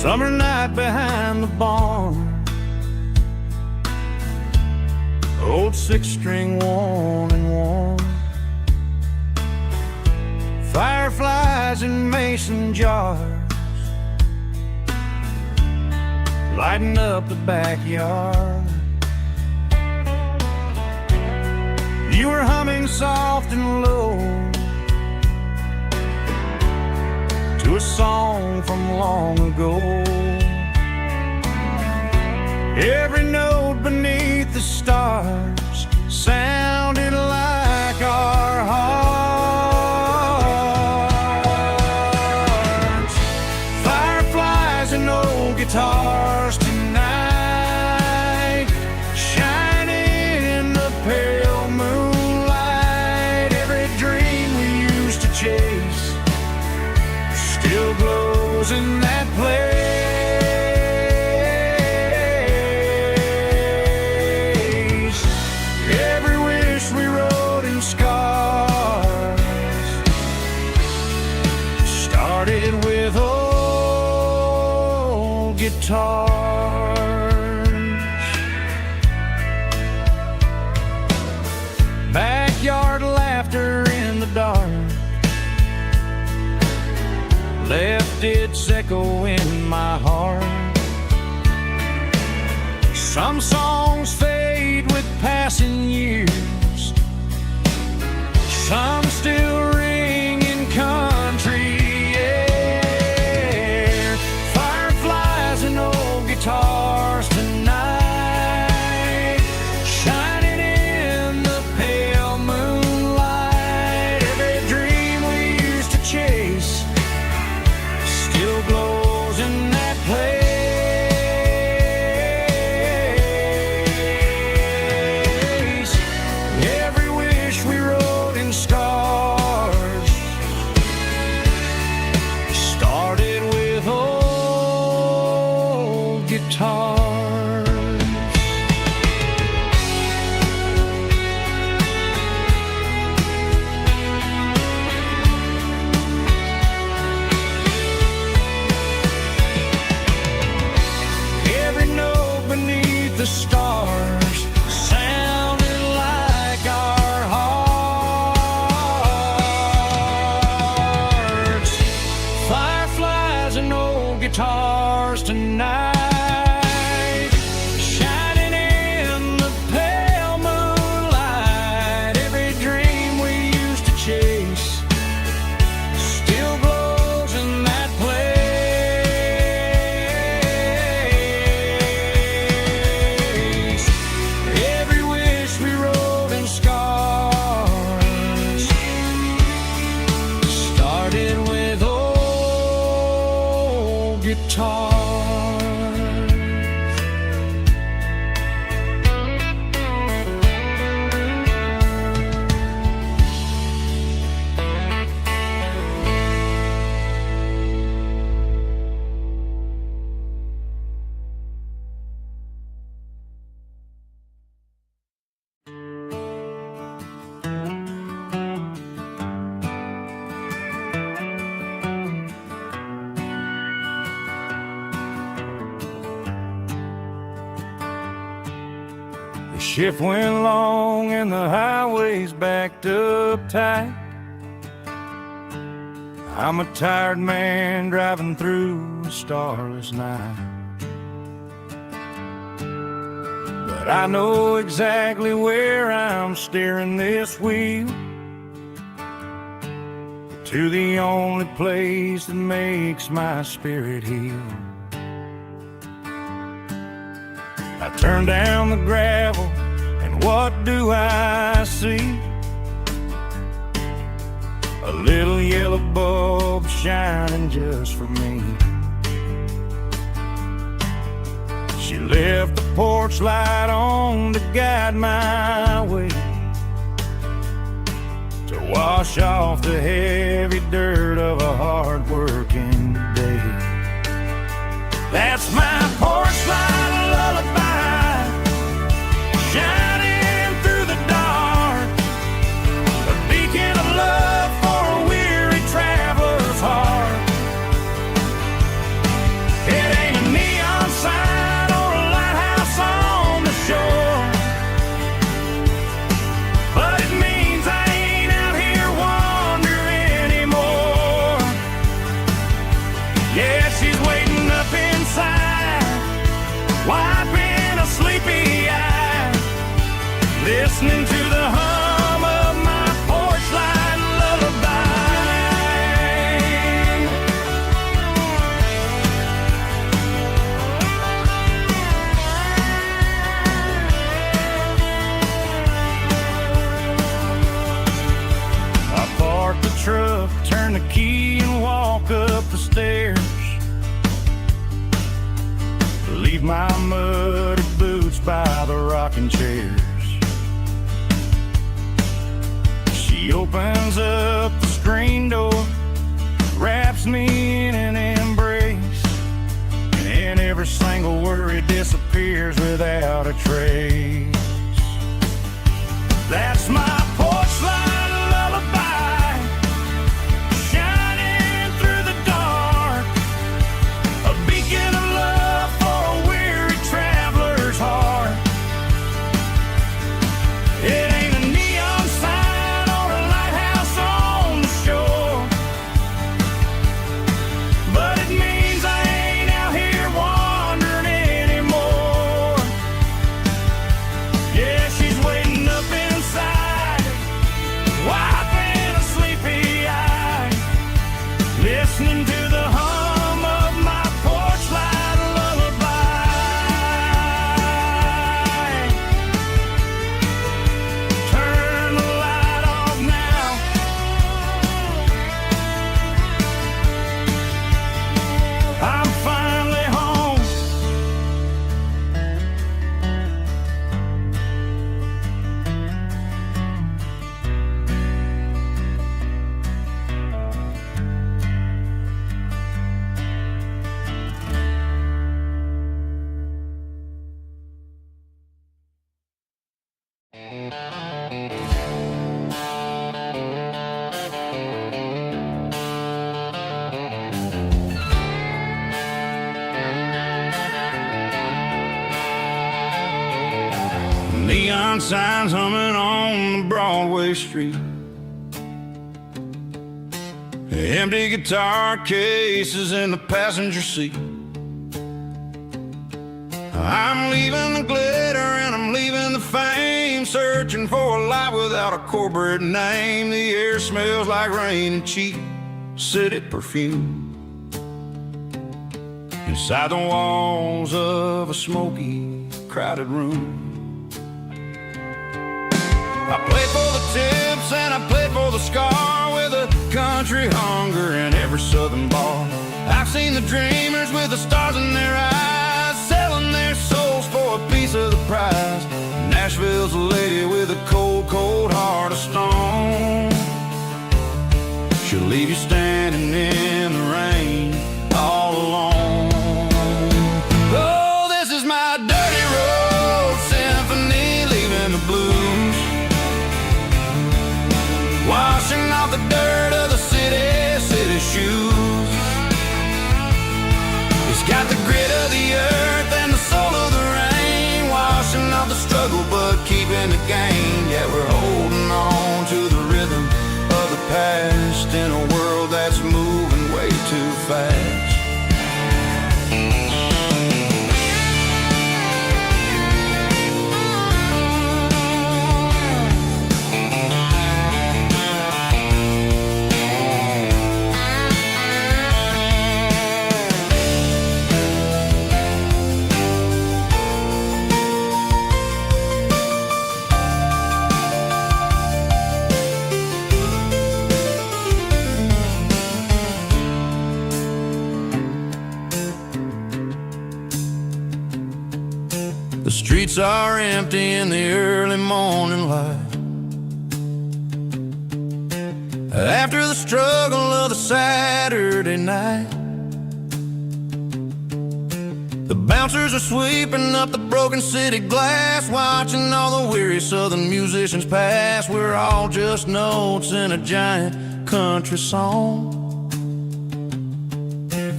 Summer night behind the barn, old six-string worn and worn, fireflies in mason jars, lighting up the backyard. You were humming soft and low to a song from long ago. Every note beneath the stars sounded like our hearts. Fireflies and old guitars tonight, shining in the pale moonlight. Every dream we used to chase still glows in that place. Every wish we wrote in scars started with old guitars. Backyard laughter in the dark left its echo in my heart. Some songs fade with passing years, some still ring in country air. Fireflies and old guitars tonight, shining in the pale moonlight. Every dream we used to chase still glows in that place. Every wish we wrote in scars started with old guitars. Every note beneath the stars sounded like our hearts. Fireflies and old guitars tonight, shining in the pale moonlight. Every dream we used to chase still glows in that place. Every wish we wrote in scars started with old guitars. The shift went long and the highways backed up tight. I'm a tired man driving through a starless night, but I know exactly where I'm steering this wheel, to the only place that makes my spirit heal. I turn down the gravel, and what do I see? A little yellow bulb shining just for me. She left the porch light on to guide my way, to wash off the heavy dirt of a hard-working day. That's my porch light lullaby, shining through the dark, a beacon of love for a weary traveler's heart. It leave my muddy boots by the rocking chairs. She opens up the screen door, wraps me in an embrace, and every single worry disappears without a trace. That's my porch light lullaby, shining through the dark, a beacon of love for a weary traveler's heart. It ain't a neon sign or a lighthouse on the shore, but it means I ain't out here wandering anymore. Yeah, she's waiting up inside, wiping a sleepy eye, listening to the hum of my porch light lullaby. Turn the light off now, I'm finally home. Neon signs humming on the Broadway street, empty guitar cases in the passenger seat. I'm leaving the glitter and I'm leaving the fame, searching for a life without a corporate name. The air smells like rain and cheap city perfume inside the walls of a smoky, crowded room. I played for the tips and I played for the scar, with a country hunger in every southern bar. I've seen the dreamers with the stars in their eyes, selling their souls for a piece of the prize. Nashville's a lady with a cold, cold heart of stone. She'll leave you standing in the rain all alone. Oh, this is my dirty road symphony, leaving the blues, washing off the dirt of the city shoes. It's got the grit of the earth and the soul of the rain, washing off the struggle but keeping the gain. Yeah, we're holding on to the rhythm of the past in a world that's moving way too fast. The streets are empty in the early morning light, after the struggle of the Saturday night. The bouncers are sweeping up the broken city glass, watching all the weary southern musicians pass. We're all just notes in a giant country song,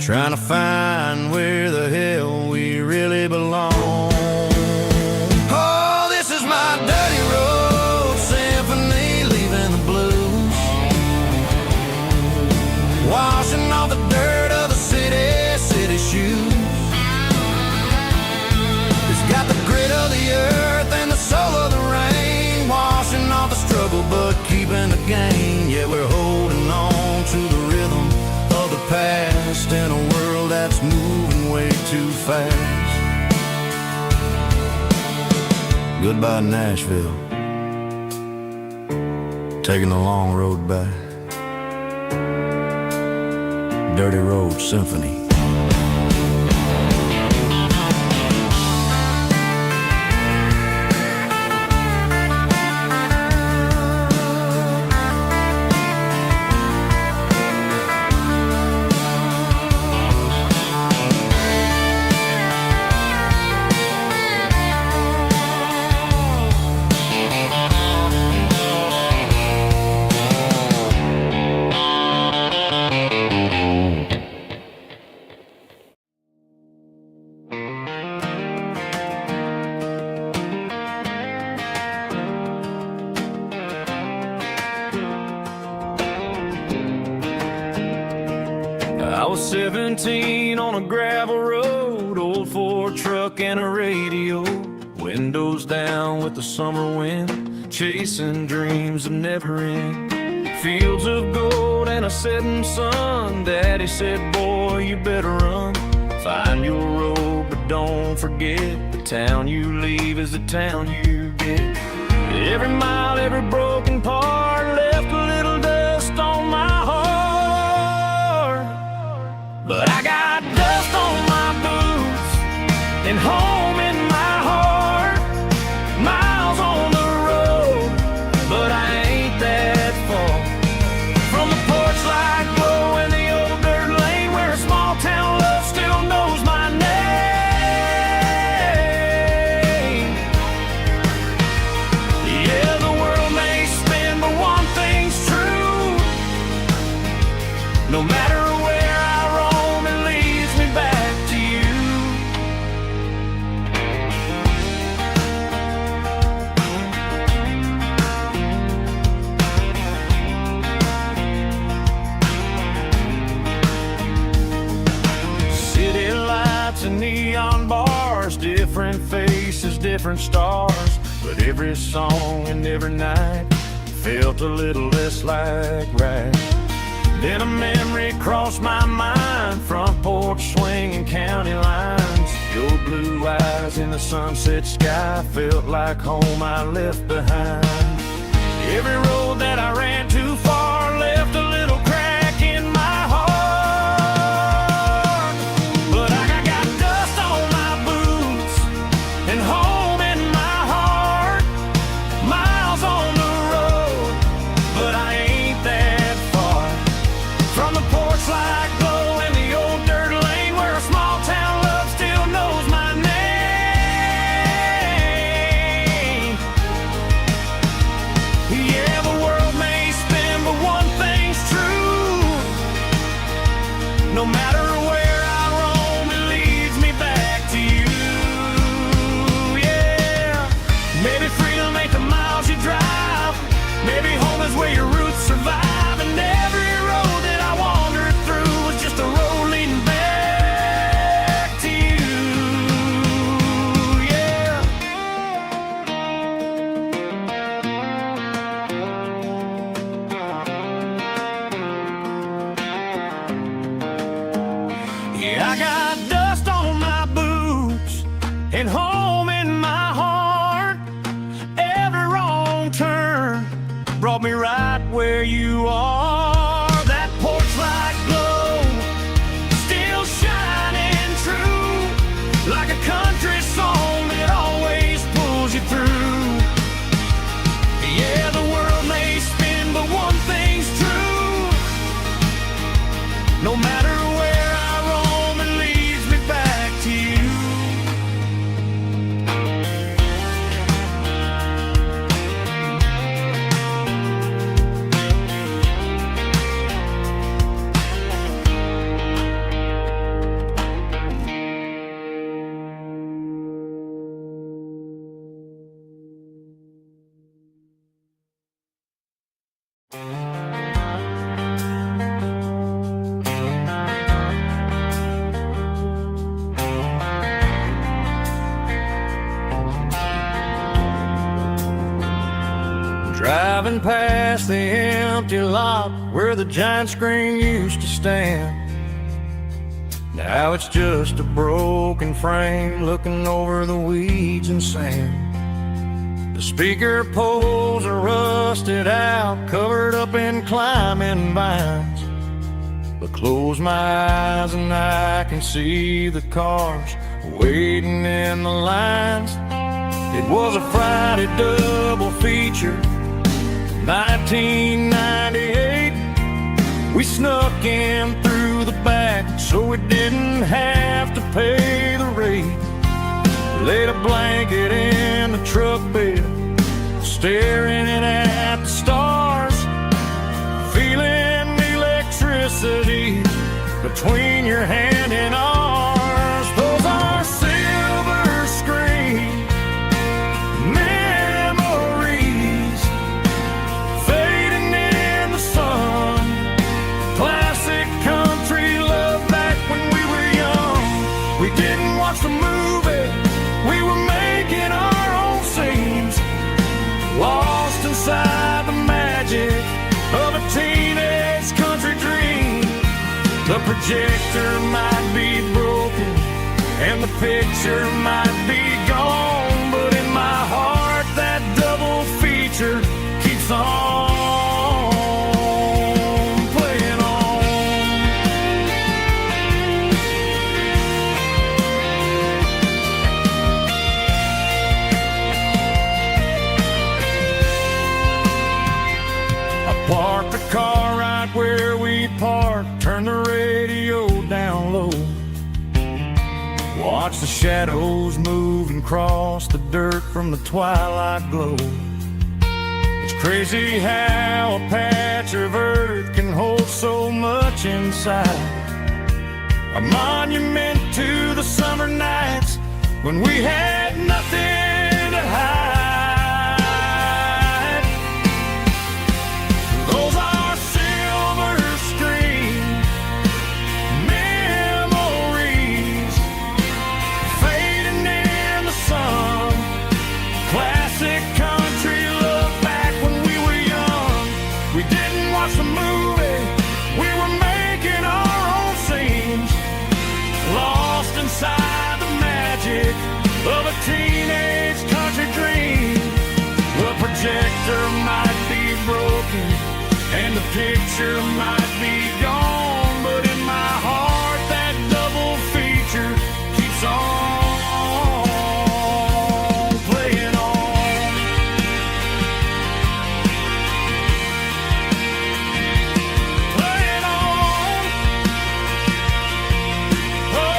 trying to find where the hell we really belong. Oh, this is my dirty road symphony, leaving the blues, washing off the dirt of the city shoes. It's got the grit of the earth and the soul of the rain, washing off the struggle but keeping the gain. Yeah, we're holding on to the rhythm of the past in a world that's moving way too fast. Goodbye, Nashville, taking the long road back. Dirty Road Symphony. 17 on a gravel road, old Ford truck and a radio, windows down with the summer wind, chasing dreams of never end. Fields of gold and a setting sun, Daddy said, boy, you better run. Find your road, but don't forget, the town you leave is the town you get. Every mile, every broken part left a little dust on my heart. But I got dust on my boots and home in my heart. Miles on the road, but I ain't that far from the porch light glow in the old dirt lane where a small town love still knows my name. Yeah, the world may spin, but one thing's true. No matter where I roam, it leads me back to you. City lights and neon bars, different faces, different stars, but every song and every night felt a little less like right. Then a memory crossed my mind, front porch swinging county lines. Your blue eyes in the sunset sky felt like home I left behind. Every road that I ran too far left a little crack in my heart. But I got dust on my boots and home in my heart. Miles on the road, but I ain't that far from the porch light glow in the old dirt lane where a small town love still knows my name. Yeah, the world may spin, but one thing's true. No matter where I roam, it leads me back to you. Yeah, maybe freedom ain't the miles you drive. Maybe home is where your roots survive. And every road that I wandered through was just a road leading back to you. Yeah. Yeah, I got dust on my boots and home in my heart. Every wrong turn brought me right where you are. That porch light glow still shining true, like a country song that always pulls you through. Yeah, the world may spin, but one thing's true. No matter where I roam, it leads me back to you. Driving past the empty lot where the giant screen used to stand. Now it's just a broken frame looking over the weeds and sand. The speaker poles are rusted out, covered up in climbing vines. But close my eyes and I can see the cars waiting in the lines. It was a Friday double feature, 1998. We snuck in through the back so we didn't have to pay the rate. Laid a blanket in the truck bed, staring at the stars, feeling the electricity between your hand and ours. Those are silver screen memories fading in the sun. Classic country love back didn't watch the movie, we were making our own scenes, lost inside the magic of a teenage country dream. The projector might be broken and the picture might be gone, but in my heart that double feature keeps on playing on. I parked the car right where we parked, turned the radio down low, watch the shadows move and cross the dirt from the twilight glow. It's crazy how a patch of earth can hold so much inside, a monument to the summer nights when we had nothing to hide. Those are silver screen memories fading in the sun. Classic country look back when we were young. We didn't watch the movie, we were making our own scenes, lost inside the magic of a teenage country dream. The projector might be broken and the picture might be gone, but in my heart that double feature keeps on playing on. Playing on. Oh,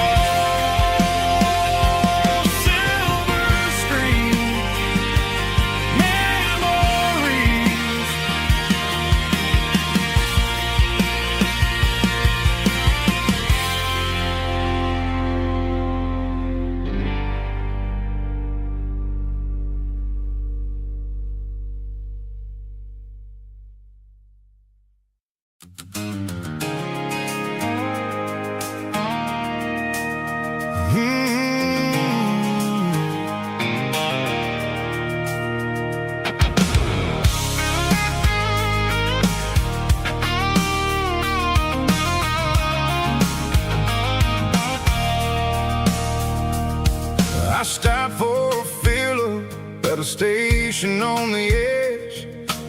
silver screen memories. I stopped for a fill-up at a station on the edge,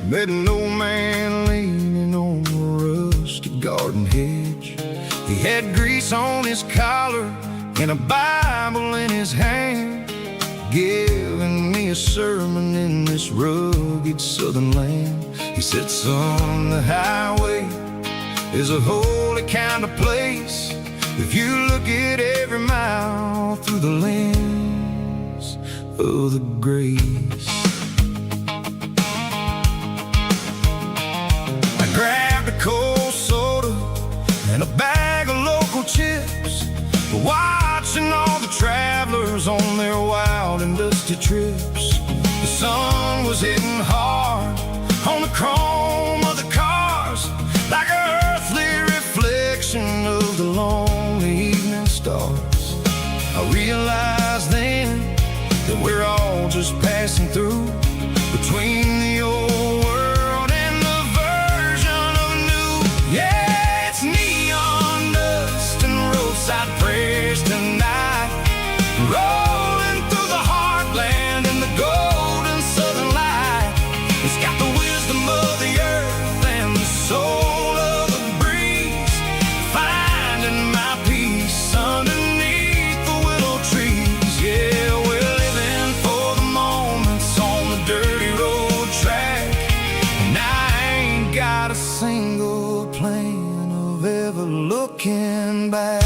met an old man leaning on a rusty garden hedge. He had grease on his collar and a Bible in his hand, giving me a sermon in this rugged southern land. He said, son, the highway is a holy kind of place if you look at every mile through the lens of the grace. I grabbed a cold soda and a bag of local chips, watching all the travelers on their wild and dusty trips. The sun was hitting hard on the chrome of the cars, like an earthly reflection of the lonely evening stars. I realized then that we're all just passing through between the old world and the version of new. Yeah, it's neon dust and roadside prayers tonight, rolling through the heartland in the golden southern light. It's got the wisdom of the earth and the soul of the breeze, finding my peace underneath the willow trees. Yeah, we're living for the moments on the dirty road track, and I ain't got a single plan of ever looking back.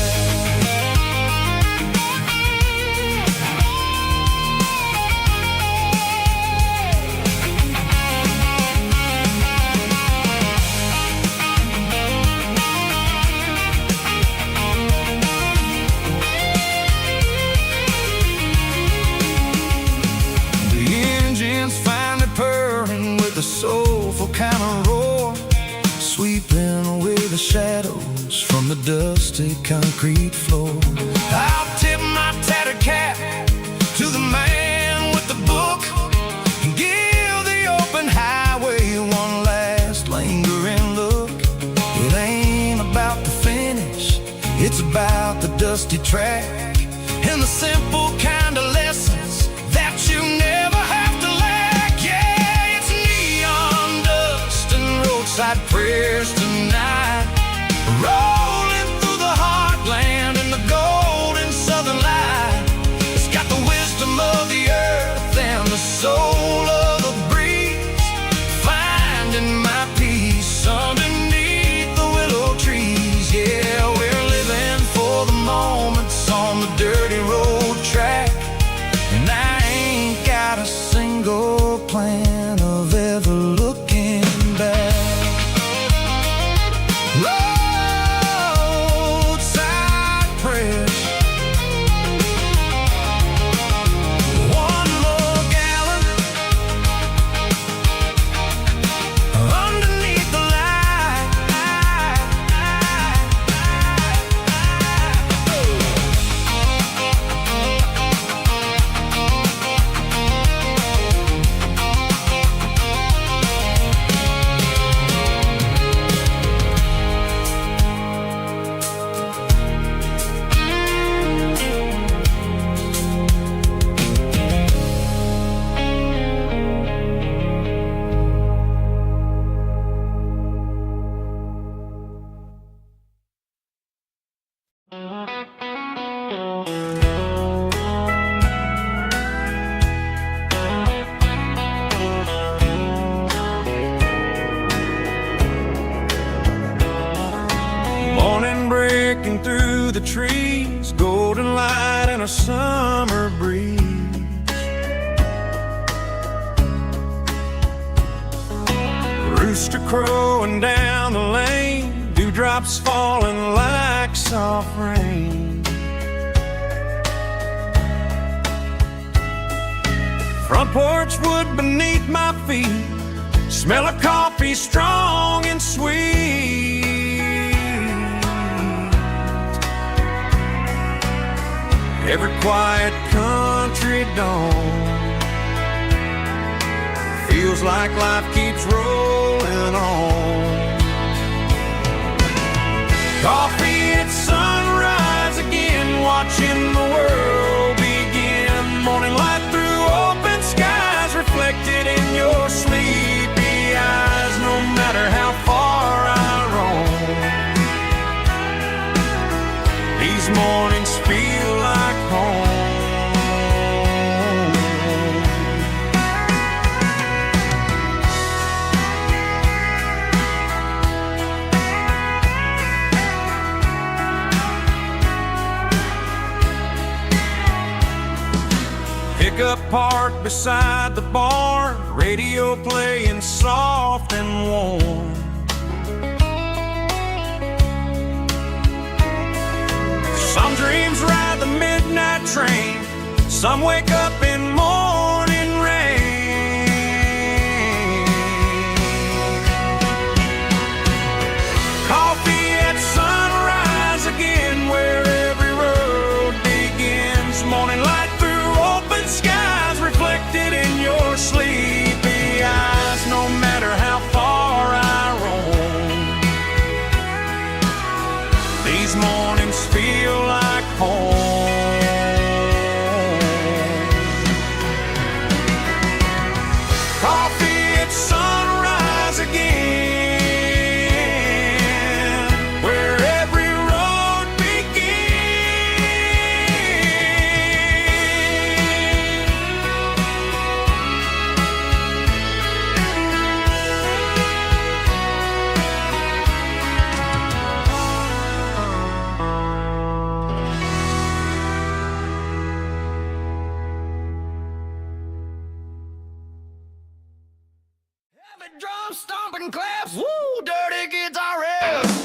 The soulful kind of roar, sweeping away the shadows from the dusty concrete floor. I'll tip my track, and the simple kind of lessons that you never have to lack. Yeah, it's neon dust and roadside prayers tonight, rolling through the heartland in the golden southern light. It's got the wisdom of the earth and the soul of the breeze, finding my peace underneath the willow trees. Yeah, we're living for the moments on the dirty road track, and I ain't got a single plan of ever looking back. Roadside prayers, one more gallon underneath the light. Morning breaking through the trees, golden light and a summer breeze. Rooster crowing down the lane, dewdrops falling like soft rain. Front porch wood beneath my feet, smell of coffee strong and sweet. Every quiet country dawn feels like life keeps rolling on. Coffee at sunrise again, watching the world begin. Morning light through open skies, reflected in your sleepy eyes. No matter how far I roam, these mornings feel like home. Pickup parked beside the barn, radio playing soft and warm. Some dreams ride the midnight train, some wake up in morning rain. Coffee at sunrise again, where every road begins. Morning light through open skies, reflected in your sleepy eyes. No matter how far I roam, these mornings feel like home. Coffee at sunrise again, where every road heavy drum stomping claps, woo, dirty guitar riffs.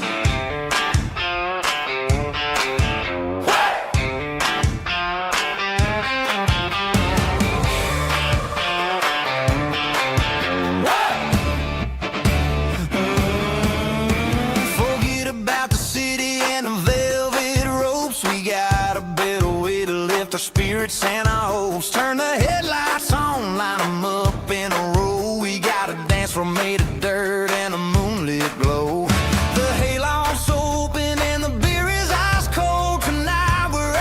Forget about the city and the velvet ropes. We got a better way to lift our spirits and our hopes. Turn the headlights on, line 'em up in a row. We got a dance floor made of dirt and a moonlit glow. The hayloft's open and the beer is ice cold. Tonight we're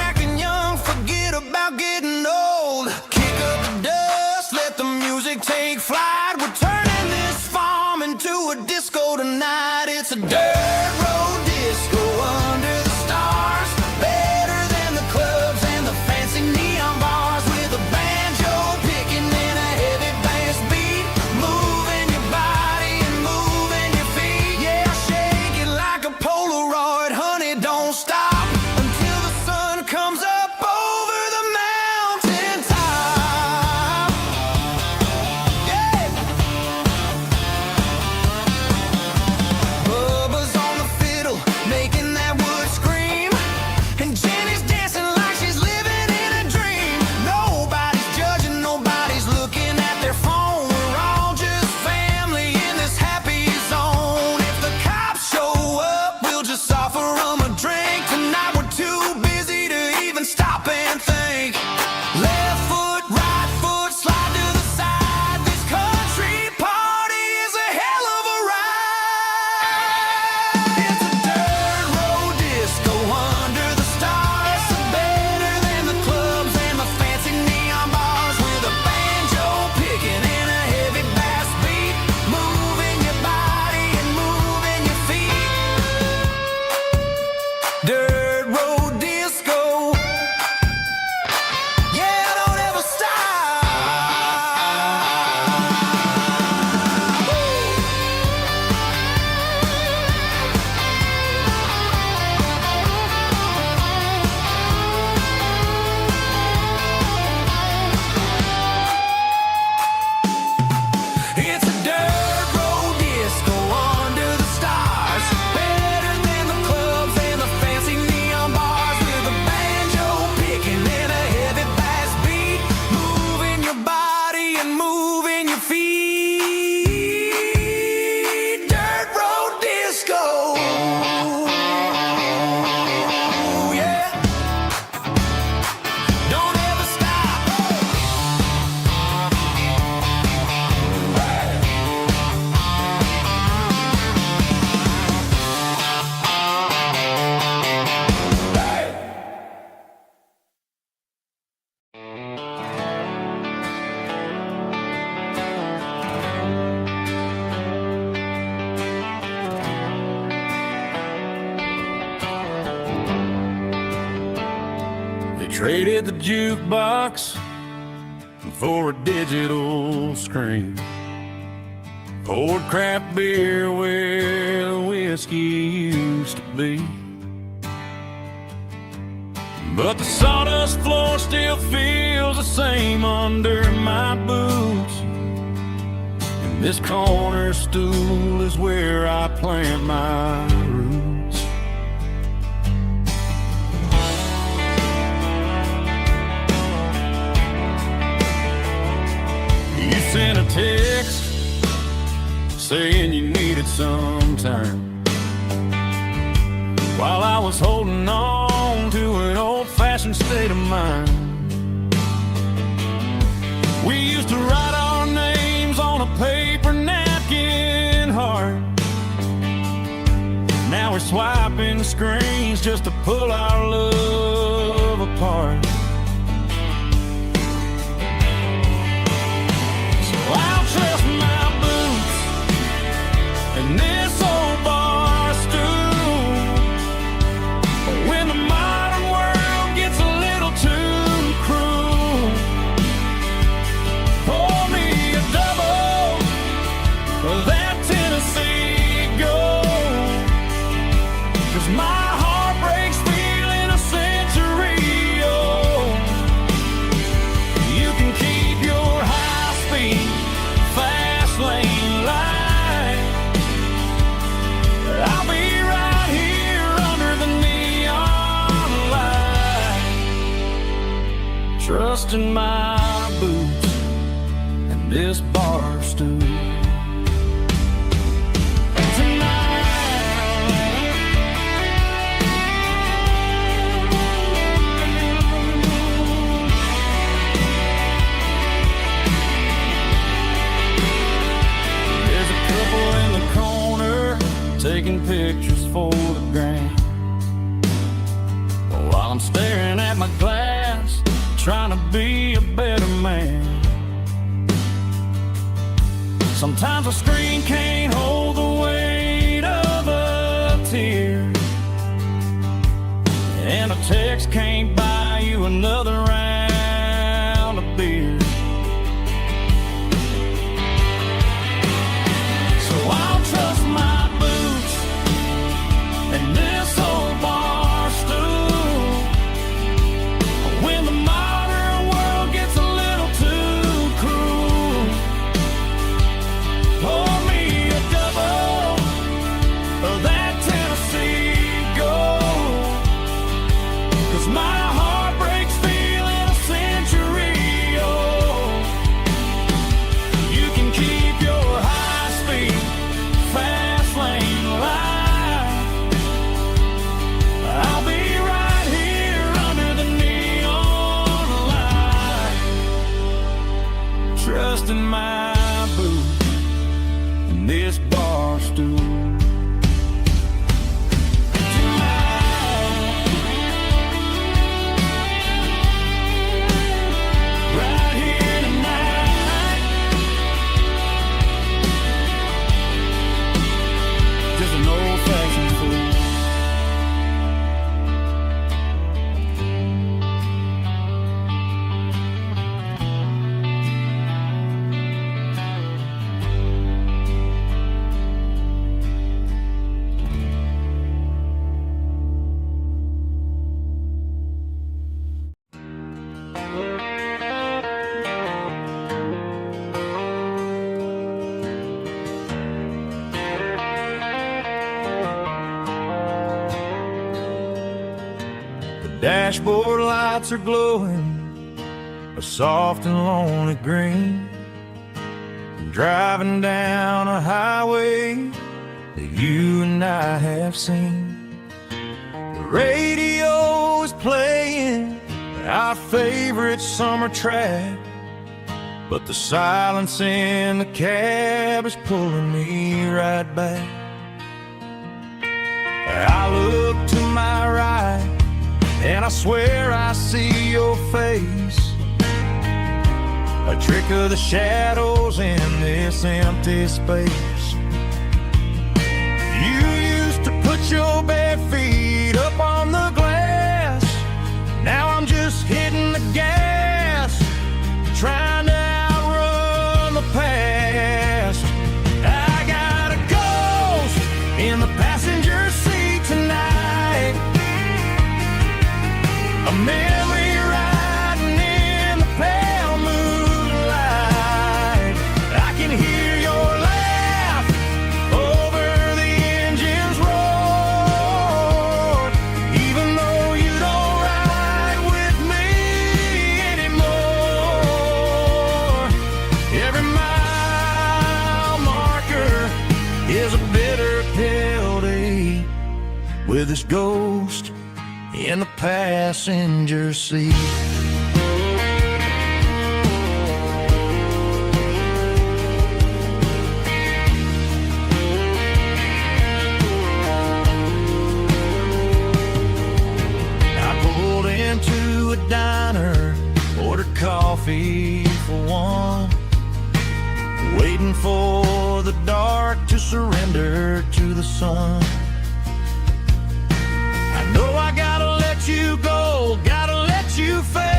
Traded the jukebox for a digital screen. Poured craft beer where the whiskey used to be. But the sawdust floor still feels the same under my boots. And this corner stool is where I plant my roots. You sent a text saying you needed some time, while I was holding on to an old-fashioned state of mind. We used to write our names on a paper napkin heart. Now we're swiping screens just to pull our love apart. So I'll trust my boots and this old bar stool. But when the modern world gets a little too cruel, pour me a double of that Tennessee Gold. 'Cause my heart breaks feeling a century old. You can keep your high-speed, fast lane light. I'll be right here under the neon light, trusting my boots and this bar stool. There's a couple in the corner taking pictures for the gram, while I'm staring at my glass, trying to be a better man. Sometimes a screen can't hold the weight of a tear, and a text can't buy you another round of beer. So I'll trust my boots and this old bar stool. When the modern world gets a little too cruel, pour me a double of that Tennessee Gold. 'Cause my heart breaks feeling a century old. You can keep your high-speed, fast lane light. I'll be right here under the neon light, trusting my boots and this bar stool. Right here tonight, just an old-fashioned fool. Dashboard lights are glowing a soft and lonely green. Driving down a highway that you and I have seen. The radio is playing our favorite summer track, but the silence in the cab is pulling me right back. I look to my right and I swear I see your face, a trick of the shadows in this empty space. You used to put your bare feet up on the glass. Now I'm just here with his ghost in the passenger seat. I pulled into a diner, ordered coffee for one, waiting for the dark to surrender to the sun. I know I gotta let you go, gotta let you fade,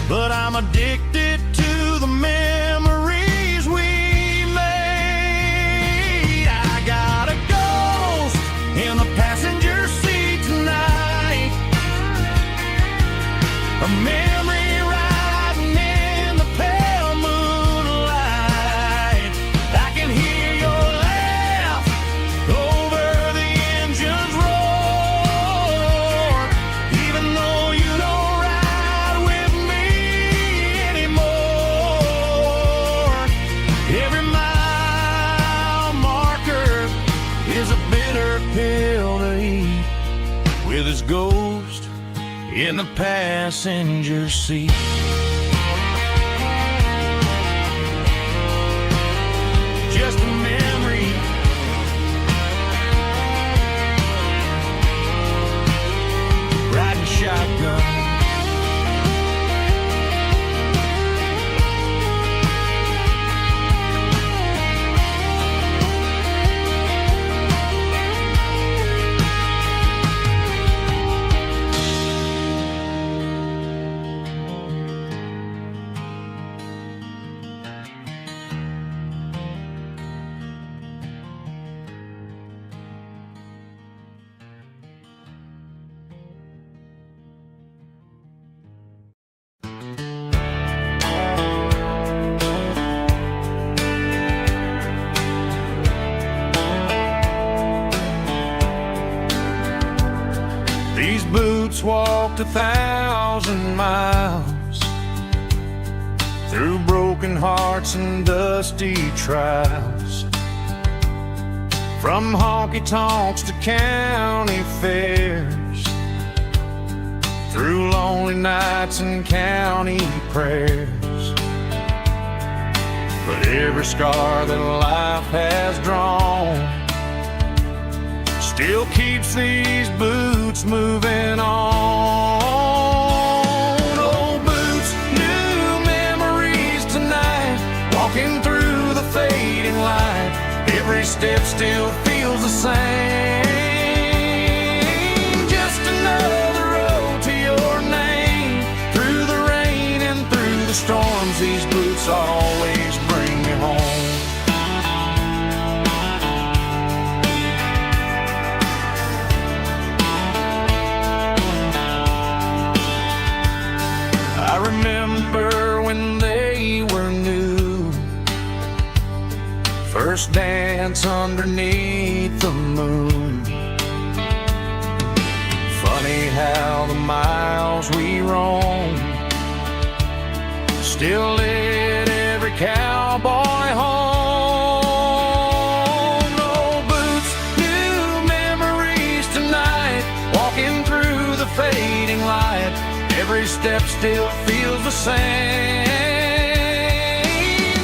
but I'm addicted to the memories we made. I got a ghost in the passenger seat tonight, a memory riding in the pale moonlight. I can hear your laugh over the engine's roar, even though you don't ride with me anymore. Every mile marker is a bitter pill to eat, with his ghost in the passenger seat. Just a memory, riding shotgun. These boots walked 1,000 miles through broken hearts and dusty trials, from honky-tonks to county fairs, through lonely nights and county prayers. But every scar that life has drawn still keeps these boots moving on. Old boots, new memories tonight, walking through the fading light. Every step still feels the same. Just another road to your name. Through the rain and through the storms, these boots always bring me home. I remember when they were new, first dance underneath the moon. Funny how the miles we roam still lit every cowboy home. Old boots, new memories tonight, walking through the fading light. Every step still feels the same.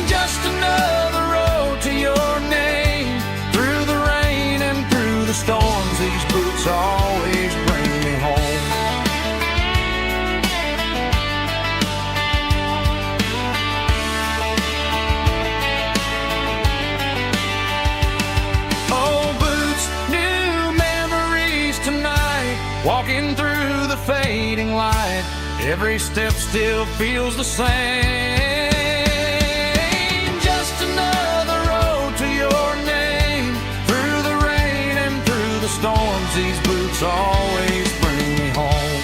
Just another road to your name. Through the rain and through the storms, these boots always bring me home. Old boots, new memories tonight, walking through the fading light. Every step still feels the same. Just another road to your name. Through the rain and through the storms, these boots always bring me home.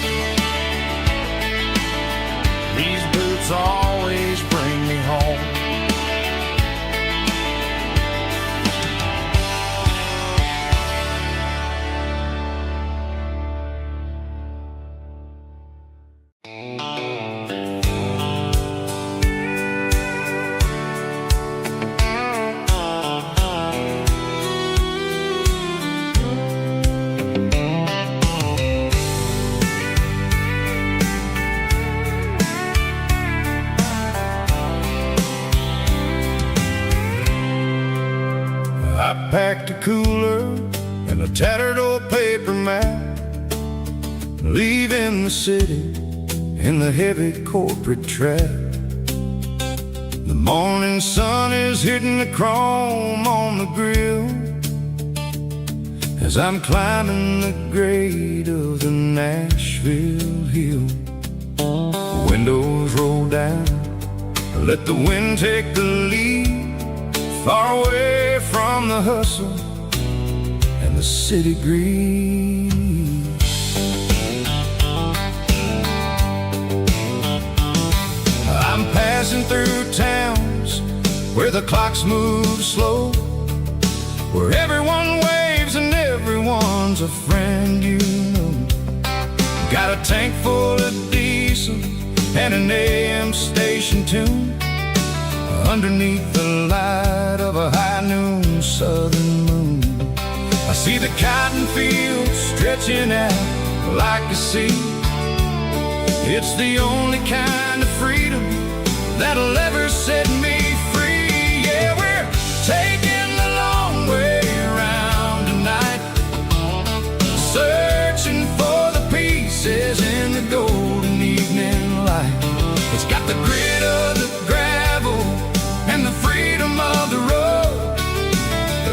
These boots always bring me home. tattered old paper map, leaving the city in the heavy corporate trap. The morning sun is hitting the chrome on the grill as I'm climbing the grade of the Nashville hill. Windows roll down, let the wind take the lead, far away from the hustle and the city greed. I'm passing through towns where the clocks move slow, where everyone waves and everyone's a friend you know. Got a tank full of diesel and an AM station tune underneath the light of a high noon southern moon. I see the cotton fields stretching out like a sea. It's the only kind of freedom that'll ever set me free. Yeah, we're taking the long way around tonight, searching for the pieces in the golden evening light. It's got the grit of the gravel and the freedom of the road,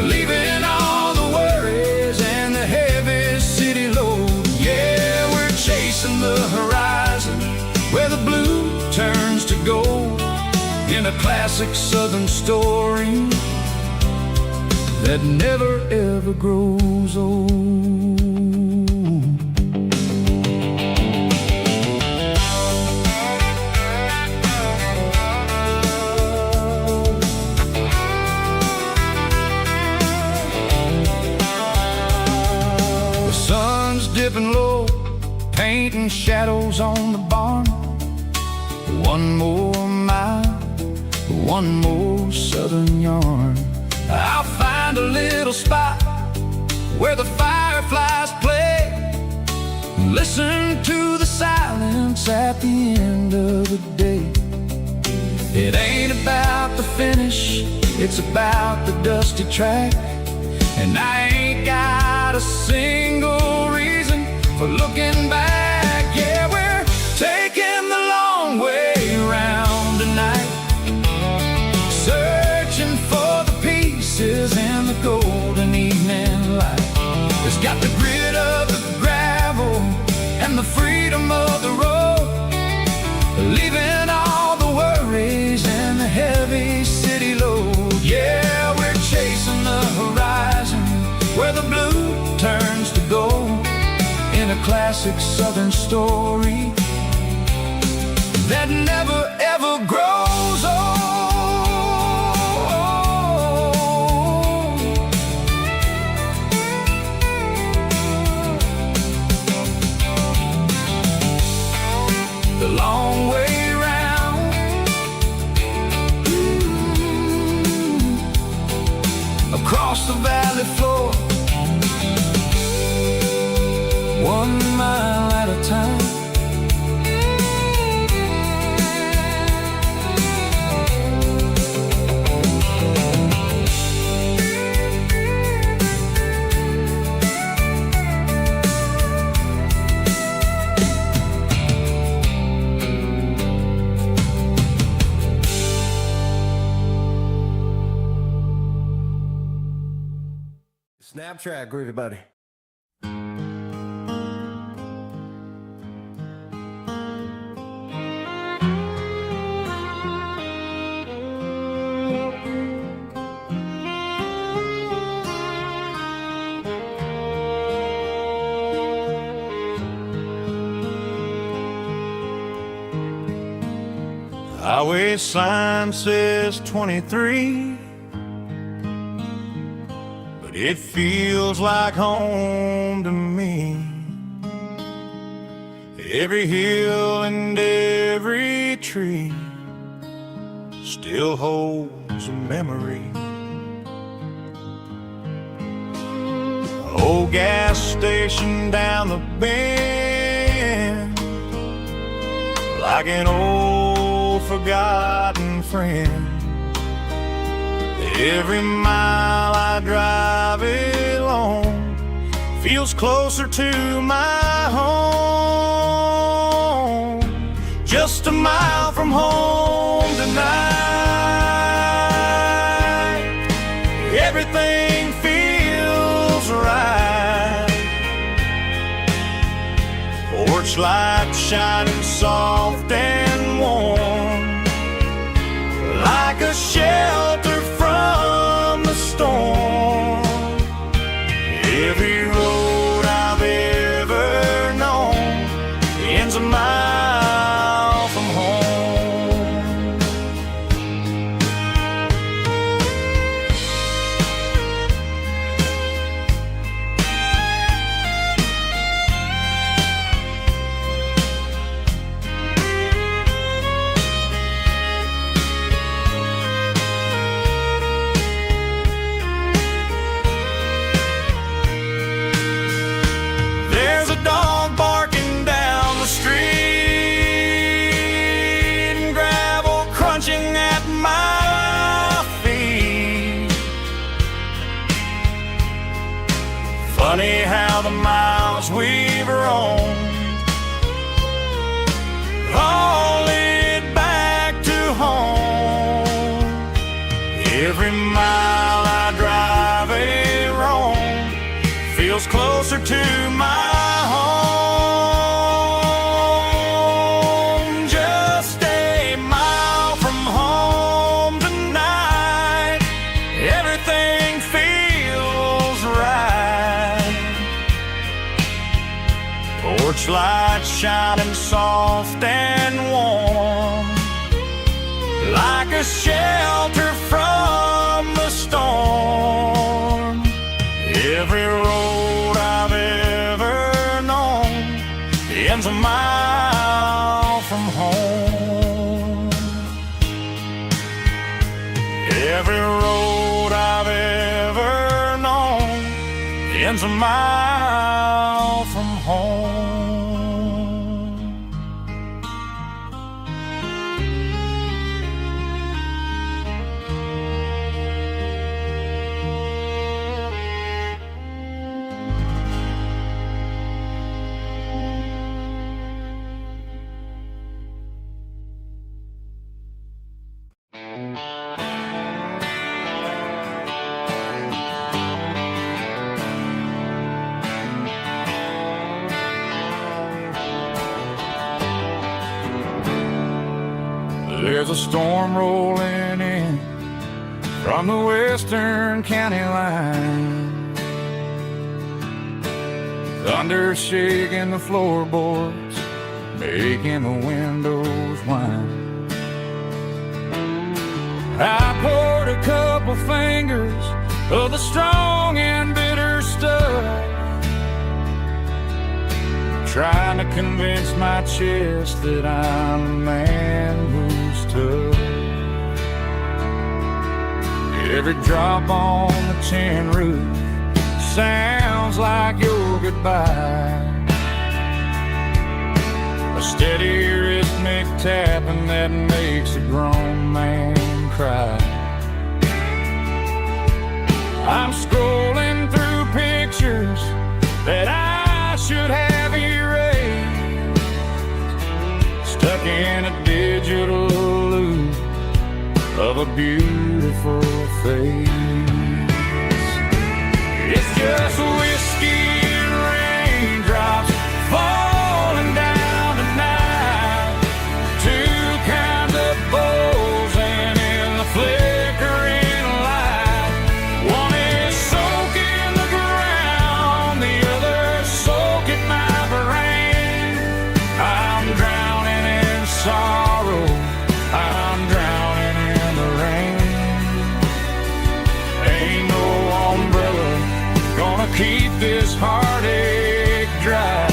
leaving all the worries and the heavy city load. Yeah, we're chasing the horizon where the blue turns to gold, in a classic southern story that never ever grows old. The sun's dipping low, painting shadows on the barn. One more mile, one more southern yarn. I'll find a little spot where the fireflies play, listen to the silence at the end of the day. It ain't about the finish, it's about the dusty track, and I ain't got a single reason for looking back. Yeah, we're taking the long way around tonight, searching for the pieces in the golden evening light. It's got the grit of the gravel and the freedom of the road, leaving all the worries and the heavy city load. Yeah, we're chasing the horizon where the blue turns to gold, in a classic southern story that never ever grows old. The long way round, across the valley floor, 1 mile at a time. Snap track, groovy buddy. Highway sign says 23, but it feels like home to me. Every hill and every tree still holds a memory. Old gas station down the bend, like an old forgotten friend. Every mile I drive it along, feels closer to my home. Just a mile from home tonight. Everything feels right. Porch light shining soft and warm, like a shelter from the storm. Every road I've ever known ends a mile from home. There's a dog barking down the street, and gravel crunching at my feet. Funny how the miles we've roamed all lead back to home. Every mile I drive a roam feels closer to my home. Just a mile from home tonight. Everything feels right. Porch light shining soft and warm, like a shelter from the storm. Every road I've ever known ends a mile from home. Every road I've ever known ends a mile from home. There's a storm rolling in from the western county line. Thunder shaking the floorboards, making the windows whine. I poured a couple fingers of the strong and bitter stuff, trying to convince my chest that I'm a man who's tough. Every drop on the tin roof sounds like your goodbye, a steady rhythmic tapping that makes a grown man cry. I'm scrolling through pictures that I should have erased, stuck in a digital loop of a beautiful face. It's just whiskey and raindrops falling down tonight, two kinds of bowls and in the flickering light. One is soaking the ground, the other soaking my brain. I'm drowning in sorrow, I'm drowning in the rain. Ain't no umbrella gonna keep this heartache dry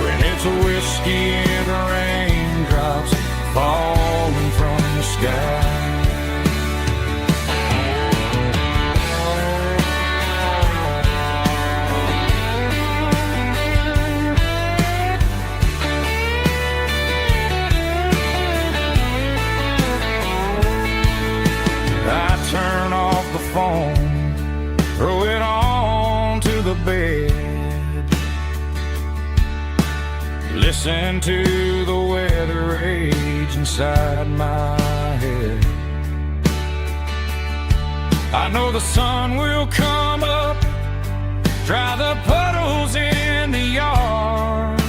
when it's a whiskey and raindrops falling from the sky. I turn off the phone, throw it on to the listen to the weather rage inside my head. I know the sun will come up, dry the puddles in the yard,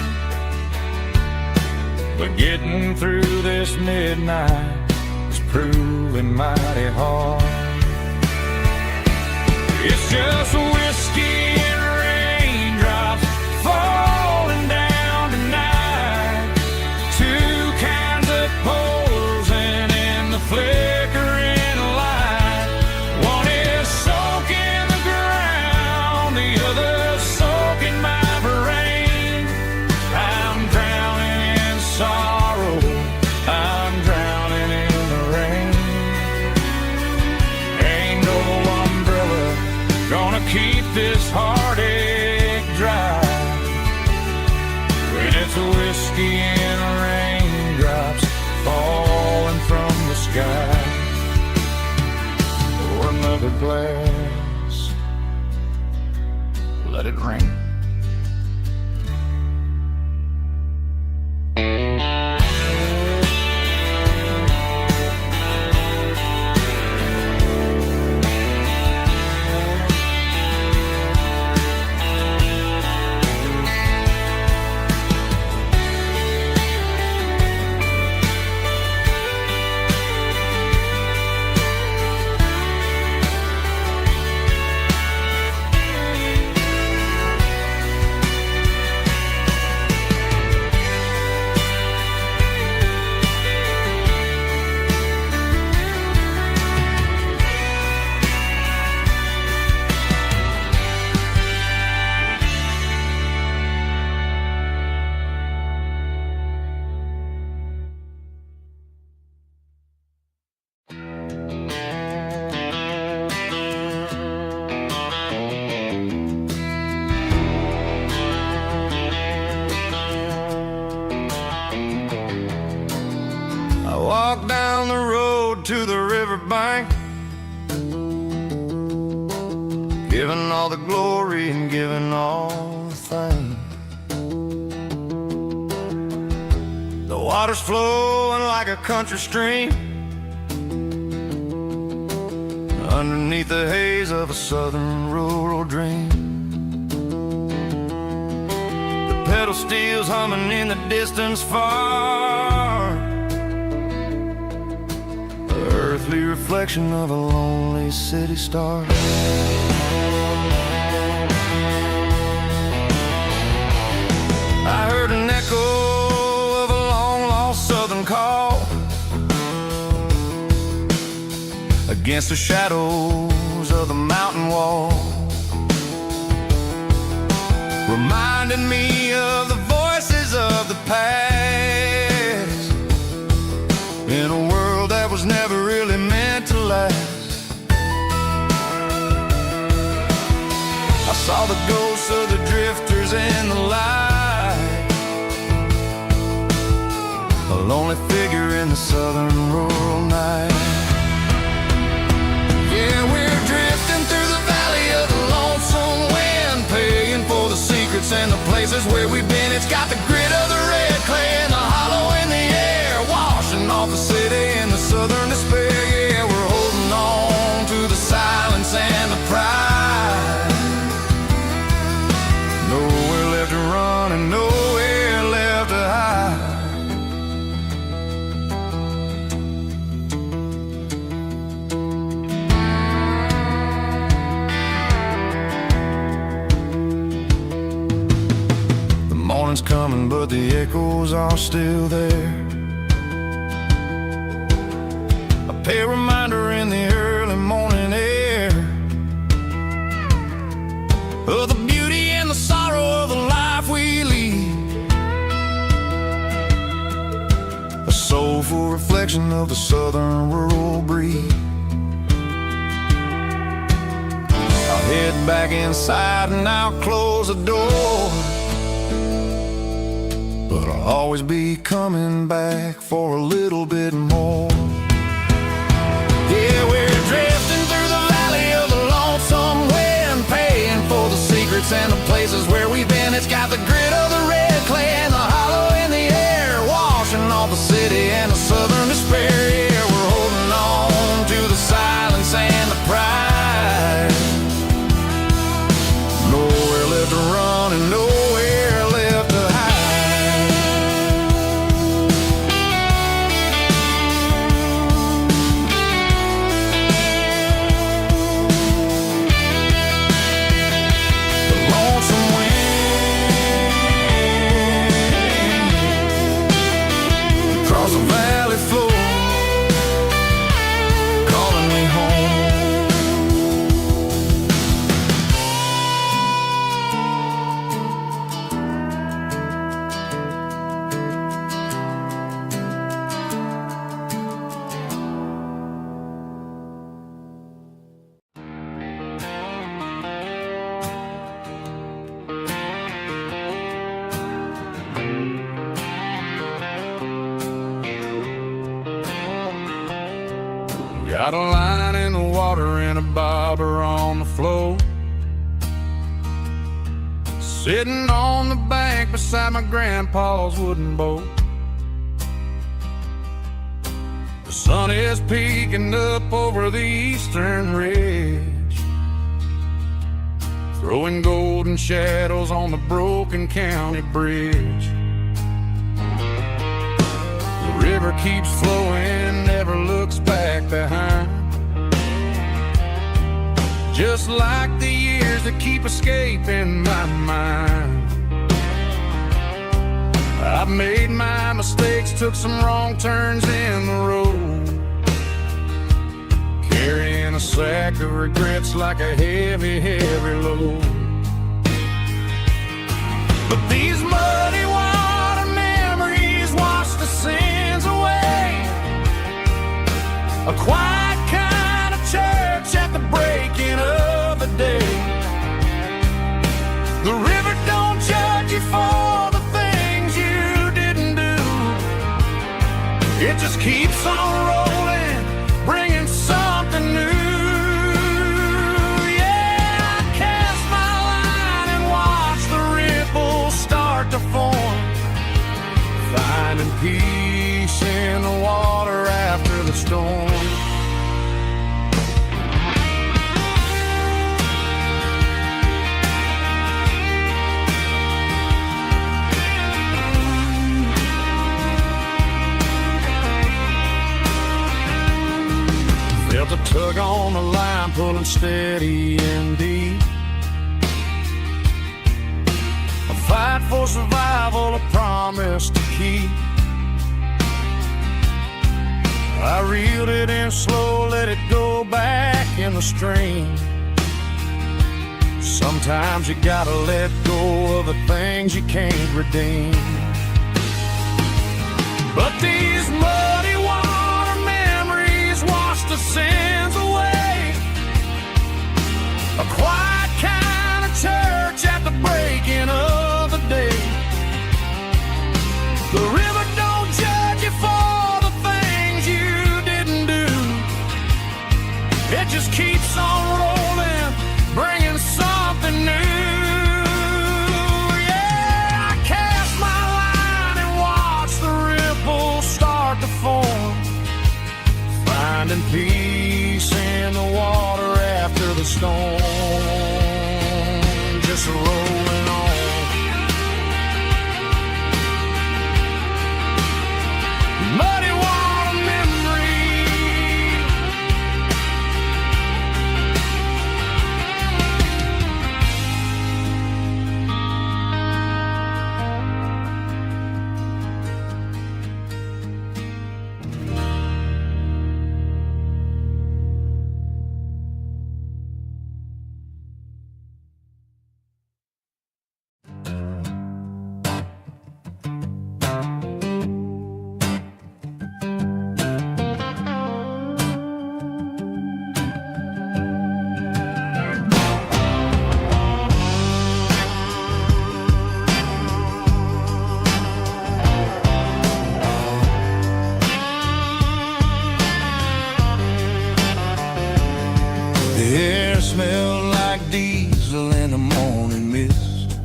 but getting through this midnight is proving mighty hard. It's just whiskey and raindrops falling down tonight, two kinds of posing in the flickering light. One is soaking the ground, the other soaking my brain. I'm drowning in sorrow, I'm drowning in the rain. Ain't no umbrella gonna keep this heartache dry when it's whiskey and raindrops falling from the sky. Pour another glass, let it rain. Walk down the road to the riverbank, giving all the glory and giving all the thanks. The water's flowing like a country stream underneath the haze of a southern rural dream. The pedal steel's humming in the distance far, earthly reflection of a lonely city star. I heard an echo of a long-lost southern call against the shadows of the mountain wall, reminding me of the voices of the past in a world that was never really meant to last. I saw the ghosts of the drifters in the light, a lonely figure in the southern rural night. Yeah, we're drifting through the valley of the lonesome wind, paying for the secrets and the places where we've been. It's got the grit of the red clay and the hollow in the air, washing off the city and the southern despair. Yeah, we're holding on to the silence and the pride. Nowhere left to run and nowhere left to hide. The morning's coming, but the echoes are still there. A reminder in the early morning air of the beauty and the sorrow of the life we lead, a soulful reflection of the southern rural breed. I'll head back inside and I'll close the door, but I'll always be coming back for a little bit more. Yeah, we're drifting through the valley of the lonesome wind, paying for the secrets and the places where we've been. It's got the grit of the red clay and the hollow in Got a line in the water and a bobber on the floor. Sitting on the bank beside my grandpa's wooden boat. The sun is peeking up over the eastern ridge, throwing golden shadows on the broken county bridge. The river keeps flowing, never looks back behind, just like the years that keep escaping my mind. I've made my mistakes, took some wrong turns in the road, carrying a sack of regrets like a heavy, heavy load. But these muddy water memories wash the sins away. A quiet kind of church at the breaking of the day. The river don't judge you for the things you didn't do. It just keeps on rolling, bringing something new. Yeah, I cast my line and watch the ripples start to form, finding peace in the water after the storm. Felt a tug on the line, pulling steady and deep. A fight for survival, a promise to keep. I reeled it in slow, let it go back in the stream. Sometimes you gotta let go of the things you can't redeem. But these muddy water memories wash the sins away. A quiet kind of church at the breaking of the day. The river don't judge you for the things you didn't do. It just keeps on rolling, bringing something new. Yeah, I cast my line and watch the ripples start to form, finding peace in the water after the storm. Just rolling on. Muddy water memory. The air smelled like diesel in the morning mist,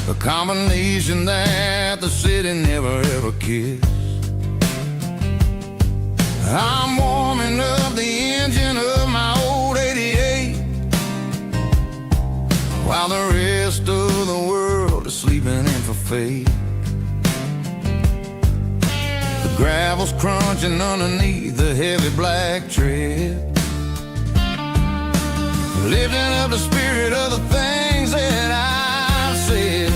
a combination that the city never ever kissed. I'm warming up the engine of my old 88, while the rest of the world is sleeping in for fate. The gravel's crunching underneath the heavy black tread, lifting up the spirit of the things that I've said.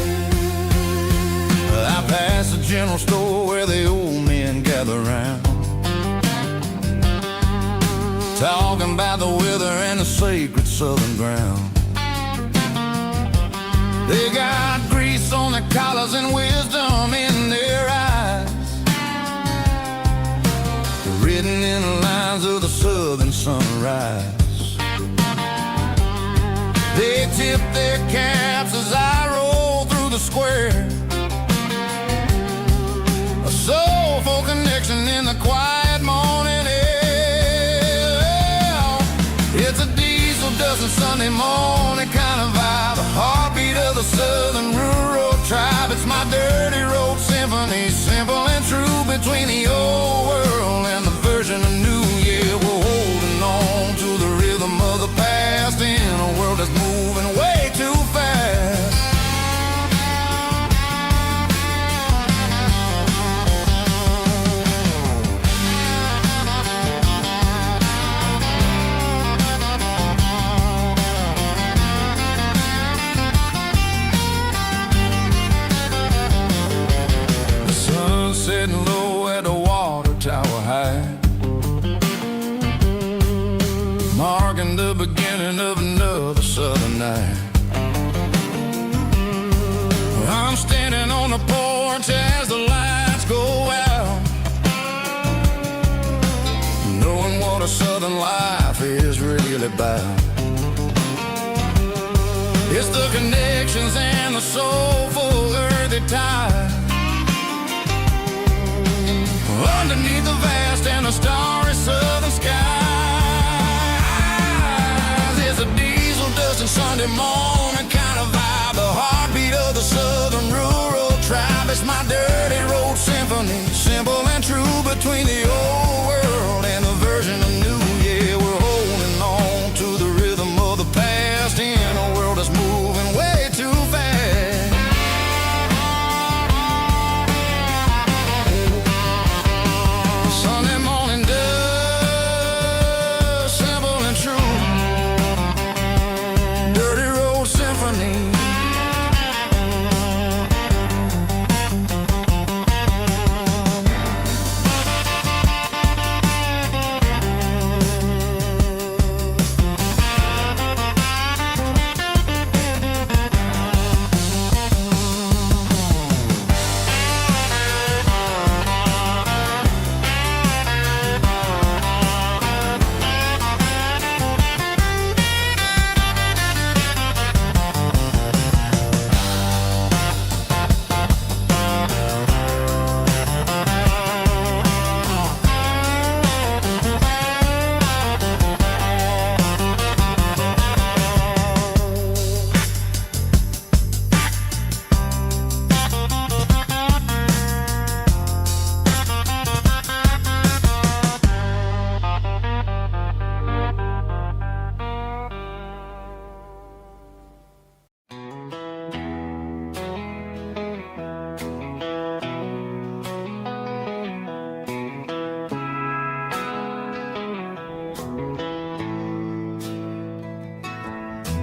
I passed the general store where the old men gather round, talking about the weather and the sacred southern ground. They got grease on their collars and wisdom in their eyes, written in the lines of the southern sunrise. They tip their caps as I roll through the square, a soulful connection in the quiet morning air. a Sunday morning kind of vibe, the heartbeat of the southern rural tribe. It's my dirty road symphony, simple and true, between the old world and the version of new. Yeah, we're holding on to the rhythm of the past in a world that's moving way too fast. Sitting low at the water tower high, marking the beginning of another southern night. I'm standing on the porch as the lights go out, knowing what a southern life is really about. It's the connections and the soulful earthy ties, underneath the vast and the starry southern skies. It's a diesel dusting Sunday morning kind of vibe, the heartbeat of the southern rural tribe. It's my dirty road symphony, simple and true, between the old world and the version of new. Yeah, we're holding on to the rhythm of the past in a world that's moving way too fast. Sunday morning dust, simple and true, dirty road symphony.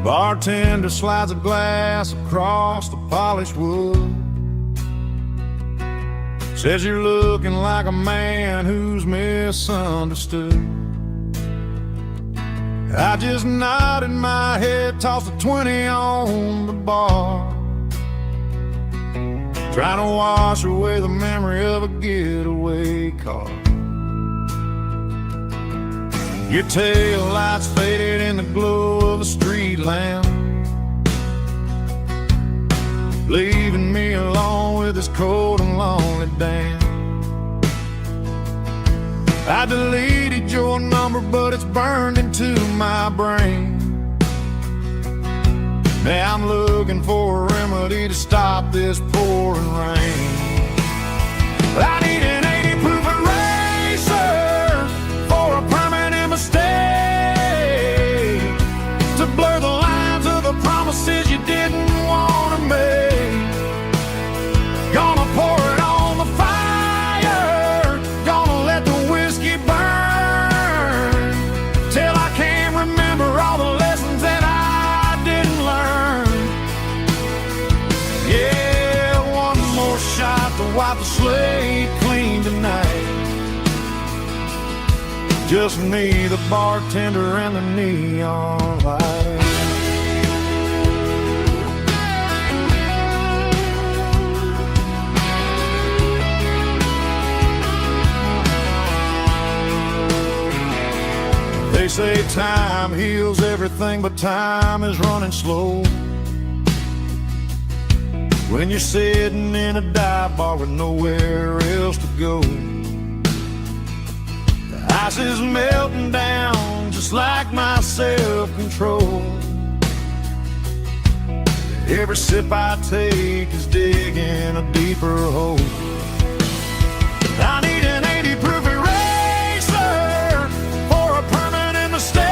Bartender slides a glass across the polished wood, says you're looking like a man who's misunderstood. I just nodded my head, tossed a 20 on the bar, trying to wash away the memory of a getaway car. Your tail lights faded in the glow of a street lamp, leaving me alone with this cold and lonely damn. I deleted your number, but it's burned into my brain. Now I'm looking for a remedy to stop this pouring rain. I need an 80 proof eraser for a permanent mistake, to blur the lines of the promises you didn't want to make. Gonna pour it on the fire, gonna let the whiskey burn, till I can't remember all the lessons that I didn't learn. Yeah, one more shot to wipe the slate clean tonight. Just me, the bartender, and the neon light. They say time heals everything, but time is running slow when you're sitting in a dive bar with nowhere else to go. Ice is melting down just like my self-control. Every sip I take is digging a deeper hole. I need an 80 proof eraser for a permanent mistake,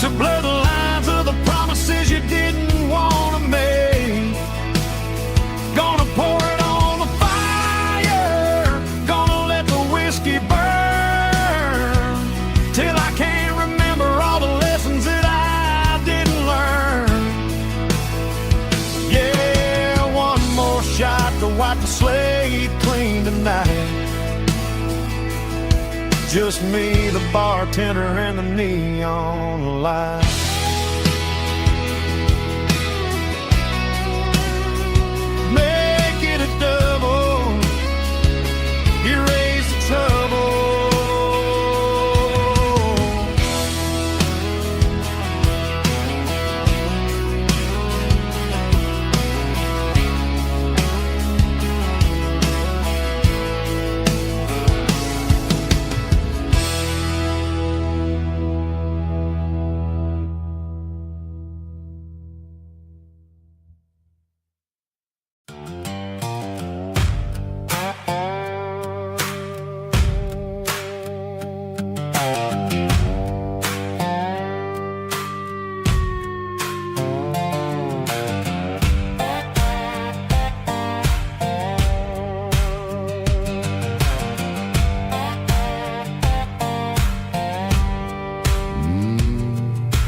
to blur the lines of the promises you didn't want to make. Gonna pour it on the fire, gonna let the whiskey burn, till I can't remember all the lessons that I didn't learn. Yeah, one more shot to wipe the slate clean tonight. Just me, the bartender, and the neon light. Make it a double, erase the trouble.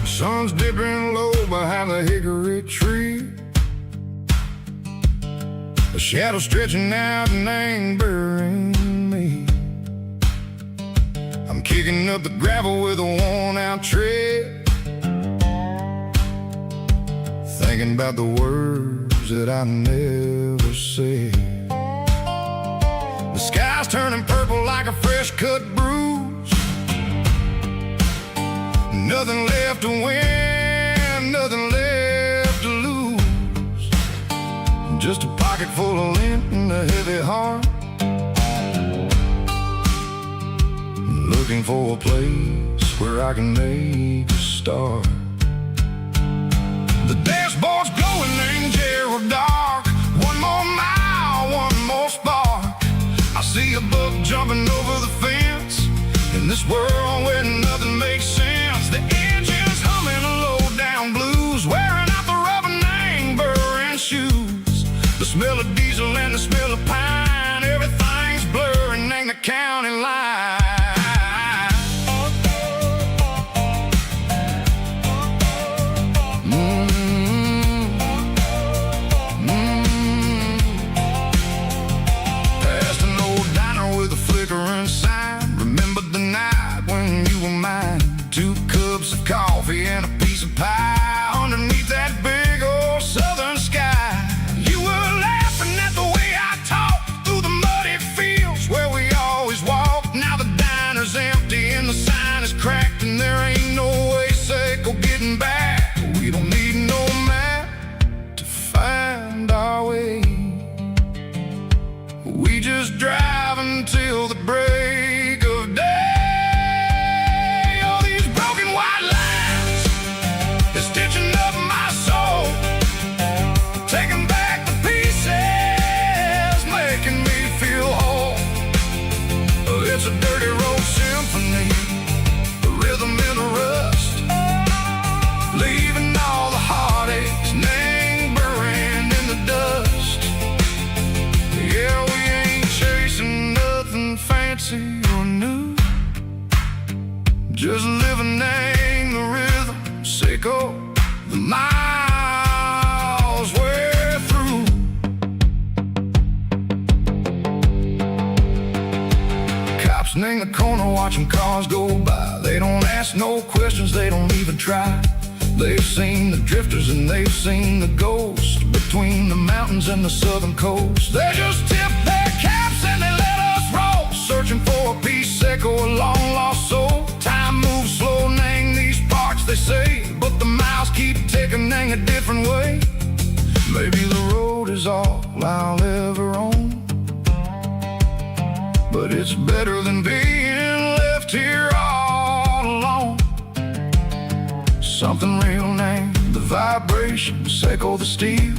Sun's dipping low behind the hickory tree, a shadow stretching out and angering me. I'm kicking up the gravel with a worn-out tread, thinking about the words that I never said. The sky's turning purple like a fresh-cut bruise. Nothing left to win, nothing left to lose. Just a pocket full of lint and a heavy heart, looking for a place where I can make a start. The dashboard's glowing angel dark. One more mile, one more spark. I see a buck jumping over the fence, in this world where nothing makes sense. The engine's humming a low-down blues, wearing out the rubber name burring shoes. The smell of diesel and the smell of pine, everything's blurring, ain't the county line. Past an old diner with a flickering sign, remembered the night when you were mine. 2 cups of coffee and a piece of pie underneath that big old southern sky. You were laughing at the way I talked through the muddy fields where we always walked. Now the diner's empty and the sign is cracked, and there ain't no way safe or getting back. We don't need no map to find our way. We just drive until the break of day. It's a dirty road symphony, a rhythm in the rust, leaving all the heartaches lingering in the dust. Yeah, we ain't chasing nothing fancy or new, just living in the rhythm, sick of the miles we're through. In the corner watching cars go by, they don't ask no questions, they don't even try. They've seen the drifters and they've seen the ghosts between the mountains and the southern coast. They just tip their caps and they let us roll, searching for a piece or a long lost soul. Time moves slow, nang these parts they say, but the miles keep ticking, nang a different way. Maybe the road is all I'll ever own, but it's better than being left here all alone. Something real named the vibrations echo the steel.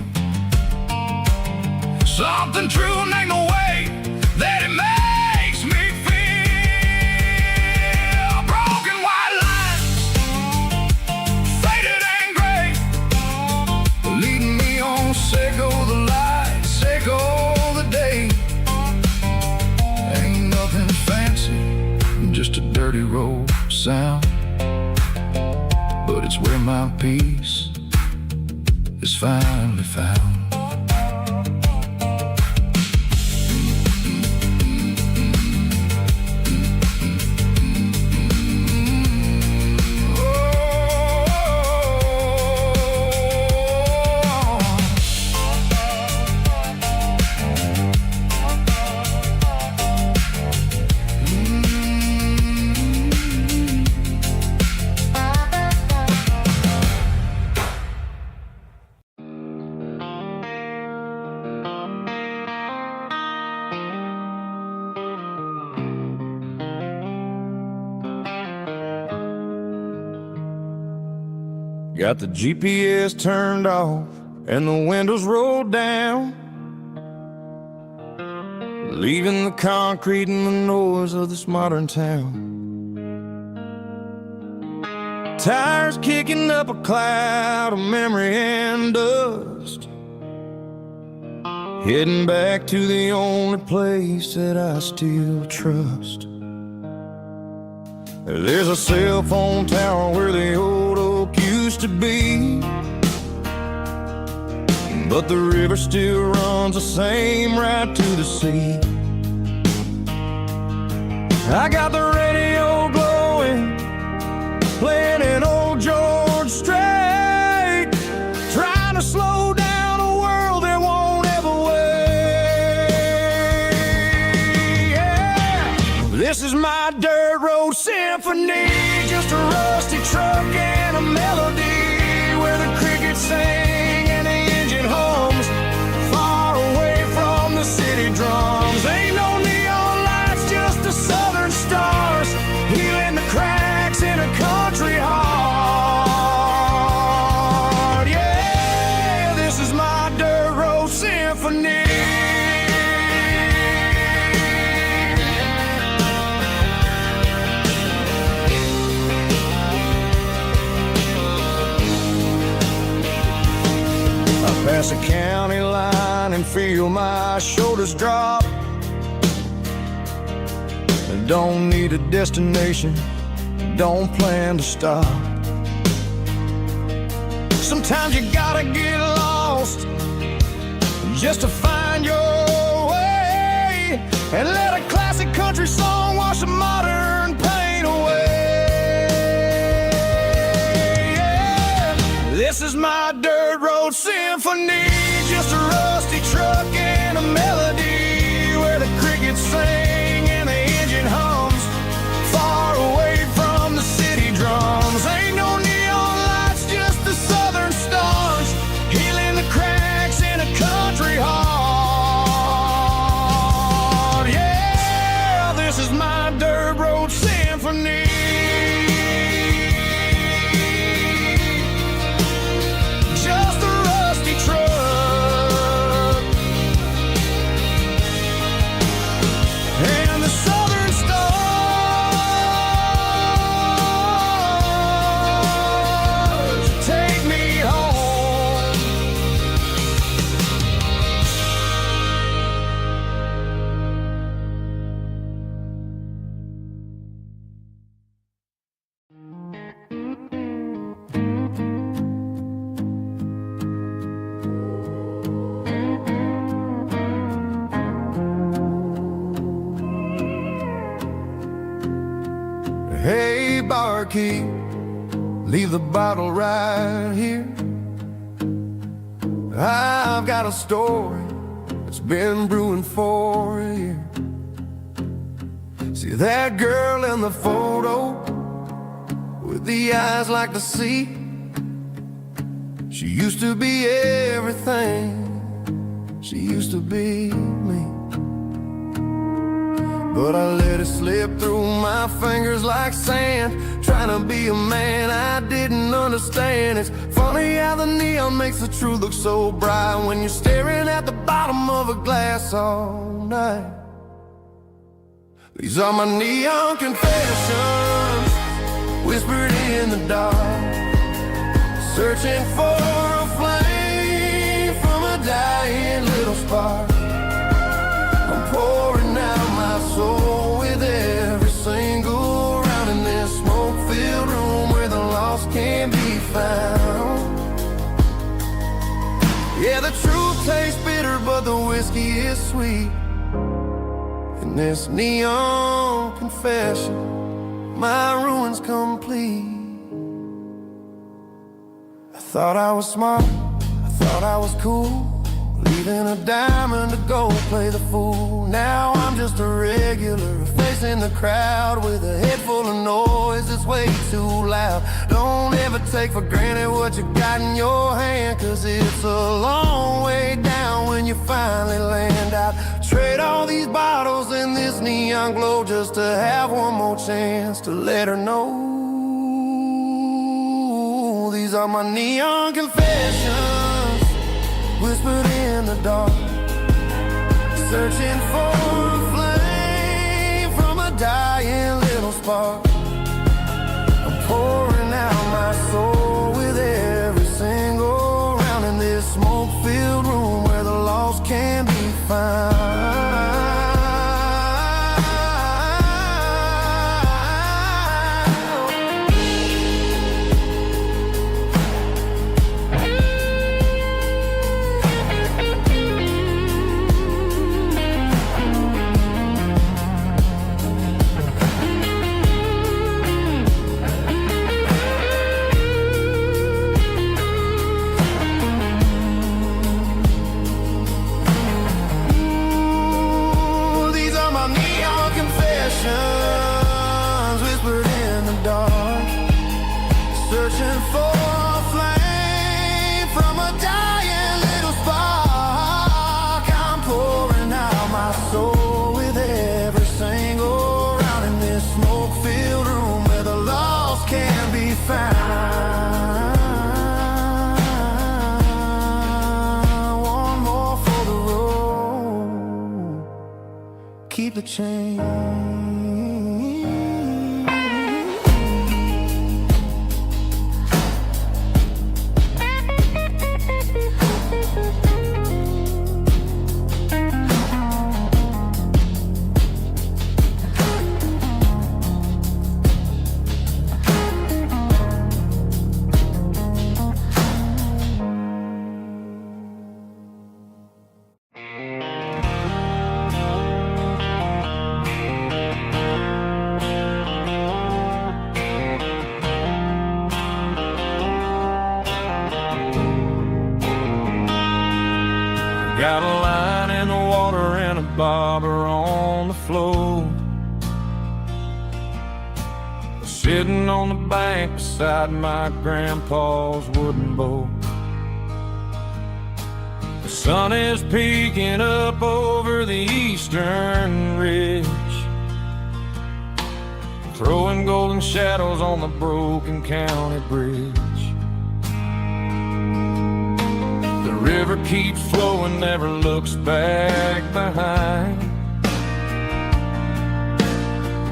Something true named the way that it makes me feel. Broken white lines, faded and gray, leading me on, say go the light, say go the day. Ain't nothing fancy, just a dirty road sound, but it's where my peace is finally found. Got the GPS turned off and the windows rolled down, leaving the concrete and the noise of this modern town. Tires kicking up a cloud of memory and dust, heading back to the only place that I still trust. There's a cell phone tower where the old oak used to be, but the river still runs the same right to the sea. I got the radio glowing, playing an old George Strait, trying to slow down a world that won't ever wait. Yeah. This is my dirt road symphony, just a rusty truck and a melody, where the crickets sing and the engine hums, far away from the city drums. Ain't no neon lights, just the southern stars, healing the cracks in a country heart. Yeah, this is my dirt road symphony. Pass a county line and feel my shoulders drop. Don't need a destination, don't plan to stop. Sometimes you gotta get lost just to find your way, and let a classic country song wash a modern pain away. Yeah. This is my dirt road symphony, just a rusty truck and a melody, where the crickets sing and the engine hums, far away from the city drums. Ain't no neon lights, just the southern stars, healing the cracks in a country heart. Yeah, this is my dirt road symphony. Hey, barkeep, leave the bottle right here. I've got a story that's been brewing for a year. See that girl in the photo with the eyes like the sea? She used to be everything, she used to be me. but I let it slip through my fingers like sand. Trying to be a man I didn't understand. It's funny how the neon makes the truth look so bright when you're staring at the bottom of a glass all night. These are my neon confessions, whispered in the dark, searching for a flame from a dying little spark. I'm pouring out my soul with every single round in this smoke-filled room where the lost can be found. Yeah, the truth tastes bitter, but the whiskey is sweet. In this neon confession, my ruin's complete. I thought I was smart, I thought I was cool, leaving a diamond to go play the fool. Now I'm just a regular, facing the crowd with a head full of noise that's way too loud. Don't ever take for granted what you got in your hand, cause it's a long way down when you finally land out. Trade all these bottles and this neon glow just to have one more chance to let her know. These are my neon confessions, whispered in the dark, searching for a flame from a dying little spark. I'm pouring out my soul with every single round in this smoke-filled room where the lost can be found. Whispered in the dark, searching for a flame from a dying little spark. I'm pouring out my soul with every single round in this smoke-filled room where the lost can be found. One more for the road, keep the change. Got a line in the water and a bobber on the floor, sitting on the bank beside my grandpa's wooden boat. The sun is peeking up over the eastern ridge, throwing golden shadows on the broken county bridge. The river keeps flowing, never looks back behind,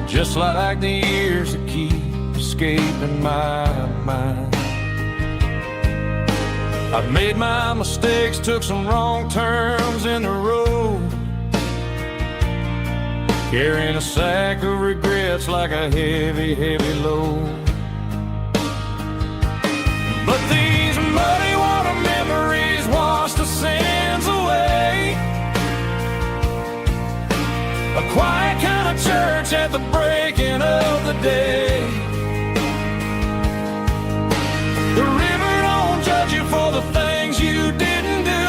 just like the years that keep escaping my mind. I've made my mistakes, took some wrong turns in the road, carrying a sack of regrets like a heavy, heavy load. But these muddy water memories wash the sins away. A quiet kind of church at the breaking of the day. The river don't judge you for the things you didn't do.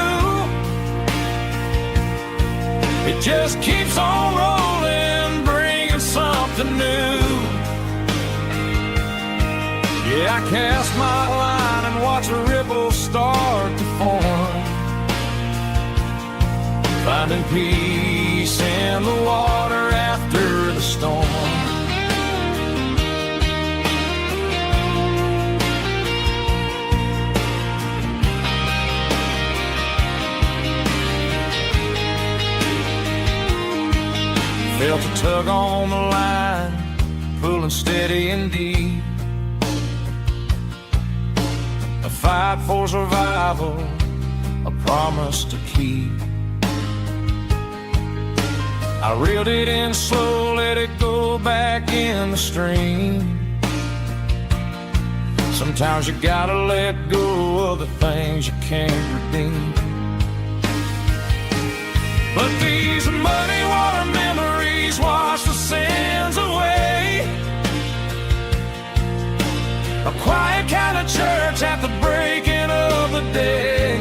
It just keeps on rolling, bringing something new. Yeah, I cast my line and watch a ripple start to form, finding peace in the water after storm. Felt a tug on the line, pulling steady and deep. A fight for survival, a promise to keep. I reeled it in slow, let it go back in the stream. Sometimes you gotta let go of the things you can't redeem. But these muddy water memories wash the sins away. A quiet kind of church at the breaking of the day.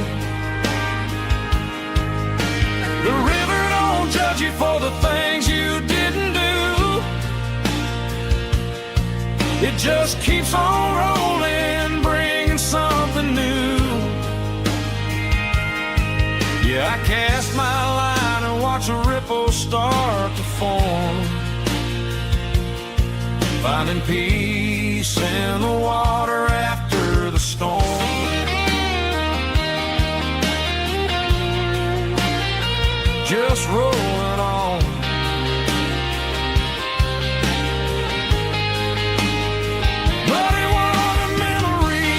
The river don't judge you for the things you didn't do. It just keeps on rolling, bringing something new. Yeah, I cast my line and watch a ripple start to form, finding peace in the water after the storm. Just rolling on. Muddy water memory.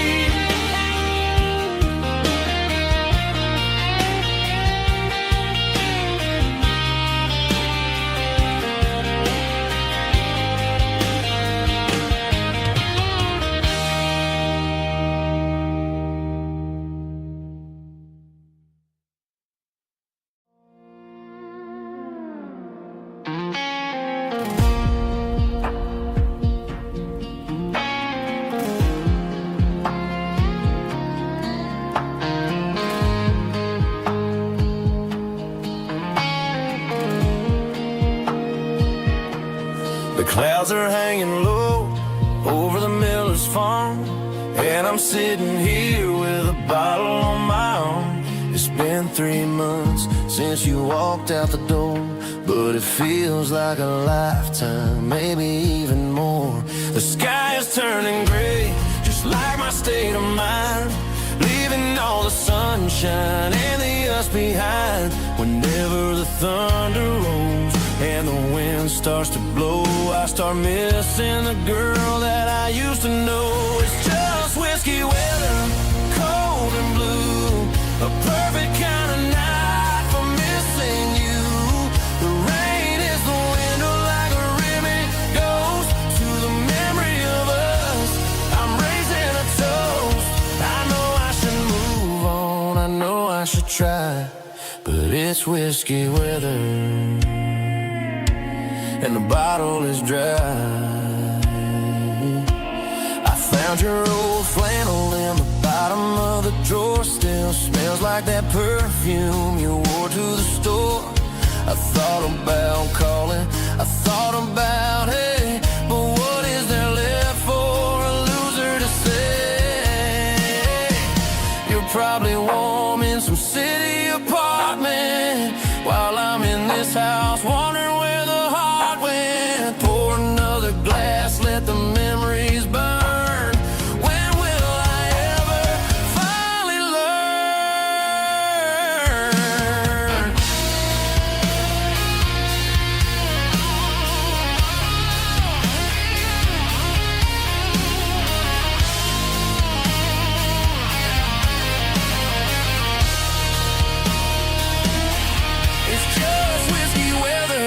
The clouds are hanging low over the miller's farm, and I'm sitting here with a bottle on my arm. It's been 3 months since you walked out the door, but it feels like a lifetime, maybe even more. The sky is turning gray, just like my state of mind, leaving all the sunshine and the us behind. Whenever the thunder rolls and the wind starts to blow, I start missing the girl that I used to know. It's just whiskey weather, cold and blue, a perfect kind of night for missing you. The rain is the window like a ribbon goes to the memory of us. I'm raising a toast. I know I should move on, I know I should try, but it's whiskey weather and the bottle is dry. I found your old flannel in the bottom of the drawer, still smells like that perfume you wore to the store. I thought about calling, I thought about, hey, but what is there left for a loser to say? You're probably warm in some city apartment, while I'm in this house wondering where the heart went. Pour another glass, let the memories burn. When will I ever finally learn? It's just whiskey weather,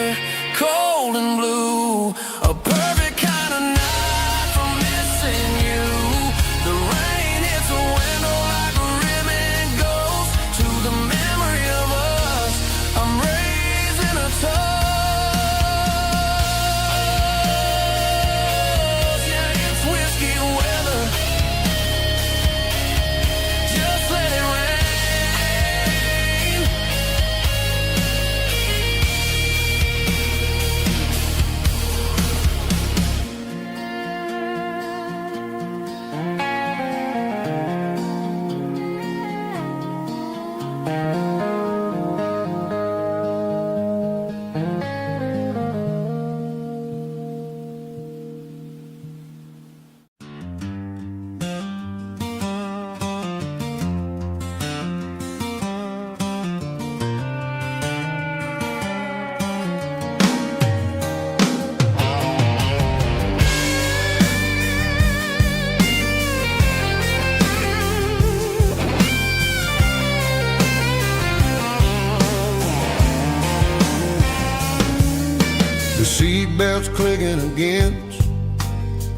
seatbelts clicking against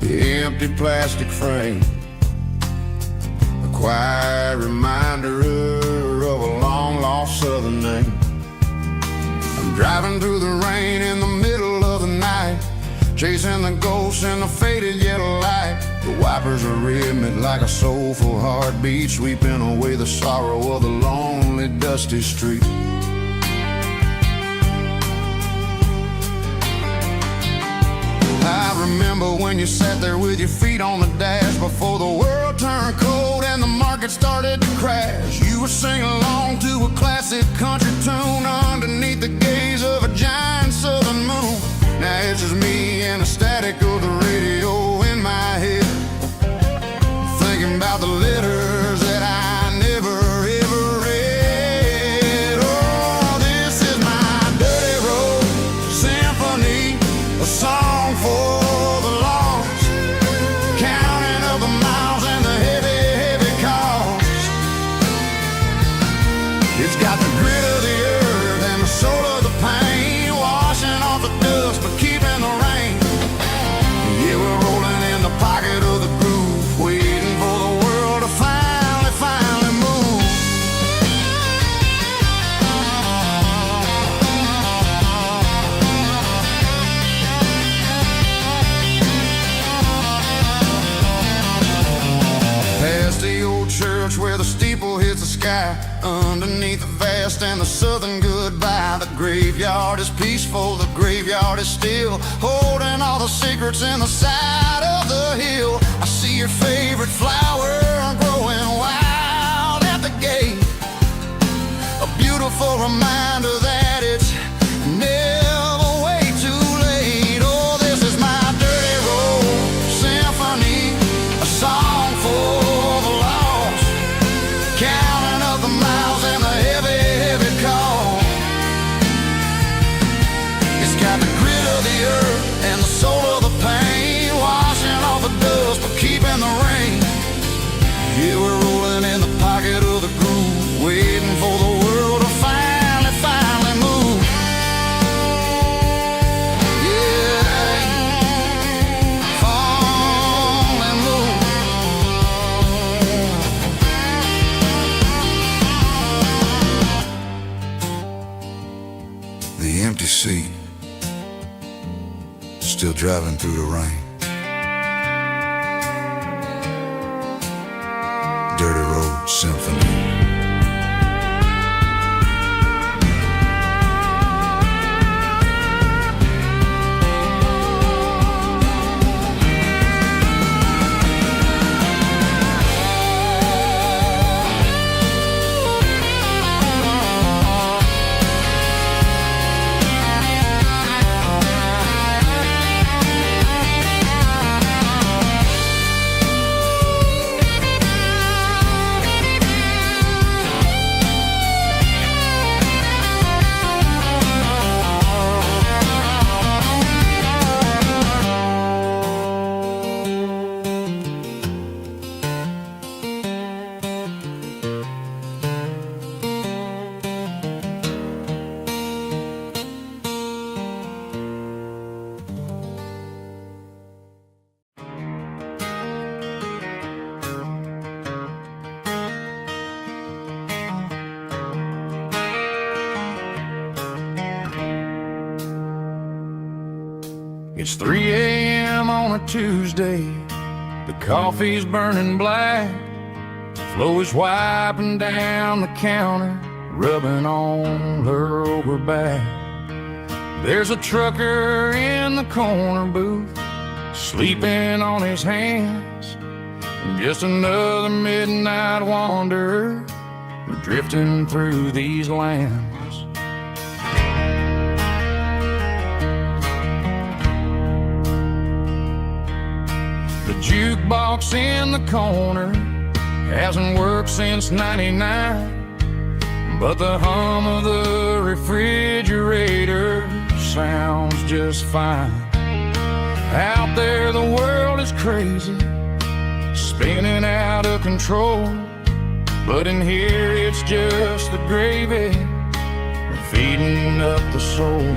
the empty plastic frame, a quiet reminder of a long-lost southern name. I'm driving through the rain in the middle of the night, chasing the ghosts in the faded yellow light. The wipers are rhythmic like a soulful heartbeat, sweeping away the sorrow of the lonely, dusty street. I remember when you sat there with your feet on the dash before the world turned cold and the market started to crash. You were singing along to a classic country tune underneath the gaze of a giant southern moon. Now it's just me and the static of the radio in my head, thinking about the letters that I never ever read. Oh, this is my dirty road symphony, a song for the lost, counting up the miles and the heavy, heavy cost. It's got the grit of the earth and the soul of the pain, washing off the dust but keeping the rain. Yeah, we're rolling in the pocket of the groove, waiting for the world to finally move. Past the old church where the steeple hits the sky, underneath the vast and the southern goodbye. The graveyard is peaceful, the graveyard is still, holding all the secrets in the side of the hill. I see your favorite flower growing wild at the gate, a beautiful reminder that it's never way too late. Oh, this is my dirty road symphony, a song for the lost, counting up the miles and the heavy, heavy call. It's got the grit of the earth and the soul of the pain, washing off the dust but keeping the rain. Yeah, we're rolling in the pocket of the groove, waiting for the world to finally move. Yeah, finally move. The empty seat, still driving through the rain. Dirty road symphony. It's 3 a.m. on a Tuesday, the coffee's burning black, Flo is wiping down the counter, rubbing on her over back. There's a trucker in the corner booth, sleeping on his hands, just another midnight wanderer drifting through these lands. The jukebox in the corner hasn't worked since '99, but the hum of the refrigerator sounds just fine. Out there the world is crazy, spinning out of control, but in here it's just the gravy feeding up the soul.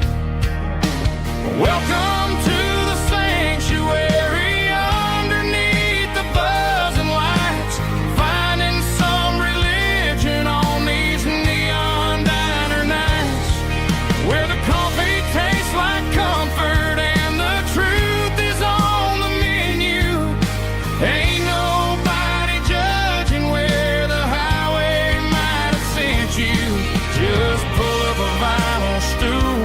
Welcome to the sanctuary underneath the buzzing lights, finding some religion on these neon diner nights, where the coffee tastes like comfort and the truth is on the menu. Ain't nobody judging where the highway might have sent you. Just pull up a vinyl stool,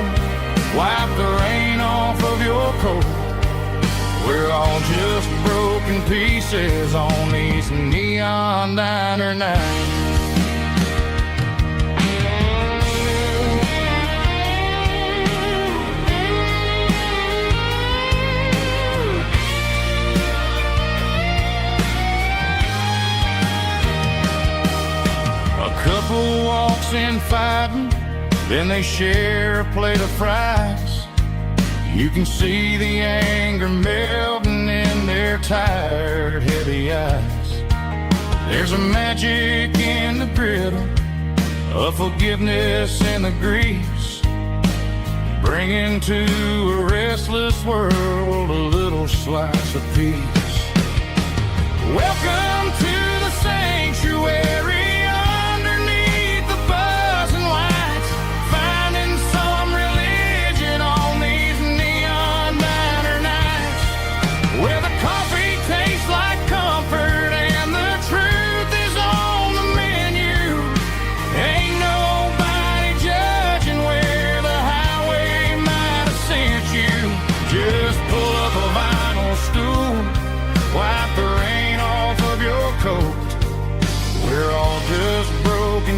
wipe the rain off of your coat. We're all just broken pieces on these neon diner nights. A couple walks in fighting, then they share a plate of fries. You can see the anger melting in their tired, heavy eyes. There's a magic in the griddle, a forgiveness in the grease, bringing to a restless world a little slice of peace. Welcome to the sanctuary.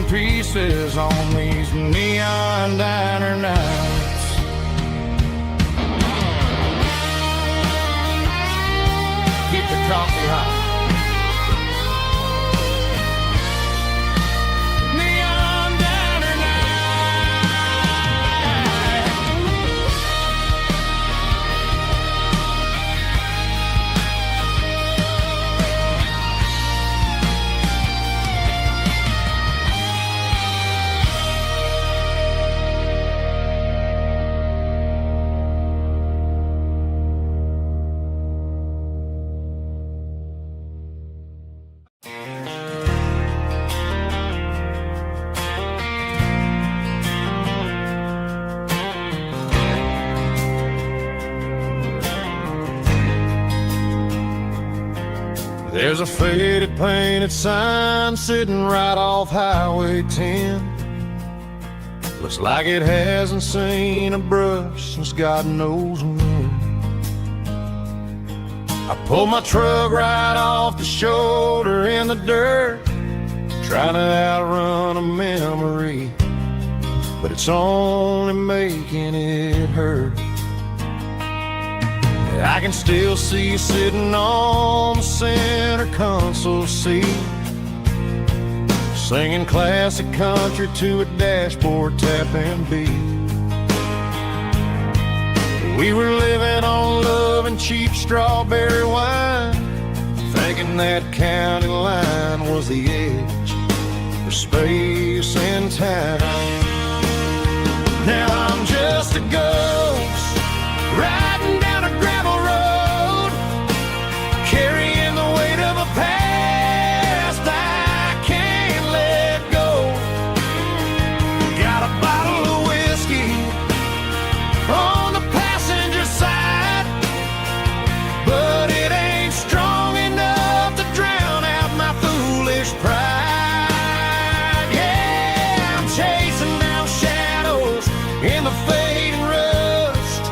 Pieces on these neon diner nights. Keep the coffee hot. Neon diner There's a faded painted sign sitting right off Highway 10. Looks like it hasn't seen a brush since God knows when. I pulled my truck right off the shoulder in the dirt, trying to outrun a memory, but it's only making it hurt. I can still see you sitting on the center console seat, singing classic country to a dashboard tapping beat. We were living on love and cheap strawberry wine, thinking that county line was the edge for space and time. Now I'm just a ghost riding down a gravel road, carrying the weight of a past I can't let go. Got a bottle of whiskey on the passenger side, but it ain't strong enough to drown out my foolish pride. Yeah, I'm chasing down shadows in the fading rust,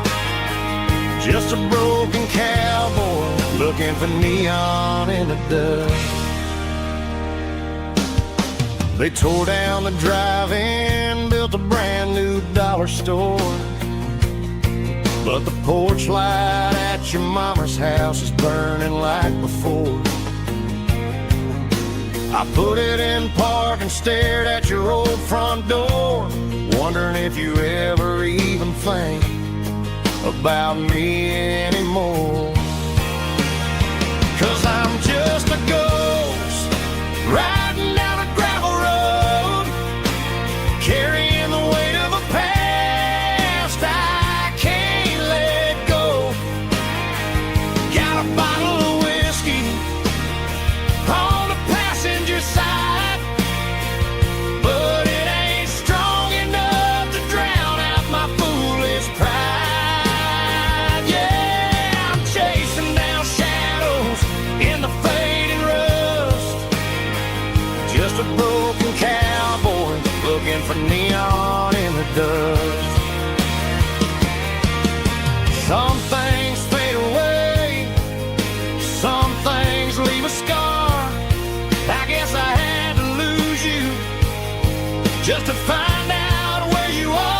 just a broken cowboy looking for neon in the dust. They tore down the drive-in, built a brand new dollar store, but the porch light at your mama's house is burning like before. I put it in park and stared at your old front door, wondering if you ever even think about me anymore. 'Cause I'm just a ghost riding down a gravel road, carrying the weight of a past I can't let dust. Some things fade away, some things leave a scar. I guess I had to lose you just to find out where you are.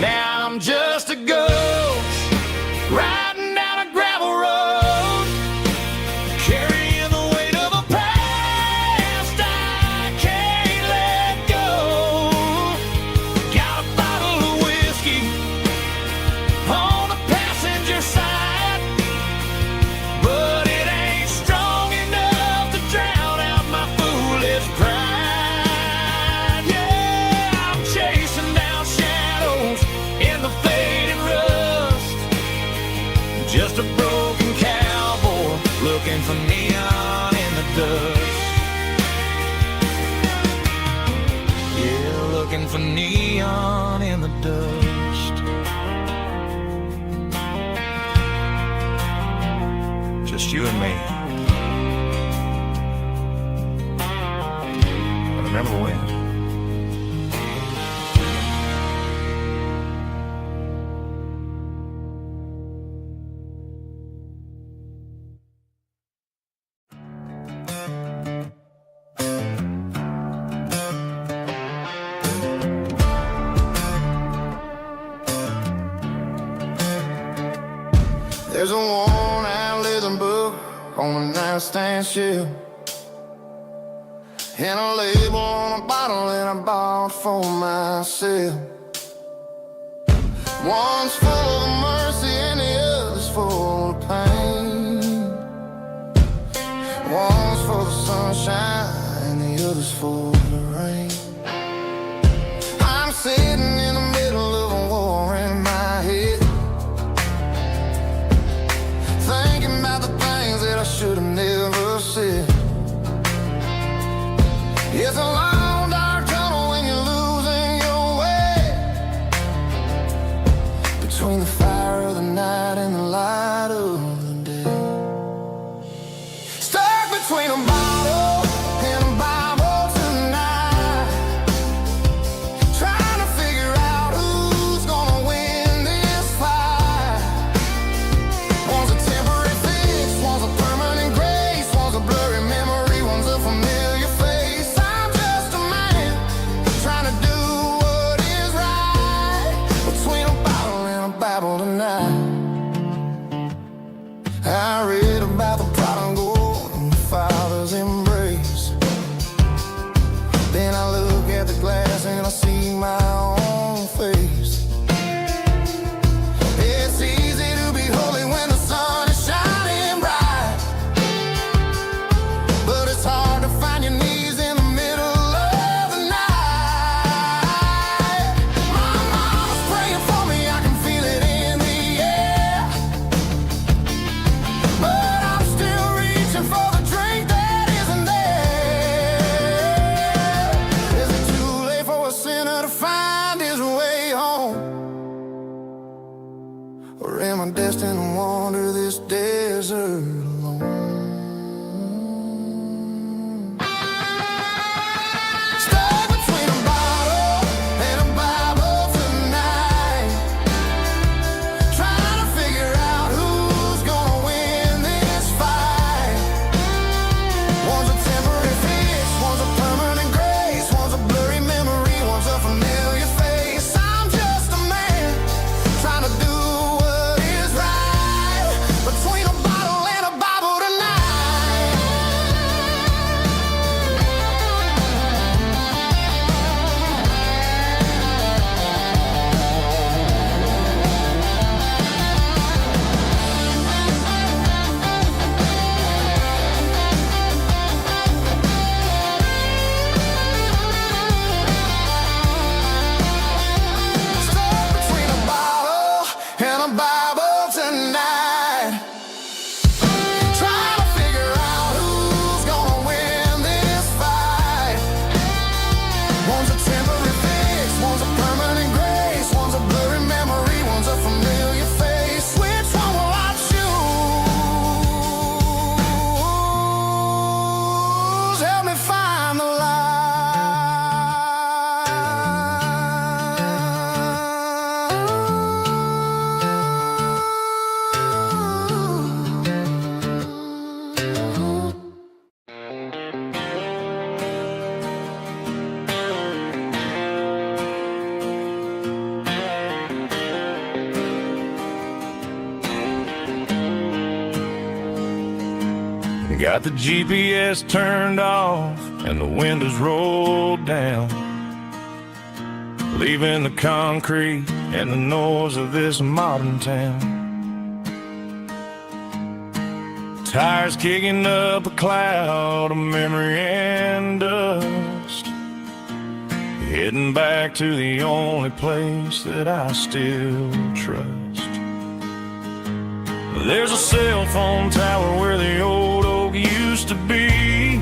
Now I'm just a ghost riding down a gravel road, carrying the weight of a past I can't let go. Got a bottle of whiskey on the passenger side, but it ain't strong enough to drown out my foolish pride. Yeah, I'm chasing down shadows in the fading rust, just a broken cowboy looking for neon in the dust. Yeah, looking for neon in the dust. Just you and me. I remember when. There's a worn-out little book on the nightstand shelf, and a label on a bottle that I bought for myself. One's full of mercy and the other's full of pain. One's full of sunshine and the other's full of rain. I'm sitting in the middle of a war in my head, thinking about the things that I should have never said. It's a long dark tunnel when you're losing your way, between the fire of the night and the light of the day. Stuck between a bottle and a Bible tonight, trying to figure out who's gonna win this fight. One's a temporary fix, one's a permanent grace, one's a blurry memory, one's a familiar face. I'm just a man trying to do what is right, between a bottle and a Bible Got the GPS turned off and the windows rolled down, leaving the concrete and the noise of this modern town. Tires kicking up a cloud of memory and dust, heading back to the only place that I still trust. There's a cell phone tower where the old oak used to be,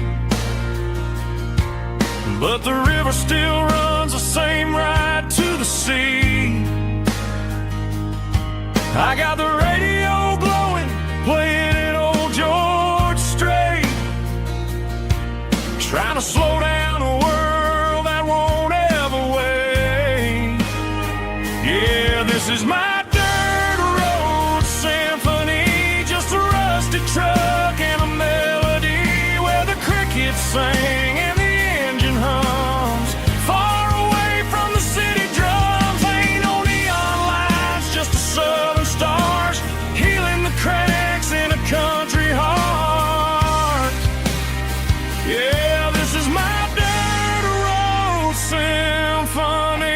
but the river still runs the same right to the sea. I got the radio blowing, playing an old George Strait, trying to slow down a world that won't ever wait. Yeah, this is my truck and a melody where the crickets sing and the engine hums, far away from the city drums. Ain't no neon lights, just the southern stars healing the cracks in a country heart. Yeah, this is my dirt road symphony.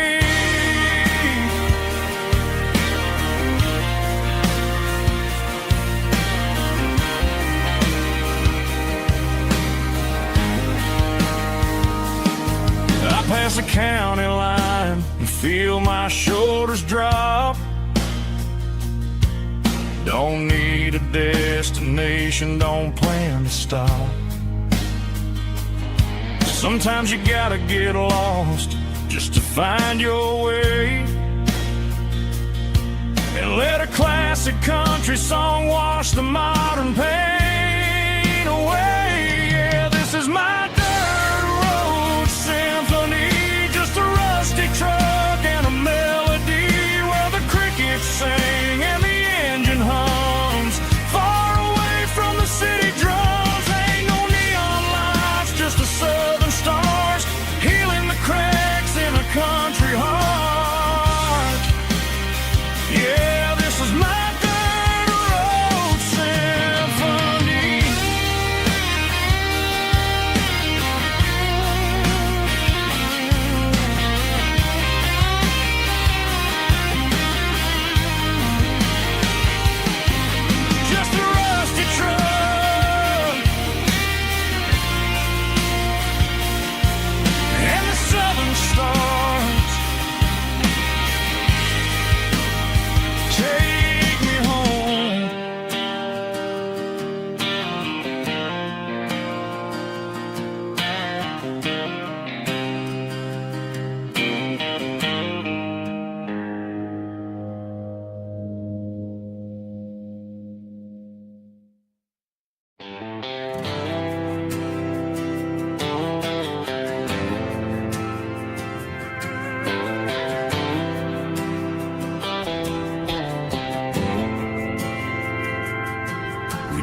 Past the county line and feel my shoulders drop. Don't need a destination, don't plan to stop. Sometimes you gotta get lost just to find your way, and let a classic country song wash the modern pain away. Yeah, this is my truck and a melody where the crickets sing and the engine hums, far away from the city drums. Ain't no neon lights, just the southern stars healing the cracks in a country heart. Yeah, this is my dirt road symphony.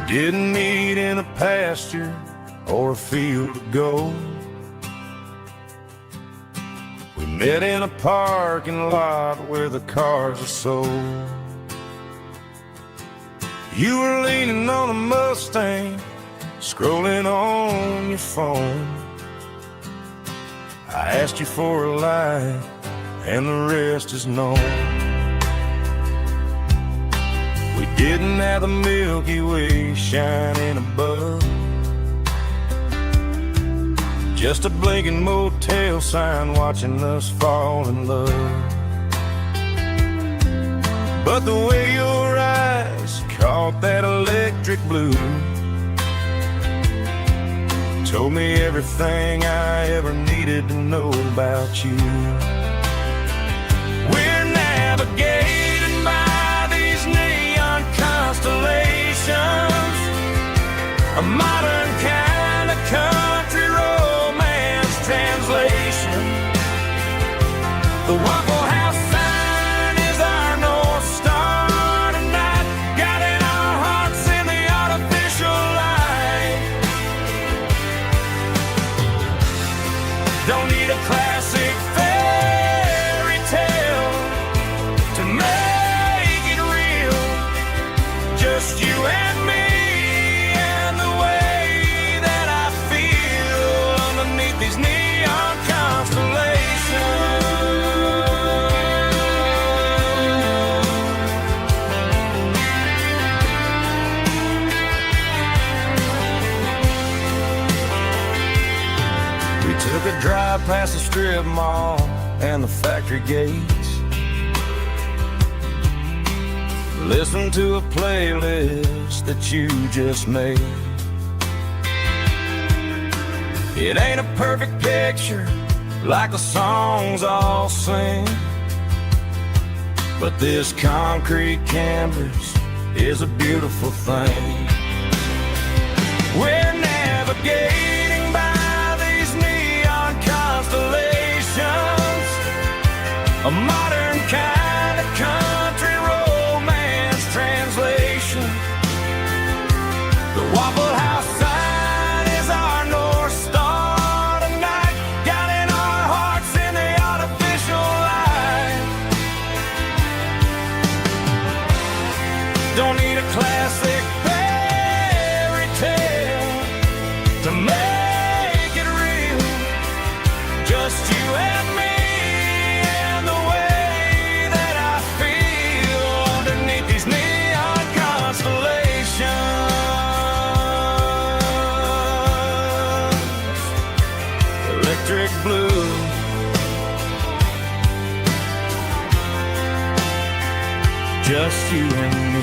Didn't meet in a pasture or a field of gold. We met in a parking lot where the cars are sold. You were leaning on a Mustang, scrolling on your phone. I asked you for a light, and the rest is known. We didn't have the Milky Way shining above, just a blinking motel sign watching us fall in love. But the way your eyes caught that electric blue told me everything I ever needed to know about you. We're navigating by these neon constellations, a modern kind of country romance translation. The Waffle House sign is our North Star tonight, guiding our hearts in the artificial light. Don't need a classic fare, past the strip mall and the factory gates. Listen to a playlist that you just made. It ain't a perfect picture like the songs all sing, but this concrete canvas is a beautiful thing. We're navigating by these neon constellations, a modern kind of country romance translation. The Waffle House sign is our North Star tonight, guiding our hearts in the artificial light. Don't need a classic fairy tale to make it real, just you and me and the way that I feel underneath these neon constellations. Electric blue, just you and me.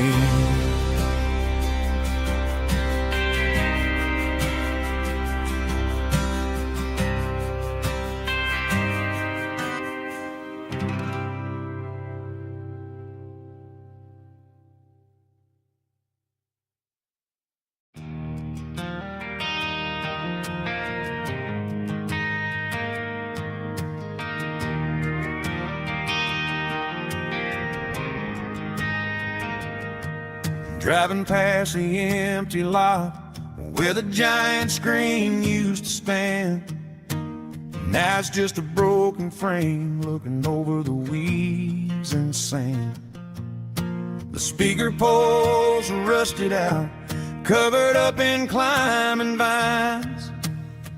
Driving past the empty lot where the giant screen used to stand. Now it's just a broken frame looking over the weeds and sand. The speaker poles are rusted out, covered up in climbing vines.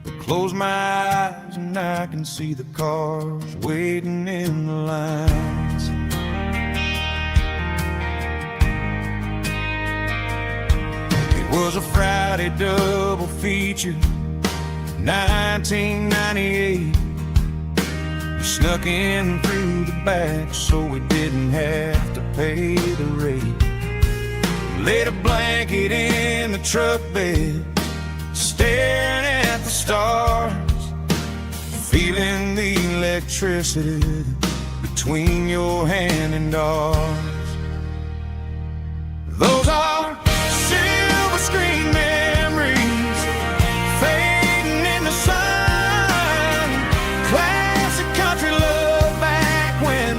But close my eyes and I can see the cars waiting in the lines. It was a Friday double feature, 1998. We snuck in through the back so we didn't have to pay the rate. Laid a blanket in the truck bed, staring at the stars, feeling the electricity between your hand and ours. Those are silver screen memories fading in the sun. Classic country love back when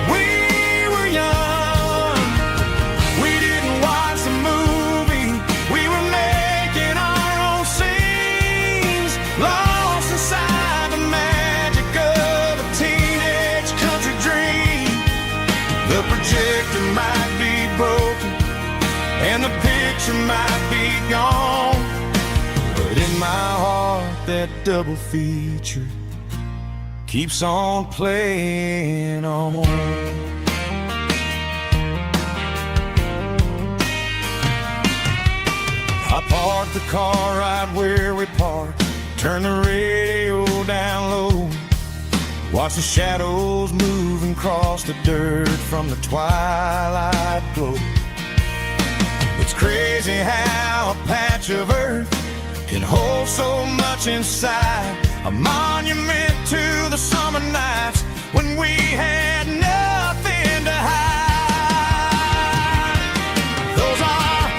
we were young. We didn't watch the movie, we were making our own scenes, lost inside the magic of a teenage country dream. The projector might be broken and the picture might be gone, but in my heart that double feature keeps on playing on. I parked the car right where we parked, turned the radio down low, watch the shadows moving across the dirt from the twilight glow. It's crazy how a patch of earth can hold so much inside, a monument to the summer nights when we had nothing to hide. Those are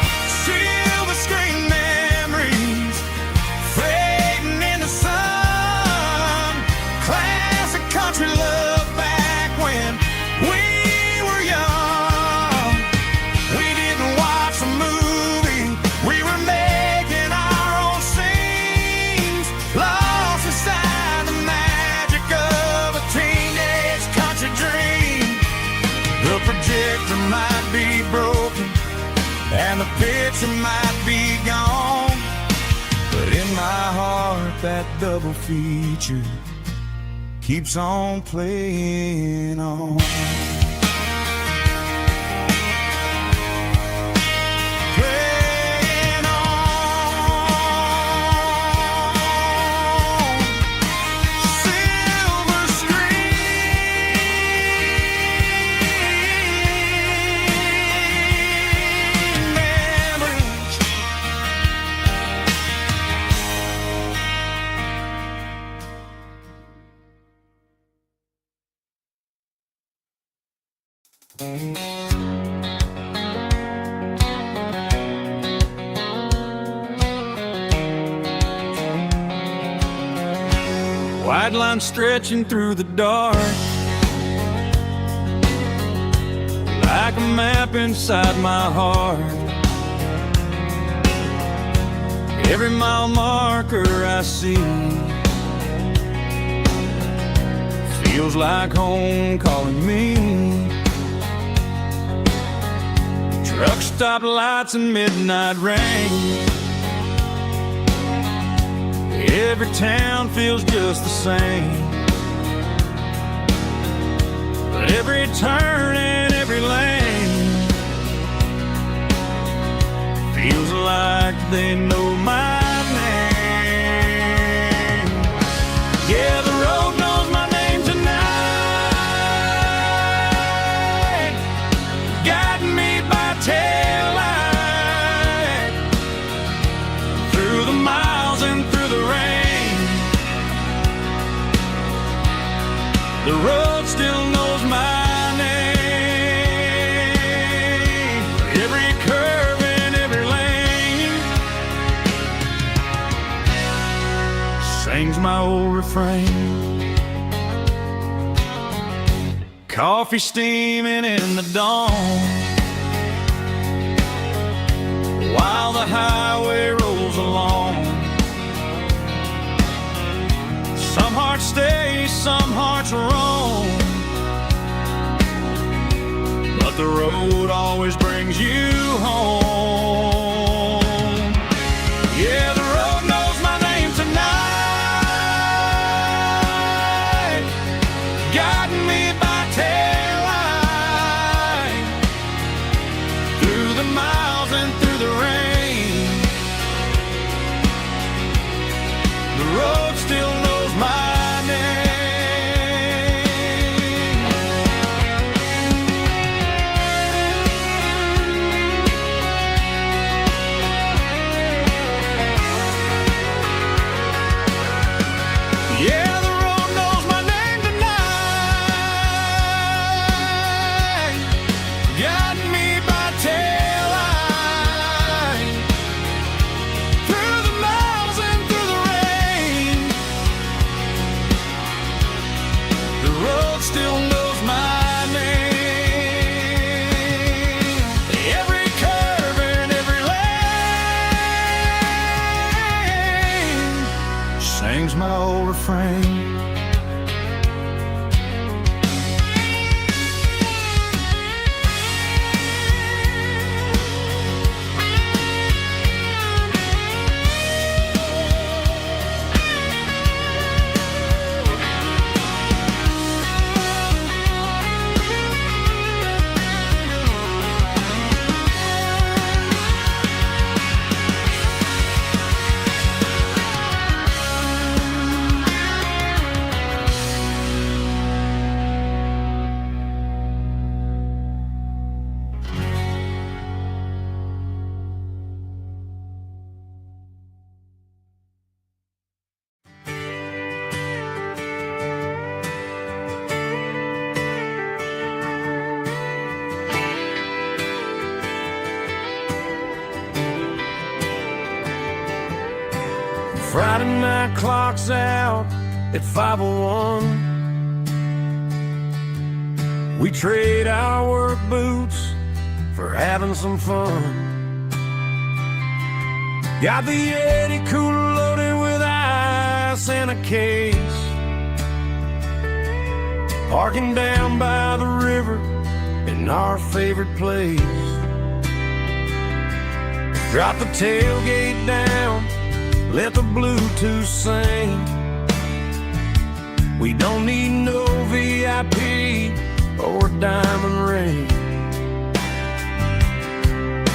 silver screen memories fading in the sun. Classic country love back when we were young. We didn't watch the movie, we were making our own scenes, lost inside the magic of a teenage country dream. The projector might be broken and the picture might be gone, but in my heart that double feature keeps on playing on. Playing on. White line stretching through the dark, like a map inside my heart. Every mile marker I see feels like home calling me. Truck stop lights and midnight rain. Every town feels just the same, but every turn and every lane feels like they know my name. Yeah, the road knows my name tonight, guiding me by taillight through the miles and through the rain. The road still knows my name. Every curve and every lane sings my old refrain. Coffee steaming in the dawn, while the highway rolls along. Some hearts stay, some hearts roam, but the road always brings you home. Yeah, the road knows my name tonight, guiding me by taillight through the miles and through the rain. The road still knows my name. Yeah, the road knows my name tonight, guiding me by taillight through the miles and through the rain. The road still knows my name. Every curve and every lane sings my old refrain. Friday night clock's out at 5:01. We trade our work boots for having some fun. Got the Yeti cooler loaded with ice and a case, parking down by the river in our favorite place. Drop the tailgate down, let the Bluetooth sing. We don't need no VIP or a diamond ring.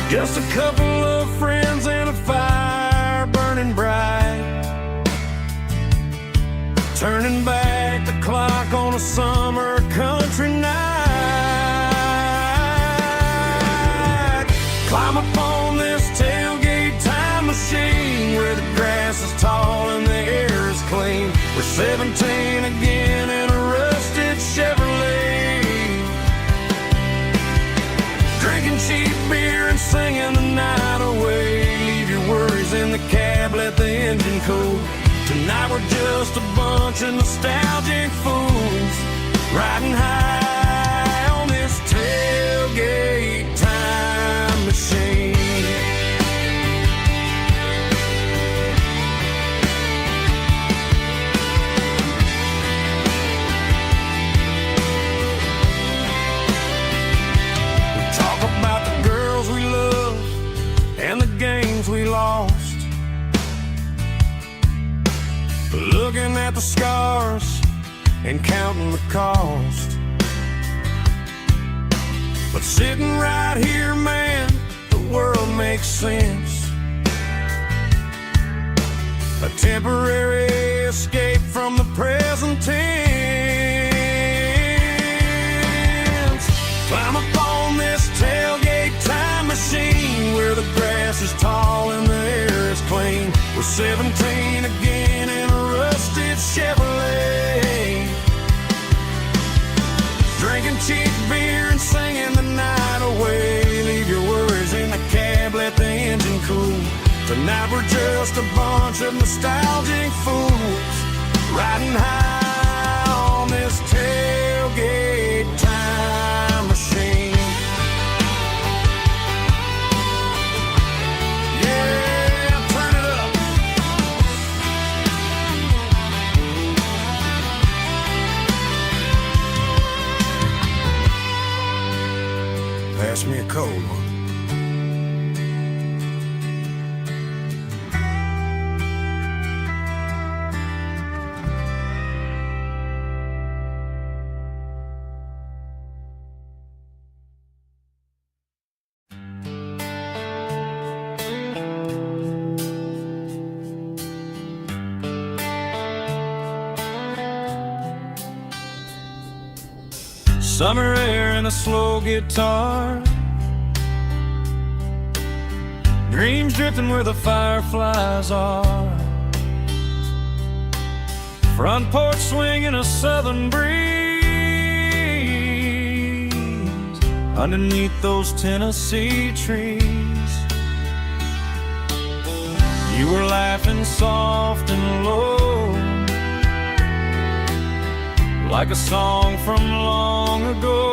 Just a couple of friends and a fire burning bright, turning back the clock on a summer country night. Climb up on this tailgate time machine where the grass is tall and the air is clean. We're 17 again in a rusted Chevrolet. Drinking cheap beer and singing the night away. Leave your worries in the cab, let the engine cool. Tonight we're just a bunch of nostalgic fools riding high on this tailgate time machine. We lost, looking at the scars and counting the cost. But sitting right here, man, the world makes sense. A temporary escape from the present tense. Climb up on this tailgate time machine where the grass is tall and the air is clean. We're 17 again in a rusted Chevrolet, drinking cheap beer and singing the night away. Leave your worries in the cab, let the engine cool. Tonight we're just a bunch of nostalgic fools riding high on this tailgate time machine. Pass me a cold one. Summer air and a slow guitar, dreams drifting where the fireflies are. Front porch swinging a southern breeze underneath those Tennessee trees. You were laughing soft and low, like a song from long ago.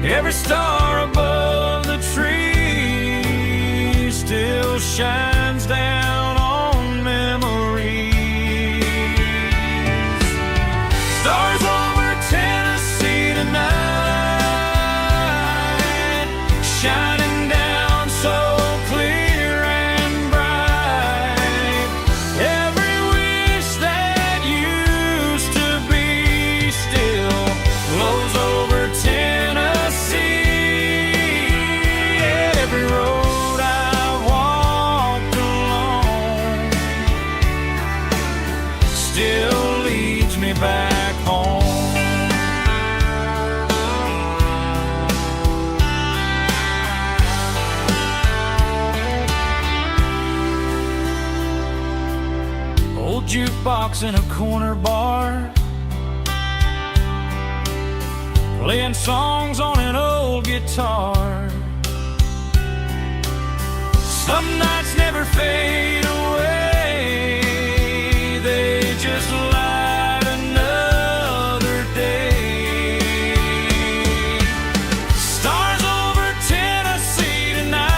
Every star above the tree still shines down on memories. Stars over Tennessee tonight, shining down so clear and bright. Every wish that used to be still glows over Tennessee. Every road I walked along still leads me back home. Old jukebox in a corner bar, playing songs on an old guitar. Some nights never fade away, they just light another day. Stars over Tennessee tonight,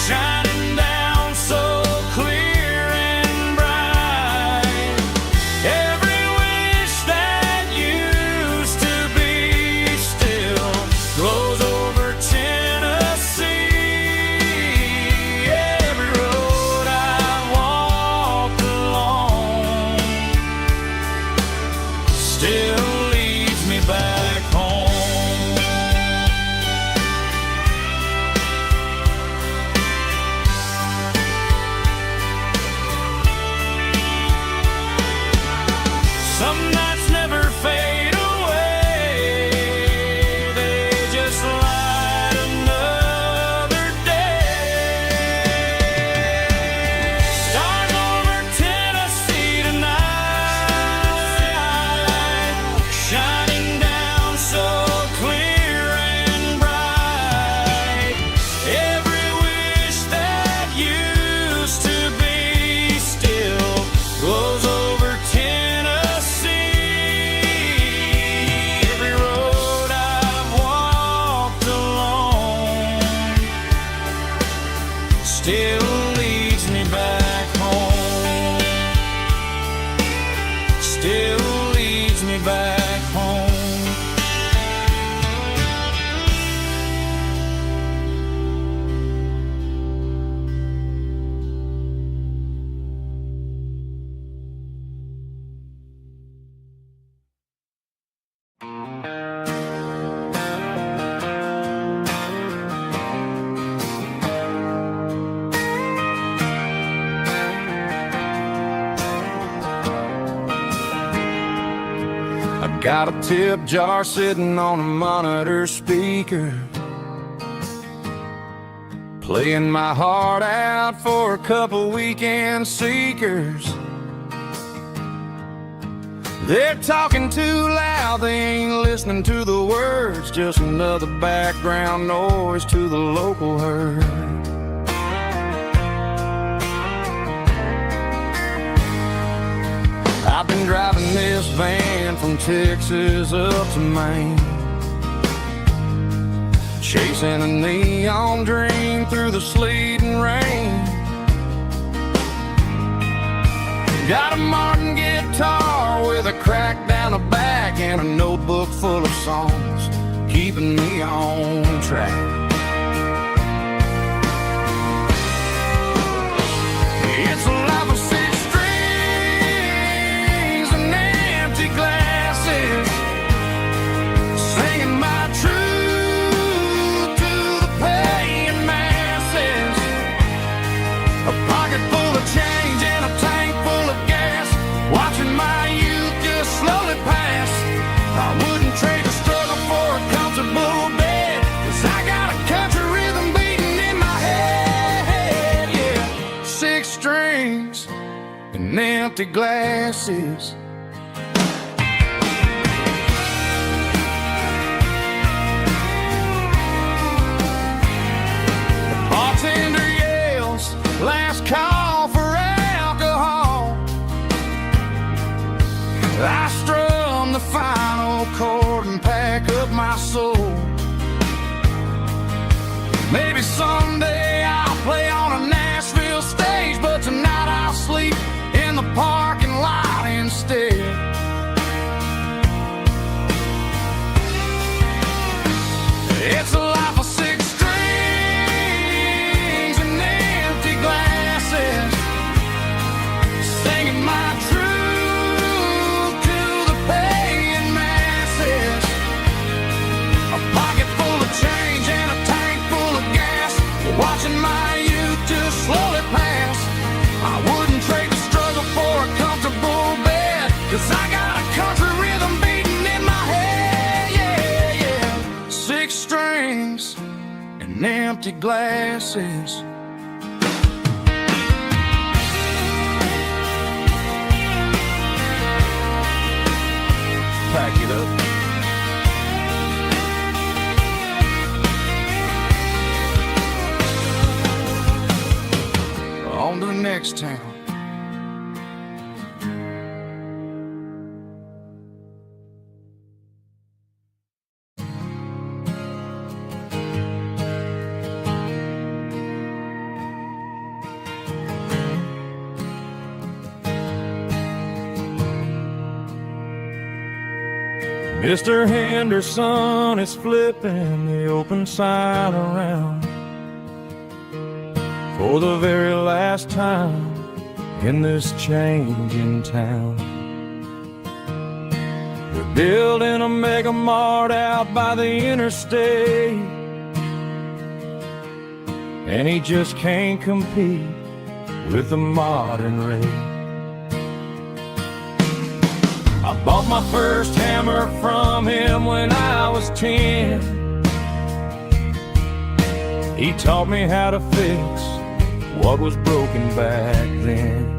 shining down so clear and bright. Every wish that used to be still glows over Tennessee. Every road I walked along still leads me back home. Some nights never fade away, they just light another day. Stars over Tennessee tonight, back home. Got a tip jar sitting on a monitor speaker, playing my heart out for a couple weekend seekers. They're talking too loud, they ain't listening to the words, just another background noise to the local herd. I've been driving this van from Texas up to Maine, chasing a neon dream through the sleet and rain. Got a Martin guitar with a crack down the back and a notebook full of songs, keeping me on track. It's a life of six strings and empty glasses, singing my truth to the paying masses. A pocket full of change and a tank full of gas, watching my youth just slowly pass. I wouldn't trade the struggle for a comfortable bed, 'cause I got a country rhythm beating in my head, yeah. Six strings and empty glasses. Bartender yells, last call for alcohol. I strum the final chord and pack up my soul. Maybe someday I'll play on a Nashville stage, but tonight I'll sleep in the parking lot instead. It's a life of six strings and empty glasses, singing my truth to the paying masses. A pocket full of change and a tank full of gas, watching my youth just slowly pass. I wouldn't trade the struggle for a comfortable bed, 'cause I got a country rhythm beating in my head, yeah, yeah. Six strings and empty glasses. Pack it up. On to the next town. Mr. Henderson is flipping the open sign around for the very last time in this changing town. They're building a mega mart out by the interstate, and he just can't compete with the modern rate. I bought my first hammer from him when I was 10. He taught me how to fix what was broken back then.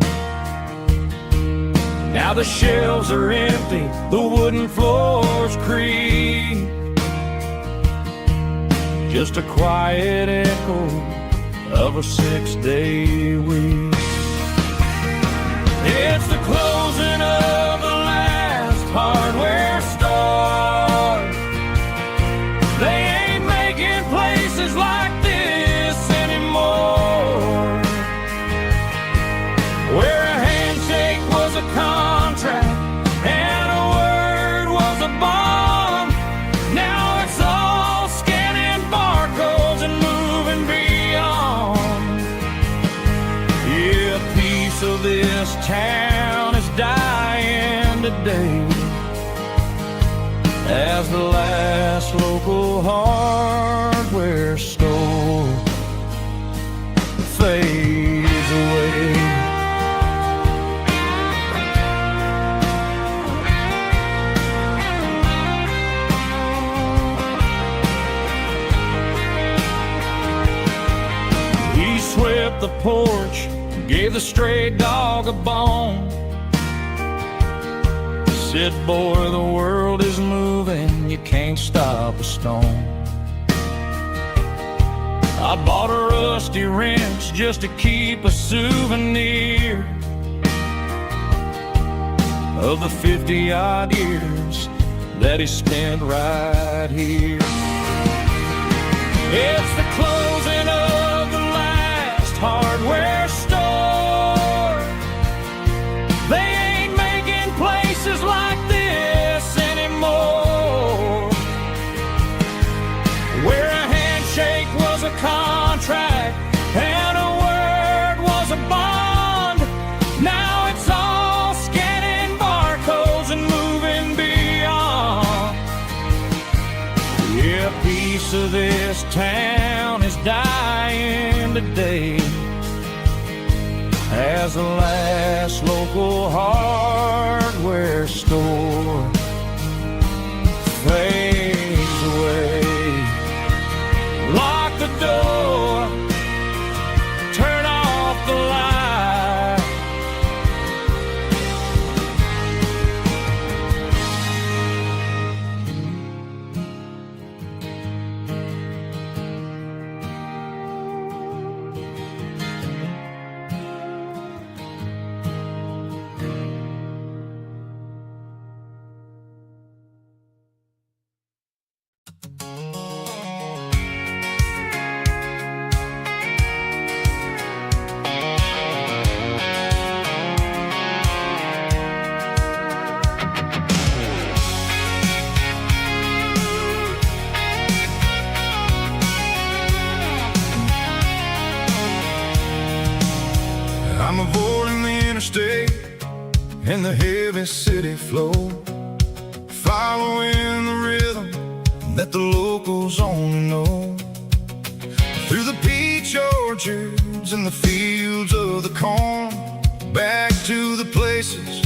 Now the shelves are empty, the wooden floors creak, just a quiet echo of a 6-day week. It's the closing of the last hardware store. They ain't making places like this anymore, where a handshake was a contract and a word as the last local hardware store fades away. He swept the porch, gave the stray dog a bone. Said, boy, the world is moving, you can't stop a stone. I bought a rusty wrench just to keep a souvenir of the 50-odd years that he spent right here. It's the closing of the last hardware store. They ain't making places like this anymore, where a handshake was a contract and a word was a bond. Now it's all scanning barcodes and moving beyond. Yeah, a piece of this town is dying today as the last local hardware store fades away. Lock the door, turn off the light. I'm avoiding the interstate and the heavy city flow, following the rhythm that the locals only know. Through the peach orchards and the fields of the corn, back to the places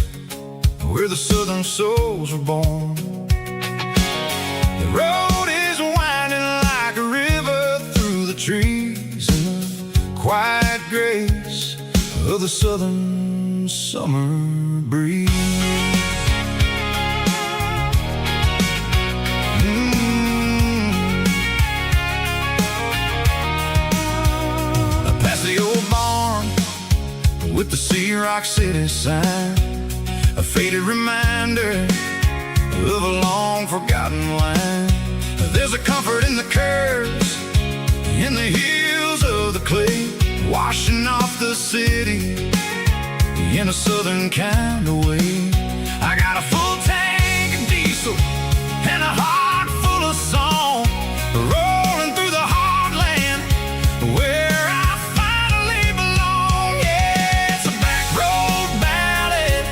where the southern souls were born. The road is winding like a river through the trees in the quiet grace of the southern summer breeze. Past the old barn with the Sea Rock City sign, a faded reminder of a long forgotten line. There's a comfort in the curves, in the hills of the clay, washing off the city in a southern kind of way. I got a full tank of diesel and a heart full of song, rolling through the heartland where I finally belong. Yeah, it's a back road ballad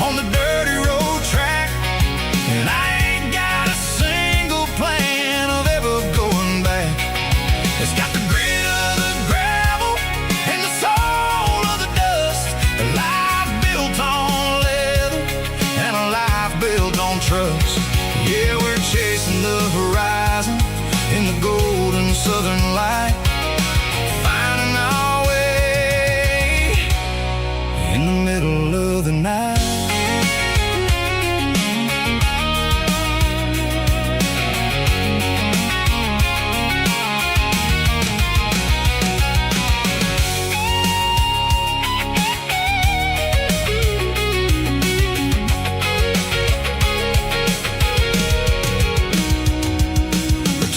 on the dirty road track, and I ain't got a single plan of ever going back. It's got the grit of the gravel and the soul of the dust, a life built on leather and a life built on trust. Yeah, we're chasing the horizon in the golden southern light, finding our way in the middle of the night.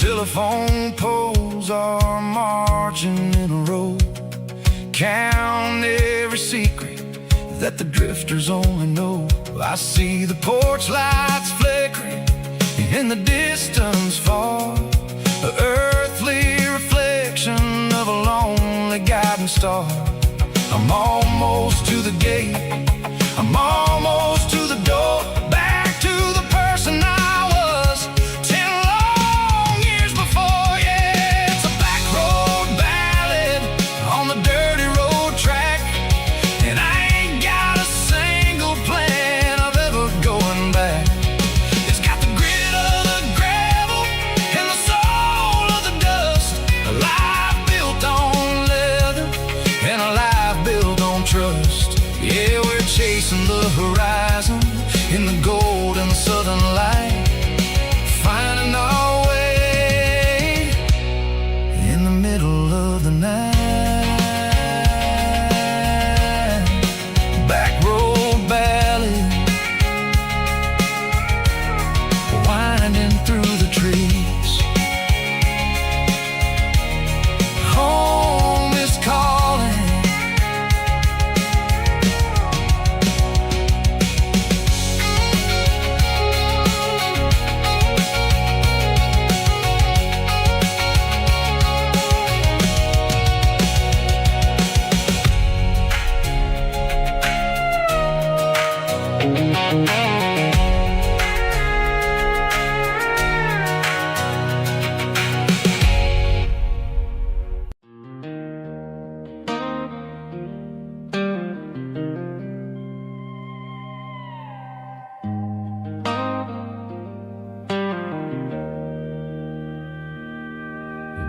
Telephone poles are marching in a row, count every secret that the drifters only know. I see the porch lights flickering in the distance far, an earthly reflection of a lonely guiding star. I'm almost to the gate, I'm almost to the door, back to the person I was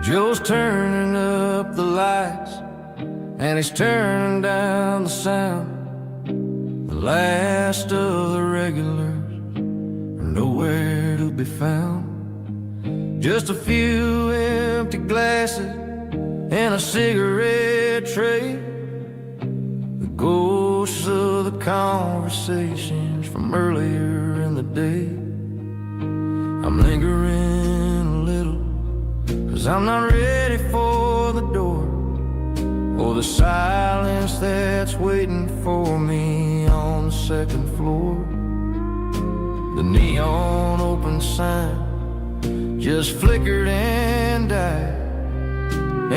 Joe's turning up the lights, and he's turning down the sound. The last of the regulars are nowhere to be found. Just a few empty glasses and a cigarette tray, the ghosts of the conversations from earlier in the day. I'm lingering a little, 'cause I'm not ready for the door, or the silence that's waiting for me on the second floor. The neon open sign just flickered and died,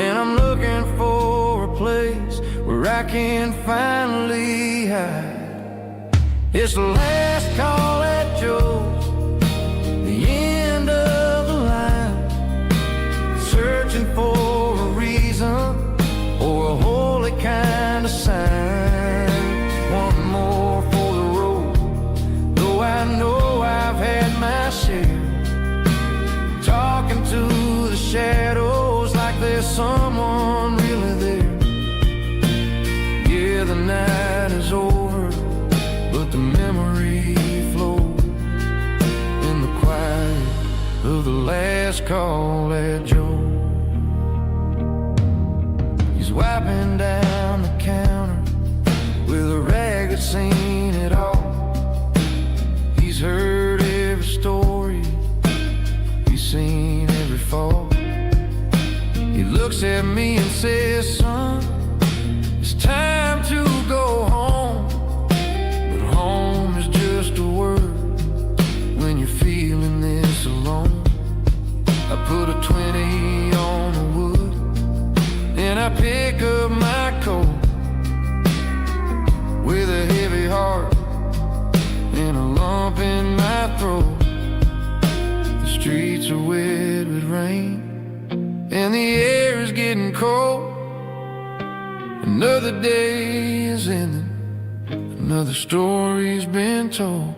and I'm looking for a place where I can finally hide. It's the last call at Joe's, the end of the line, searching for a reason or a holy kind of sign. One more for the road, though I know I've had my share. Talking to the shadows like there's someone really there. Yeah, the night is over, but the memory flows in the quiet of the last call at Joe. He's wiping down the counter with a rag that's seen it all. He's heard every story, seen every fall. He looks at me and says, son, it's time to go home. But home is just a word when you're feeling this alone. I put a 20 on the wood, and I pick up my coat with a heavy heart and a lump in my throat. Streets are wet with rain, and the air is getting cold. Another day is ending, another story's been told.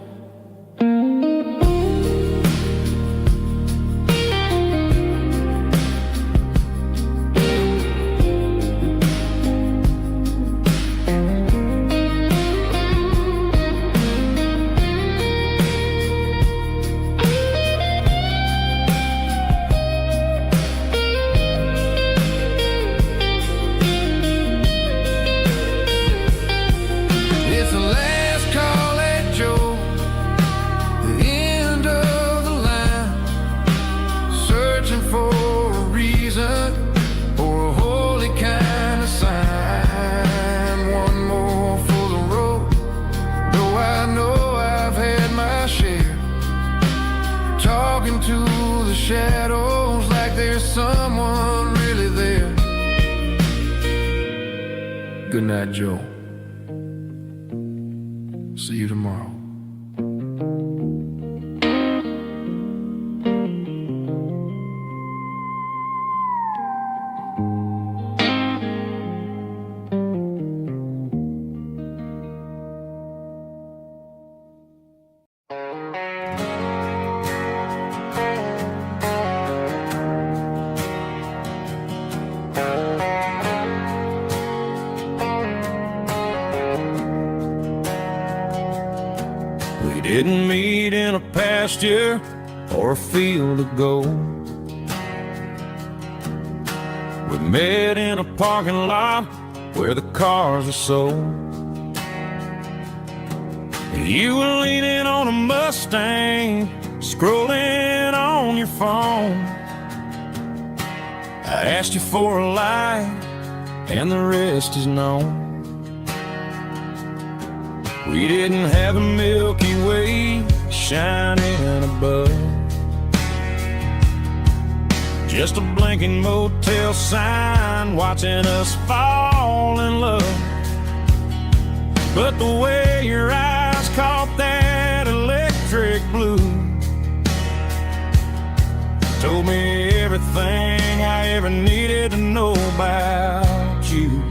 Shadows like there's someone really there. Good night, Joe. See you tomorrow. Didn't meet in a pasture or a field of gold. We met in a parking lot where the cars are sold. You were leaning on a Mustang, scrolling on your phone. I asked you for a light, and the rest is known. We didn't have a Milky Way shining above, just a blinking motel sign watching us fall in love. But the way your eyes caught that electric blue told me everything I ever needed to know about you.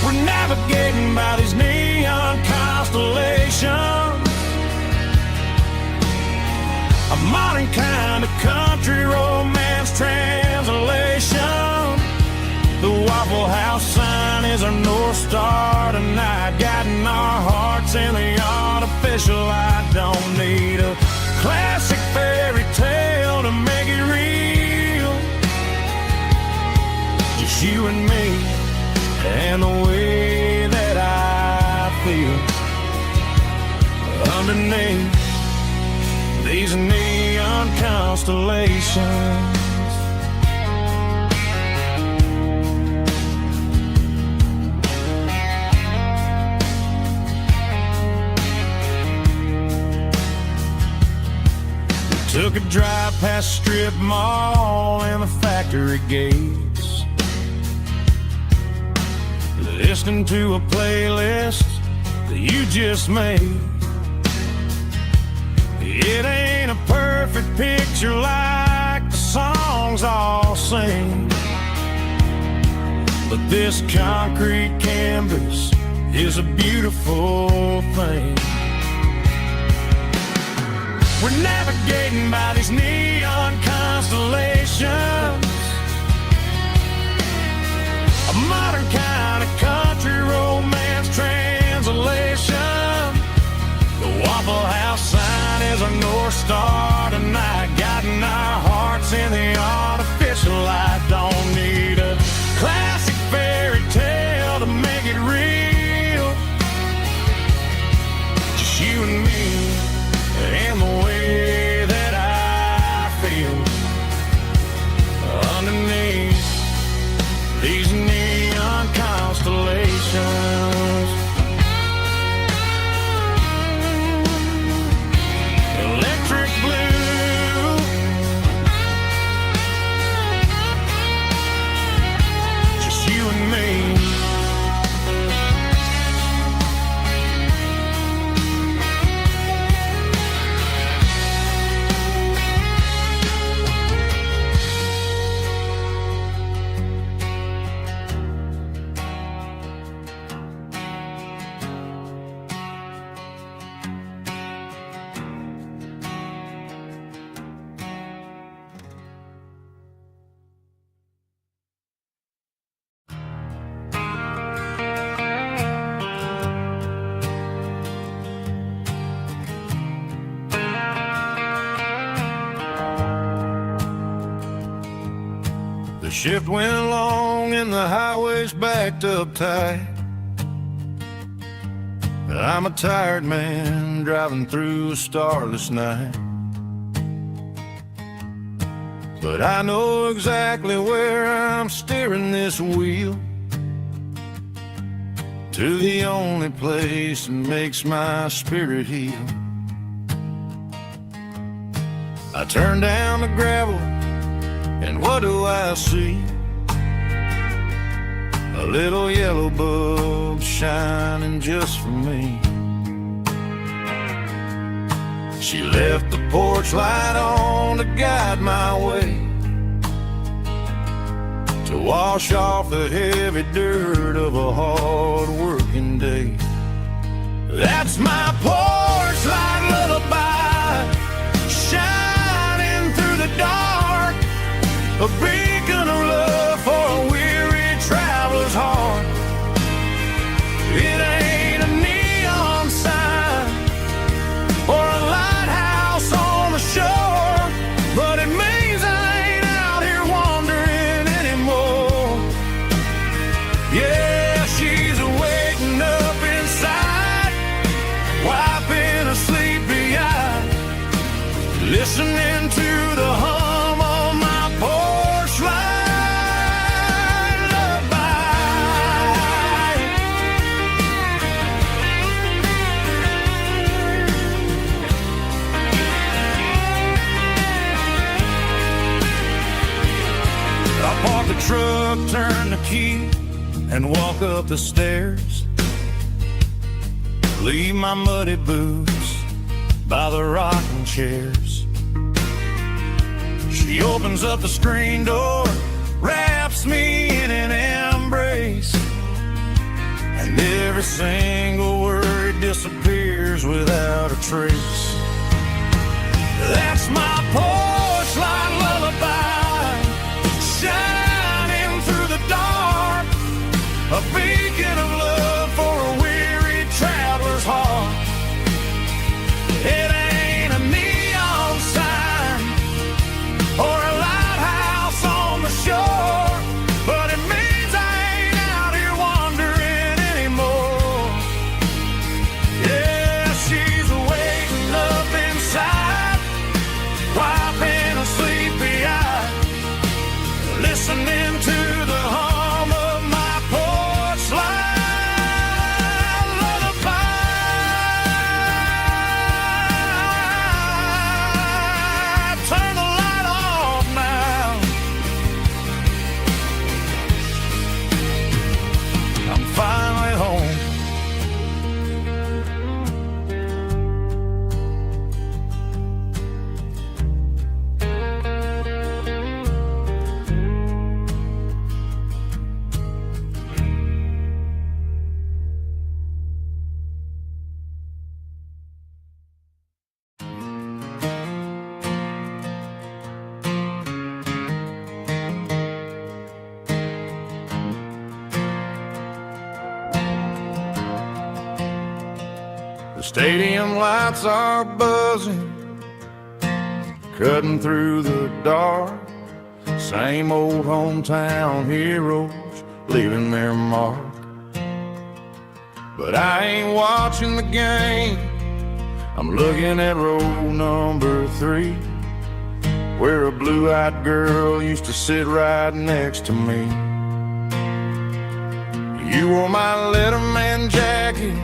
We're navigating by these neon constellations, a modern kind of country road our North Star tonight, guiding our hearts in the artificial light. Don't need a classic fairy tale to make it real. Just you and me and the way that I feel underneath these neon constellations. Took a drive past Strip Mall and the factory gates, listening to a playlist that you just made. It ain't a perfect picture like the songs all sing, but this concrete canvas is a beautiful thing. We're navigating by these neon constellations, a modern kind of country romance translation. The Waffle House sign is a North Star tonight, guiding our hearts in the artificial light. Don't need a classic fairy tale to make it real. Just you and me and the way that I feel underneath these neon constellations. Electric blue, just you and me. The shift went long and the highway's backed up tight. I'm a tired man driving through a starless night, but I know exactly where I'm steering this wheel, to the only place that makes my spirit heal. I turn down the gravel, and what do I see? A little yellow bulb shining just for me. She left the porch light on to guide my way, to wash off the heavy dirt of a hard-working day. That's my porch light lullaby, shining through the dark, a beacon of love for a weary traveler's heart. It ain't a neon sign or a lighthouse on the shore, but it means I ain't out here wandering anymore. Yeah, she's waking up inside, wiping a sleepy eye, listening to the hum of my porch light lullaby. I park the truck, turn the key, and walk up the stairs. Leave my muddy boots by the rocking chairs. She opens up the screen door, wraps me in an embrace, and every single word disappears without a trace. That's my porch light lullaby, shining through the dark, a beacon Stadium lights are buzzing, cutting through the dark. Same old hometown heroes leaving their mark. But I ain't watching the game, I'm looking at row number 3, where a blue-eyed girl used to sit right next to me. You wore my Letterman jacket,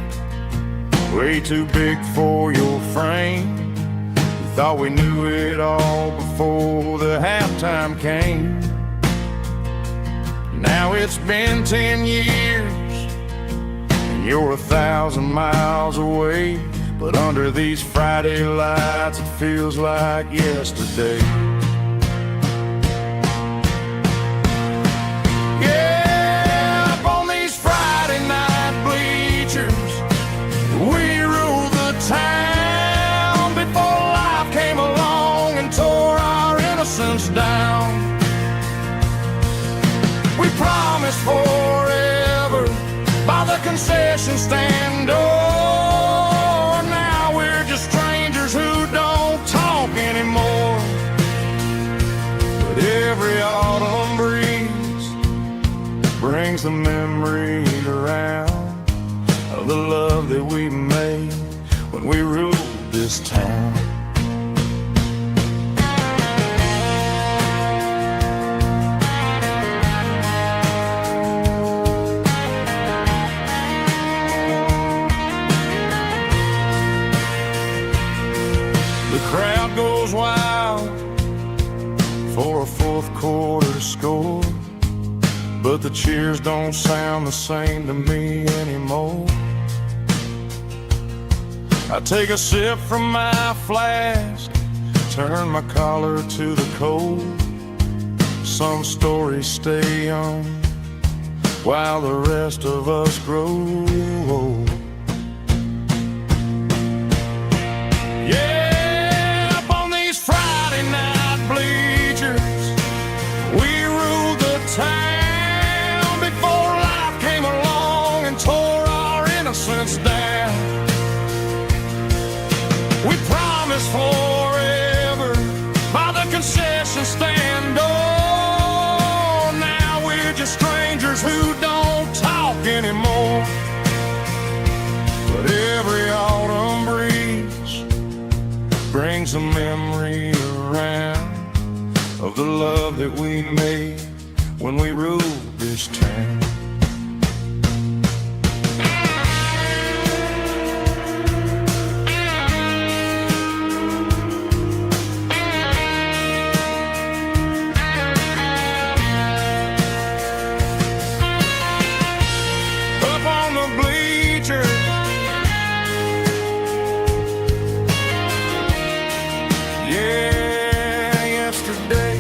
way too big for your frame. We thought we knew it all before the halftime came. Now it's been 10 years, and you're 1,000 miles away. But under these Friday lights, it feels like yesterday. Yeah, up on these Friday night bleachers, we ruled the town before life came along and tore our innocence down. We promised forever by the concession stand door. Who don't talk anymore. But every autumn breeze brings the memory around of the love that we made when we ruled this town. Goes wild for a fourth quarter score, but the cheers don't sound the same to me anymore. I take a sip from my flask, turn my collar to the cold. Some stories stay young while the rest of us grow old. Town before life came along and tore our innocence down. We promised forever by the concession stand door. Now we're just strangers who don't talk anymore. But every autumn breeze brings a memory around of the love that we made when we ruled this town. Up on the bleachers, yeah, yesterday.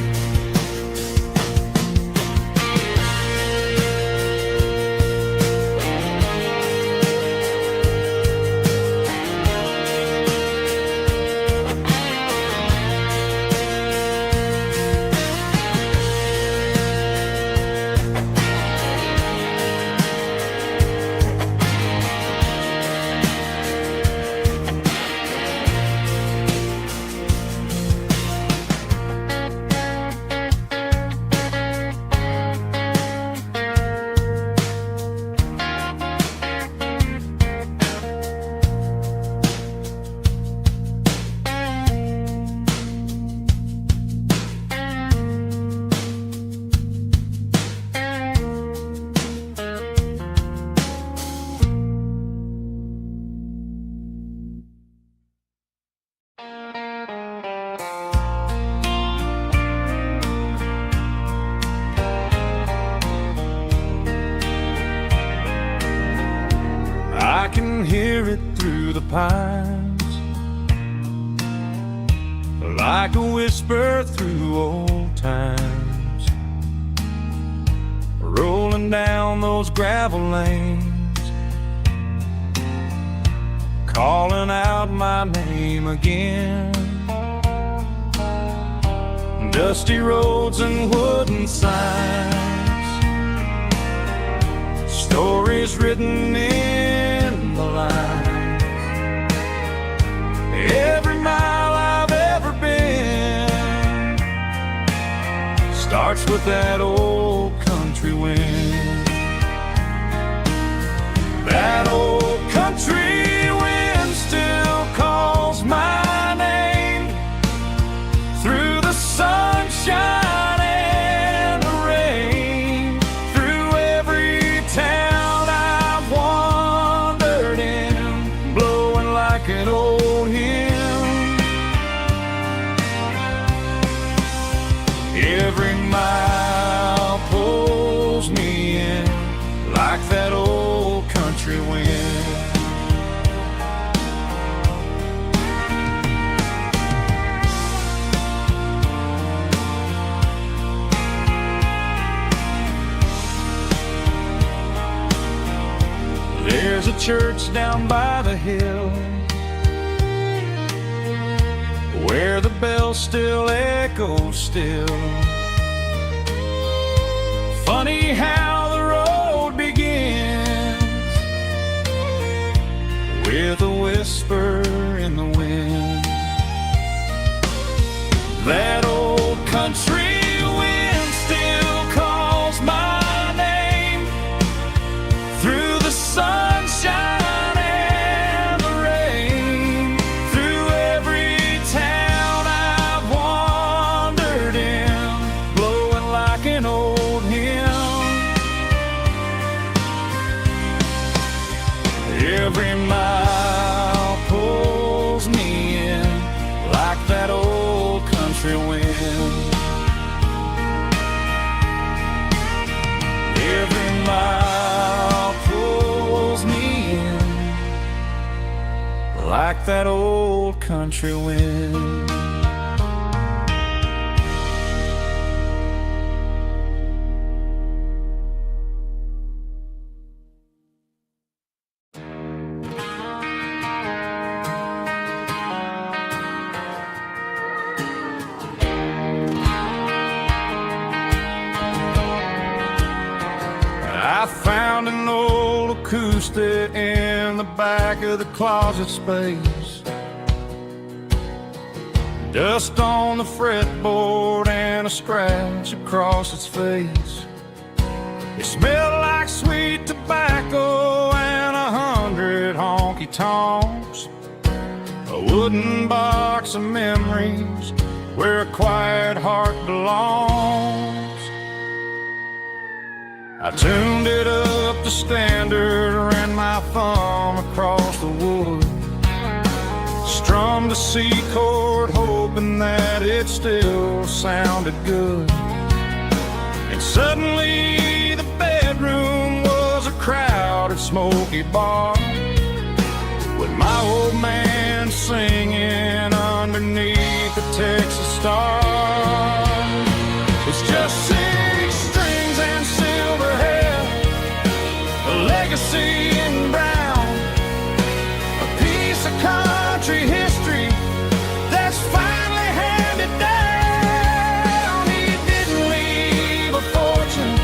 I can hear it through the pines, like a whisper through old times, rolling down those gravel lanes, calling out my name again. Dusty roads and wooden signs, stories written in the lines Every mile I've ever been starts with that old country wind. That old country wind still calls my name through the sunshine and the rain, through every town I've wandered in, blowing like an old hymn. Every mile pulls me in like that old country wind. There's a church down by the hill where the bells still echo still. Funny how the road begins with a whisper in the wind. That old country wind still calls my name through the sunshine and the rain, through every town I've wandered in, blowing like an old hymn. Every mile pulls me in like that old country wind. Every mile pulls me in like that old country wind. I found an old acoustic in the back of the closet space. Dust on the fretboard and a scratch across its face. It smelled like sweet tobacco and 100 honky tonks. A wooden box of memories where a quiet heart belongs. I tuned it up to standard, ran my thumb across the wood, strummed a C chord hoping that it still sounded good. And suddenly the bedroom was a crowded smoky bar with my old man singing underneath the Texas star. It's just 6 strings and silver hair, a legacy in brown, a piece of country history that's finally handed down. He didn't leave a fortune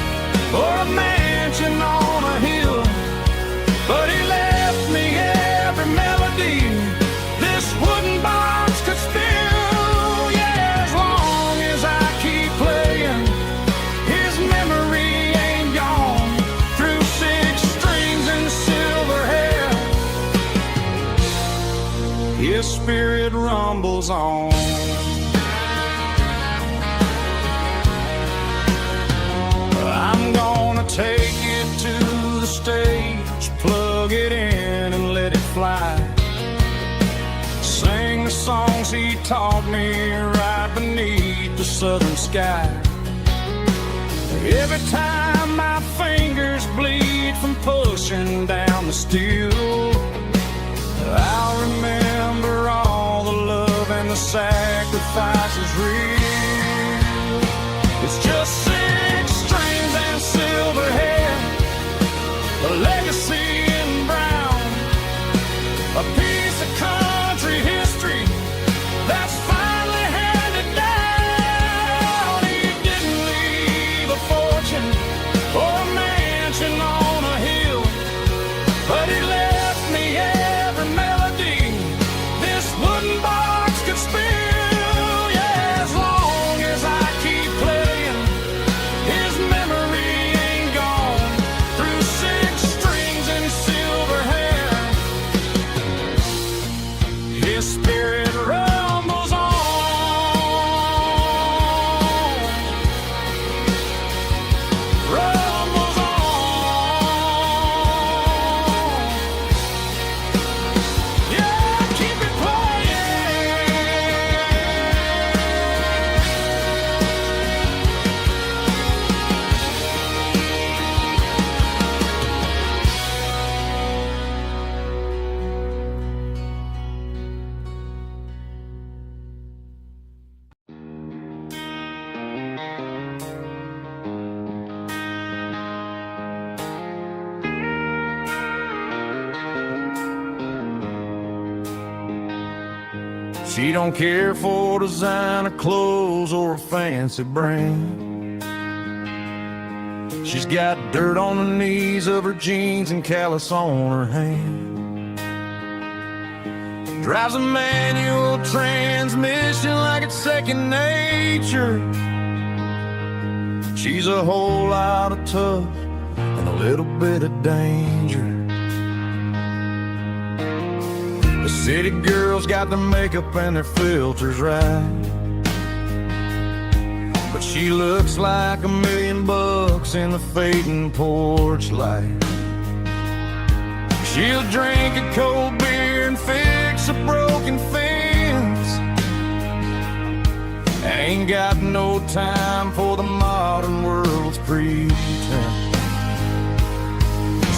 or a mansion on a hill, but he left me every melody this wooden box could spill. Yeah, as long as I keep playing, his memory ain't gone. Through 6 strings and silver hair, his spirit rumbles on. I'm gonna take it to the stage, plug it in and let it fly. Sing the songs he taught me right beneath the southern sky. Every time my fingers bleed from pushing down the steel, I'll remember all the love and the sacrifices real. It's just 6 strings and silver hair, a legacy in brown, a piece of country history that's finally handed down. He didn't leave a fortune or a mansion on a hill, but he left me every melody this wooden She don't care for designer clothes or a fancy brand. She's got dirt on the knees of her jeans and callus on her hand. Drives a manual transmission like it's second nature. She's a whole lot of tough and a little bit of danger. The city girls got their makeup and their filters right, but she looks like $1 million in the fading porch light. She'll drink a cold beer and fix a broken fence. Ain't got no time for the modern world's pretense.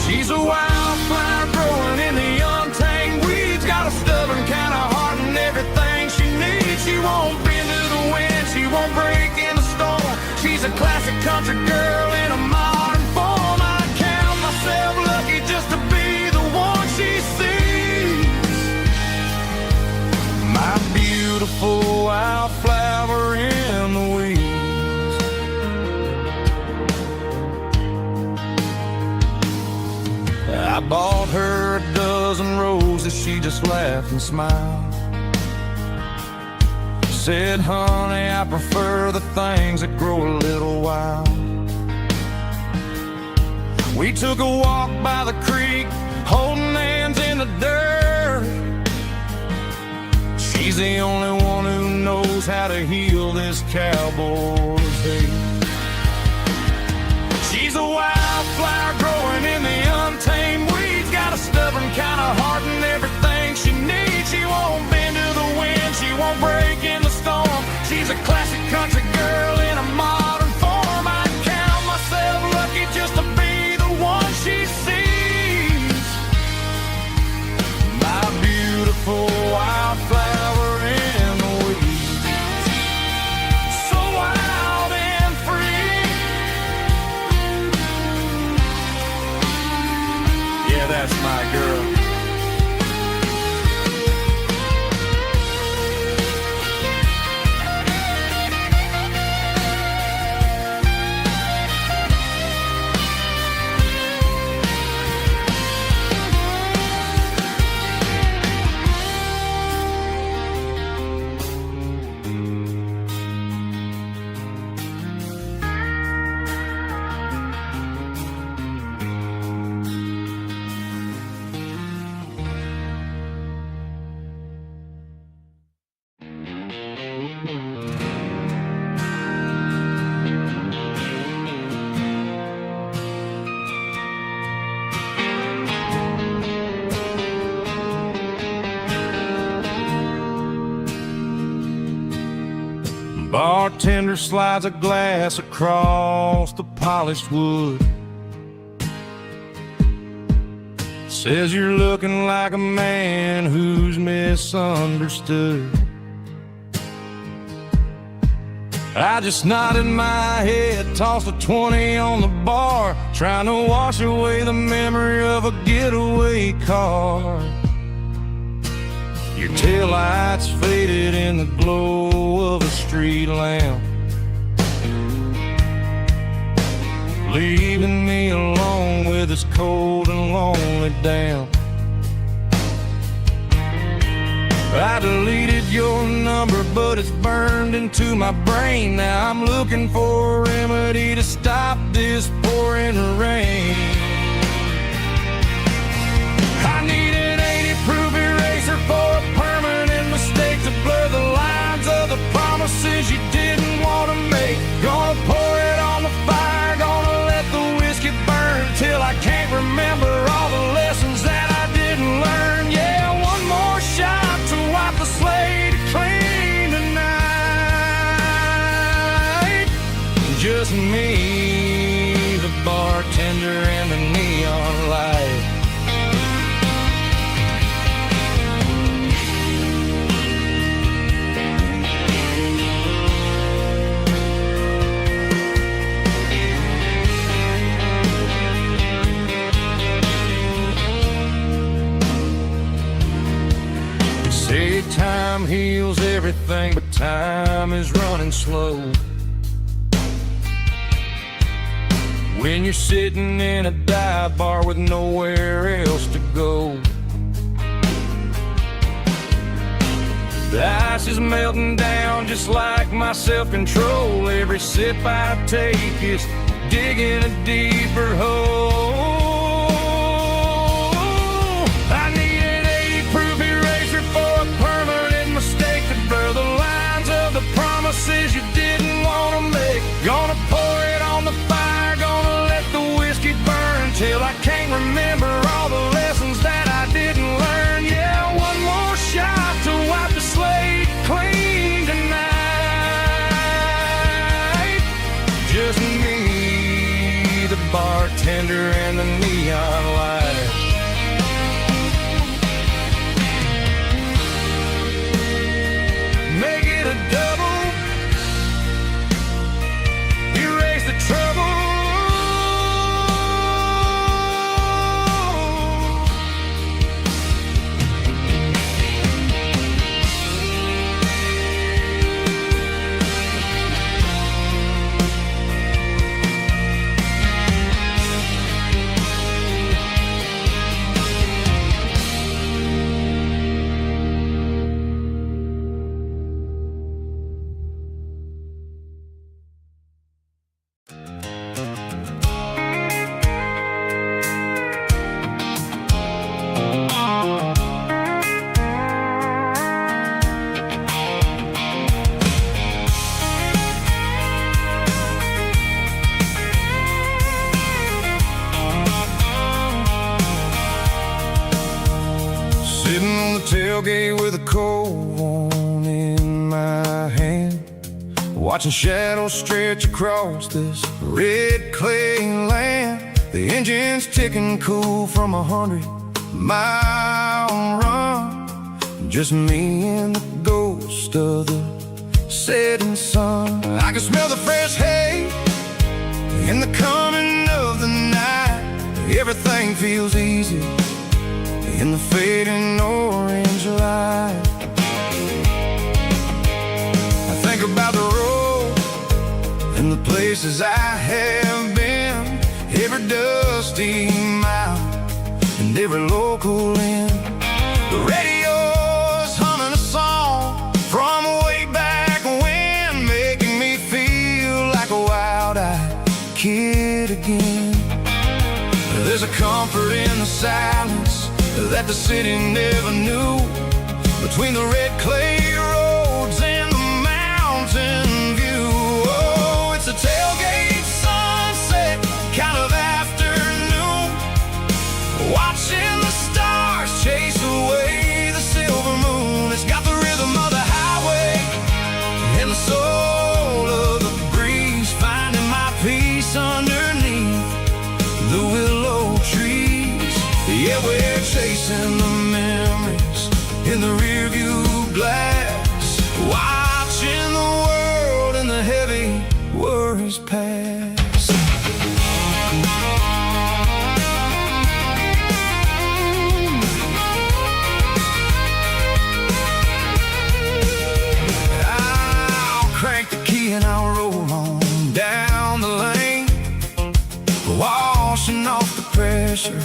She's a wildflower growing in the untamed weeds. Got a stubborn kind of heart and everything she needs. She won't bend to the wind, she won't break in the storm. She's a classic country girl in a modern form. I count myself lucky just to be the one she sees. My beautiful wildflower in the weeds. I bought her a dozen roses, she just laughed and smiled. Said, honey, I prefer the things that grow a little wild. We took a walk by the creek, holding hands in the dirt. She's the only one who knows how to heal this cowboy's hate. She's a wildflower growing in the untamed weeds. Got a stubborn kind of heart and everything she needs. She won't bend to the wind, she won't break in the storm. She's a classic country girl in a modern form. I count myself lucky just to be the one she sees. My beautiful wildflower in the weeds. So wild and free. Yeah, that's my girl. Bartender slides a glass across the polished wood. Says you're looking like a man who's misunderstood. I just nodded my head, tossed a 20 on the bar, trying to wash away the memory of a getaway car. Your taillights faded in the glow of a street lamp, leaving me alone with this cold and lonely damp. I deleted your number, but it's burned into my brain. Now I'm looking for a remedy to stop this pouring rain. I need an 80-proof eraser for a permanent mistake to blur the lines of the promises you didn't want to make. Gonna pour it on the fire, gonna let the whiskey burn till I can't remember all the lessons that I didn't learn. Yeah, one more shot to wipe the slate clean tonight. Just me, the bartender, and the neon light. Say time time heals everything, but time is running slow. When you're sitting in a dive bar with nowhere else to go. The ice is melting down just like my self-control. Every sip I take is digging a deeper hole. I need an 80-proof eraser for a permanent mistake to blur the lines of the promises you didn't want to make. Gonna pour it on the fire, gonna let the whiskey burn till I can't remember all the lessons that I didn't learn. Yeah, one more shot to wipe the slate clean tonight. Just me, the bartender, and the neon light. Make it a double, erase the trouble. Sitting on the tailgate with a cold one in my hand, watching shadows stretch across this red clay land. The engine's ticking cool from 100-mile run. Just me and the ghost of the setting sun. I can smell the fresh hay in the coming of the night. Everything feels easy in the fading orange light. I think about the road and the places I have been, every dusty mile and every local inn. The radio's humming a song from way back when, making me feel like a wild-eyed kid again. There's a comfort in the silence that the city never knew, between the red clay roads and the mountain view. Oh, it's a tailgate sunset kind of afternoon, watching the stars chase away the silver moon. It's got the rhythm of the highway and the soul of the breeze, finding my peace underneath the willow trees. Yeah, we're chasing the memories in the rearview glass, watching the world and the heavy worries pass. I'll crank the key and I'll roll on down the lane, washing off the pressure,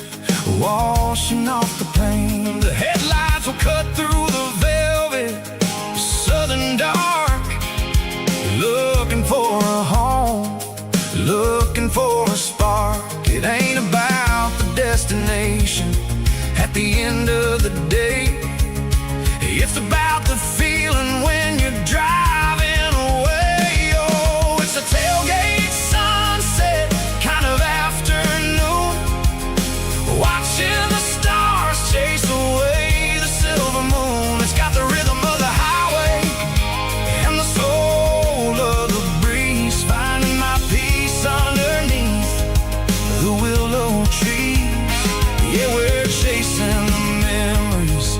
washing off the pain. The headlights will cut through the velvet southern dark, looking for a home, looking for a spark. It ain't about the destination at the end of the day, it's about the feeling when you're driving away. Oh, it's a tailgate sunset kind of afternoon, watching the stars chase away the silver moon. It's got the rhythm of the highway and the soul of the breeze, finding my peace underneath the willow trees. Yeah, we're chasing the memories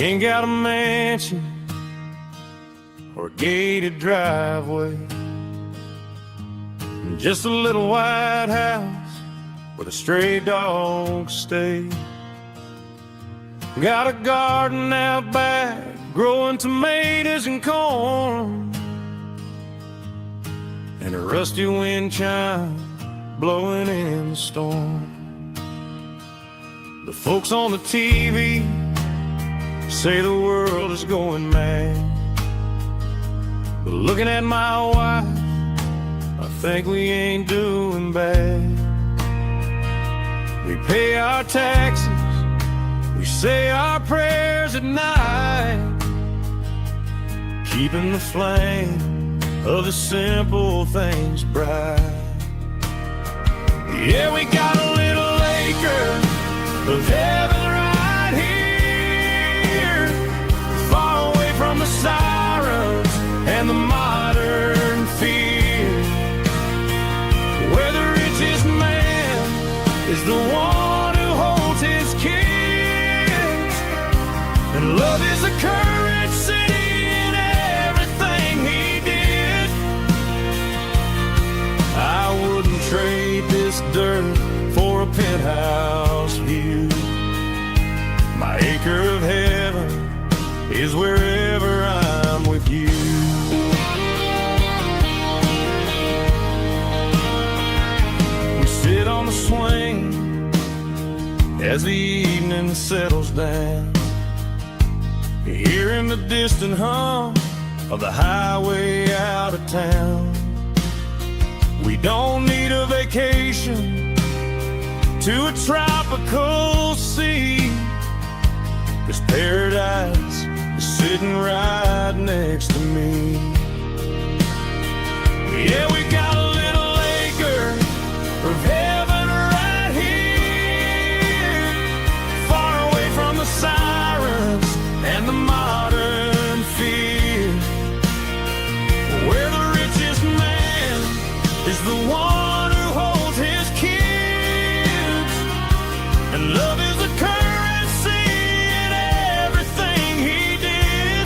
ain't got a mansion or a gated driveway, just a little white house where the stray dogs stay. Got a garden out back, growing tomatoes and corn, and a rusty wind chime blowing in the storm. The folks on the TV say the world is going mad, but looking at my wife, I think we ain't doing bad. We pay our taxes, we say our prayers at night, keeping the flame of the simple things bright. Yeah, we got a little acre of heaven right here, far away from the sirens and the modern fear, where the richest man is the one who holds his kids, and love is the currency in everything he did. I wouldn't trade this dirt for a penthouse view. My acre of heaven is wherever I'm with you. We sit on the swing as the evening settles down, hearing the distant hum of the highway out of town. We don't need a vacation to a tropical sea, 'cause paradise is sitting right next to me. Yeah, we got a little acre of heaven right here, far away from the sirens and the modern fear, where the richest man is the one who holds his kids, and love is the currency in everything he did.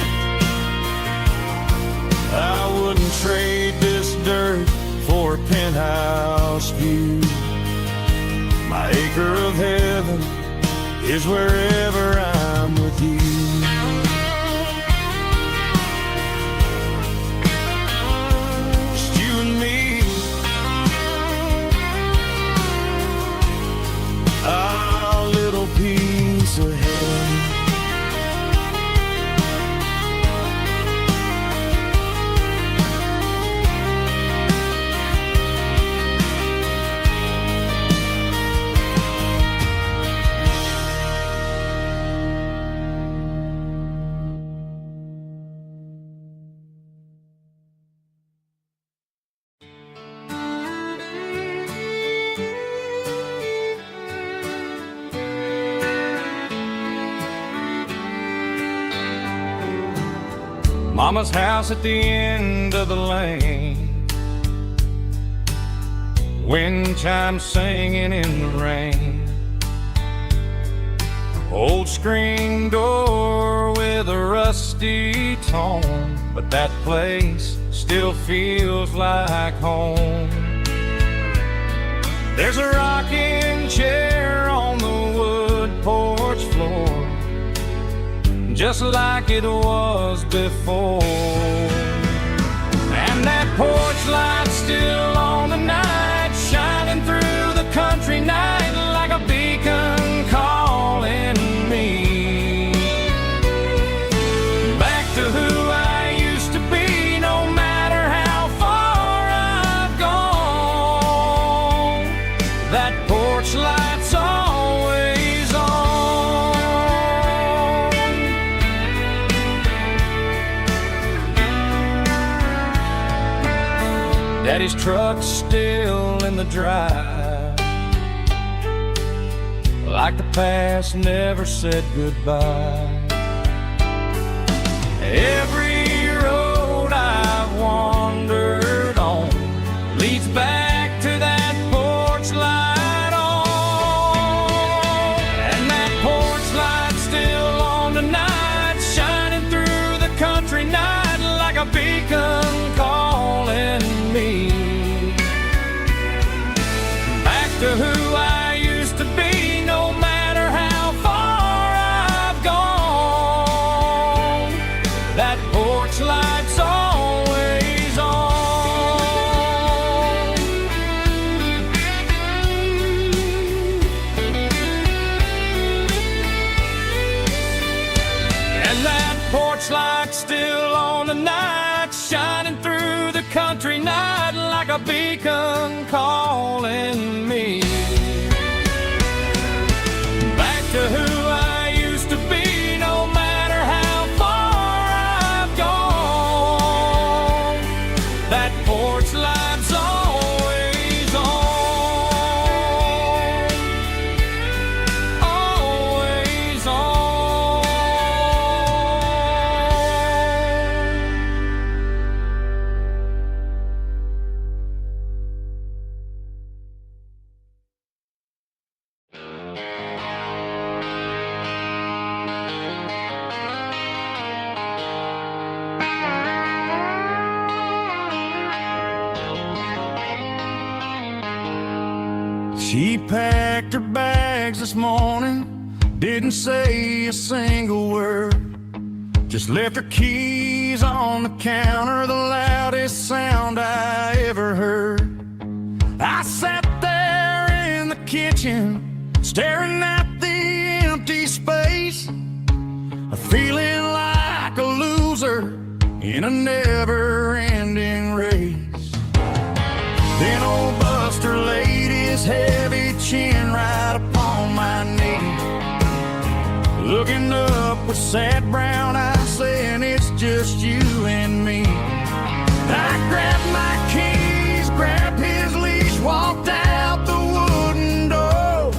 I wouldn't trade this dirt for a penthouse view. My acre of heaven is wherever I'm with you. Just you and me, our little piece of heaven. Mama's house at the end of the lane, wind chimes singing in the rain, old screen door with a rusty tone, but that place still feels like home. There's a rocking chair on the wood porch floor, just like it was before, and that porch light's still on the night, shining through the country night like a beacon calling me back to who I used to be. No matter how far I've gone, that porch light's always on. Daddy's truck's still in the drive, like the past never said goodbye. Every road I've wandered on leads back to that porch light on, and that porch light's still on tonight, like a beacon calling me back to who I used to be, no matter how far I've gone. That porch light's always on, always on. She packed her bags this morning, didn't say a single word, just left her keys on the counter, the loudest sound I ever heard. I sat there in the kitchen, staring at the empty space, feeling like a loser in a never-ending race. Then old Buster laid his heavy chin right upon my knee, looking up with sad brown eyes, saying it's just you and me. I grabbed my keys, grabbed his leash, walked out the wooden door.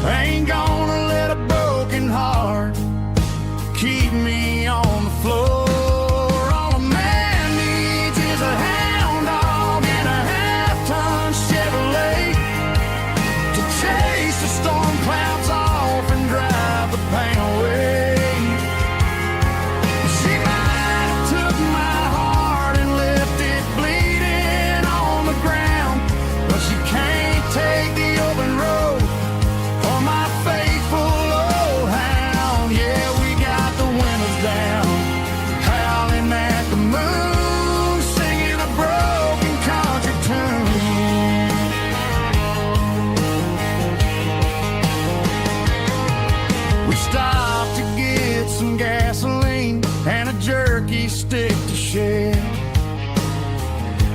I ain't gonna let a broken heart keep me on the floor. All a man needs is a hound dog and a half-ton Chevrolet to chase the storm clouds off and drive the pain away. She might have took my heart and left it bleeding on the ground, but she can't take the open road for my faithful old hound. Yeah, we got the windows down, howling at the moon, singing a broken country tune. We stopped to get some gasoline and a jerky stick to share.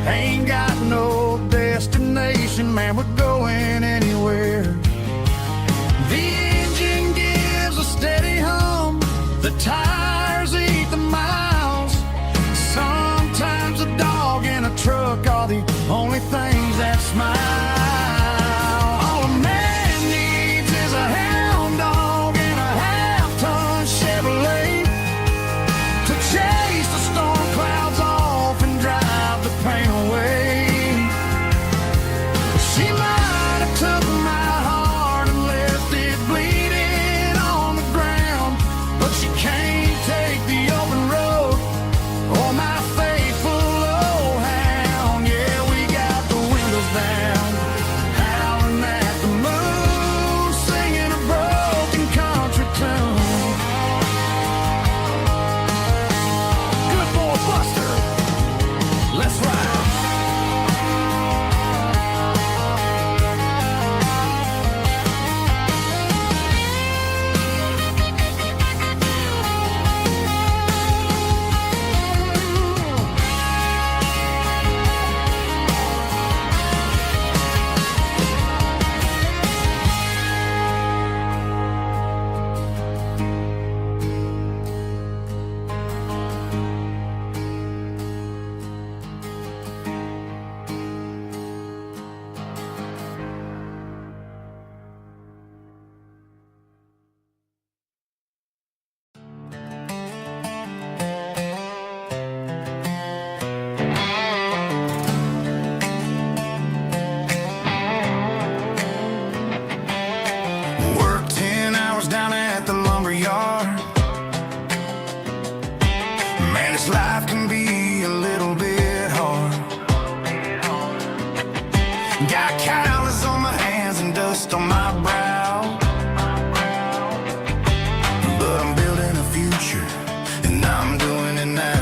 Ain't got no destination, man, we're going anywhere. The engine gives a steady hum, the tires eat the miles. Sometimes a dog and a truck are the only things that smile. All a man needs is a hound dog and a half-ton Chevrolet to chase the storm clouds off and drive the pain away. She might have took my heart and left it bleeding on the ground, but she can't take the open road or my faithful old hound. Yeah, we got the windows down, howling at the moon, singing a broken country tune. Good boy Buster, let's ride. Worked 10 hours down at the lumber yard. Man, this life can be a little bit hard. Got calluses on my hands and dust on my brow, but I'm building a future and I'm doing it now.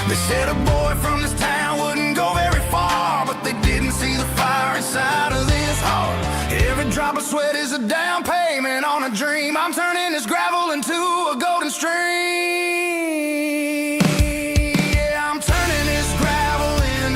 They said a boy from this town wouldn't go very far, but they didn't see the fire inside of this heart. Every drop of sweat is a down payment on a dream. I'm turning this gravel into a golden stream. Yeah, I'm turning this gravel into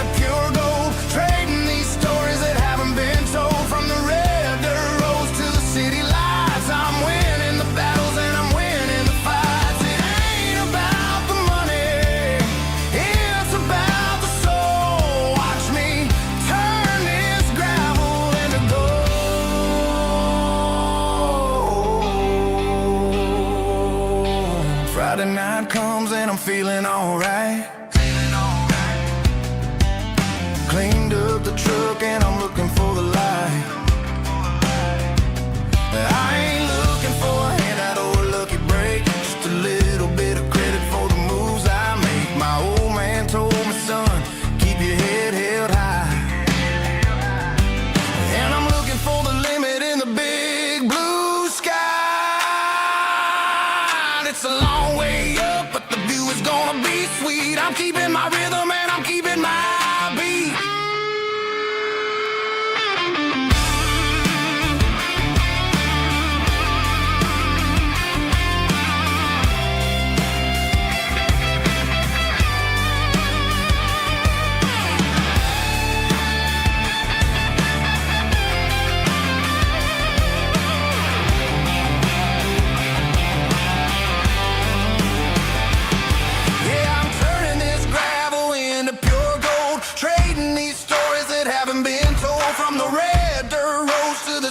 keeping my rhythm and I'm keeping my beat.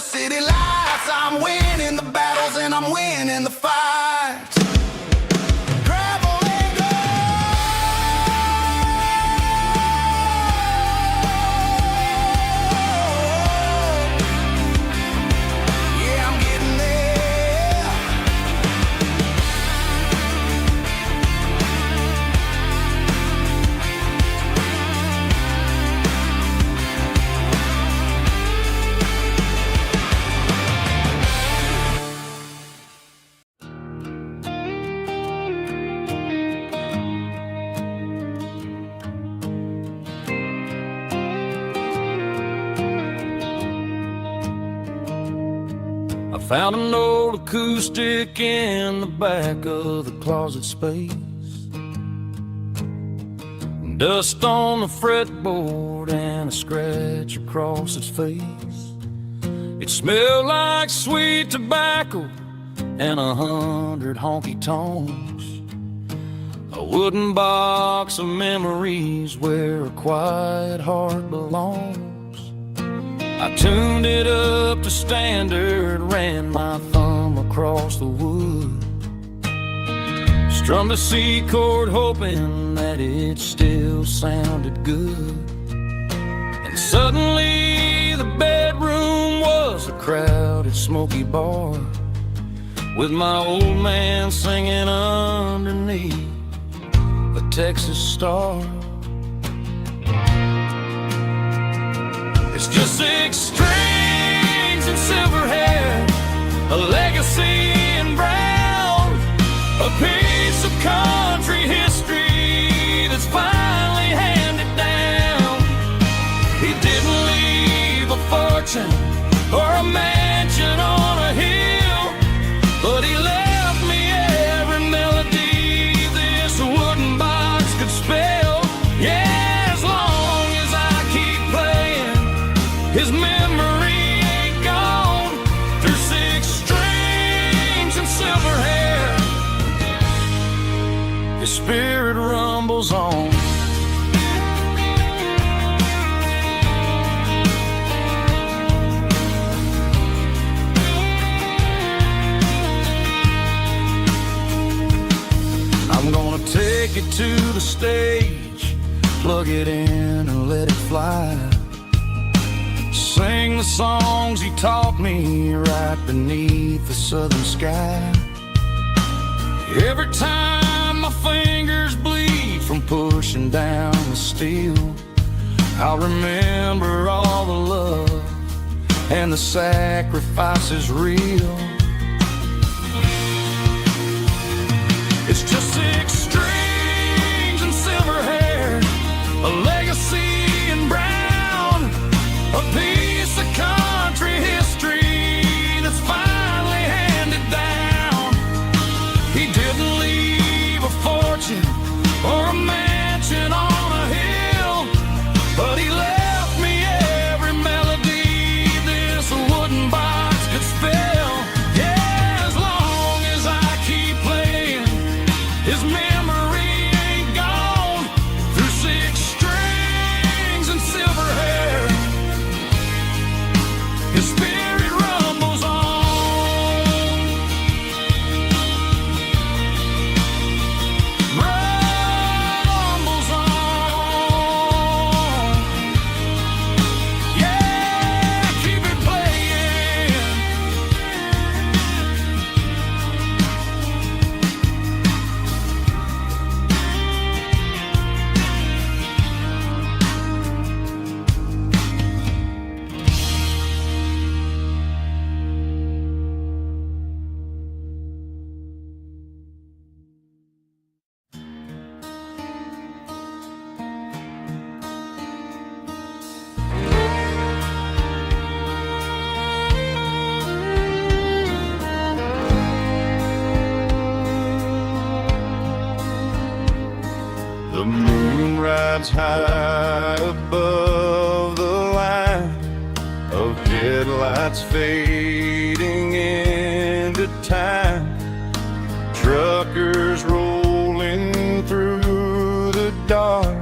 City lights, I'm winning the battles and I'm winning the fights. Gravel and gold. Yeah, I'm getting there. Found an old acoustic in the back of the closet space. Dust on the fretboard and a scratch across its face. It smelled like sweet tobacco and 100 honky-tonks. A wooden box of memories where a quiet heart belongs. I tuned it up to standard, ran my thumb across the wood, strummed a C chord hoping that it still sounded good. And suddenly the bedroom was a crowded smoky bar, with my old man singing underneath the Texas star. It's just 6 strings and silver hair, a legacy in brown, a piece of country history that's finally handed down. He didn't leave a fortune or a mansion on a hill, but he left me every melody this wooden box could spell. Yeah. His memory ain't gone through 6 strings and silver hair. His spirit rumbles on. I'm gonna take it to the stage, plug it in and let it fly. Sing the songs he taught me right beneath the southern sky. Every time my fingers bleed from pushing down the steel, I'll remember all the love and the sacrifices real. It's just 6 strings and silver hair, a legacy in brown, a piece of country history that's finally handed down. He didn't leave a fortune or a mansion on a hill, but he left me every melody this wooden box could spell. Yeah, as long as I keep playing, his memory moon rides high above the line of headlights fading into time. Truckers rolling through the dark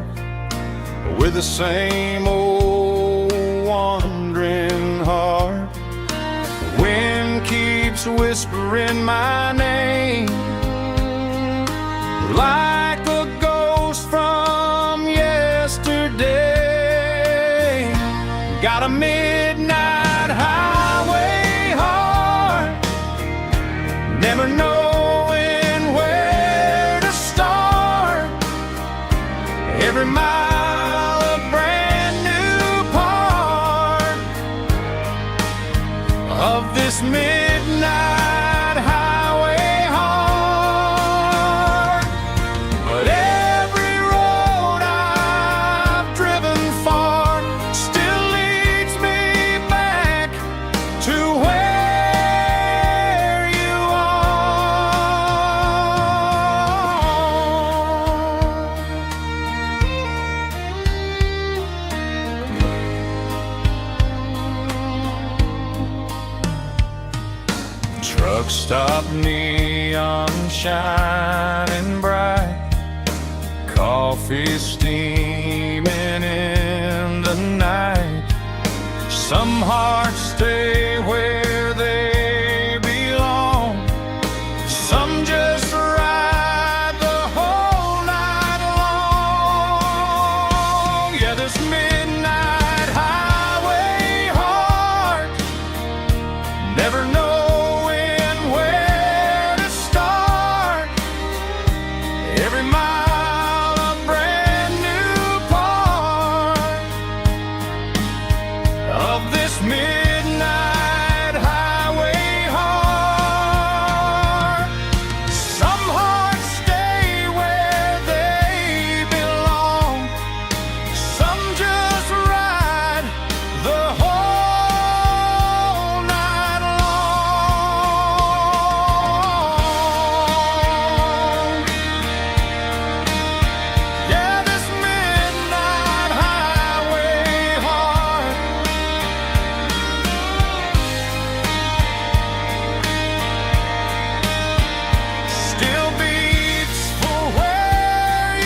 with the same old wandering heart. The wind keeps whispering my name like a ghost from yesterday. Got a midnight highway heart, never knowing where to start. Every mile a brand new part of this midnight highway heart. But every road I've driven far still leads me back to where you are. Truck stop, neon shining bright, coffee steaming in the night. Some hearts stay where they belong, some just ride the whole night long. Yeah, this midnight highway heart, never knowing where to start. Every mile a brand new part of this midnight highway heart. Some hearts stay where they belong, some just ride the whole night long. Yeah, this midnight highway heart still beats for where you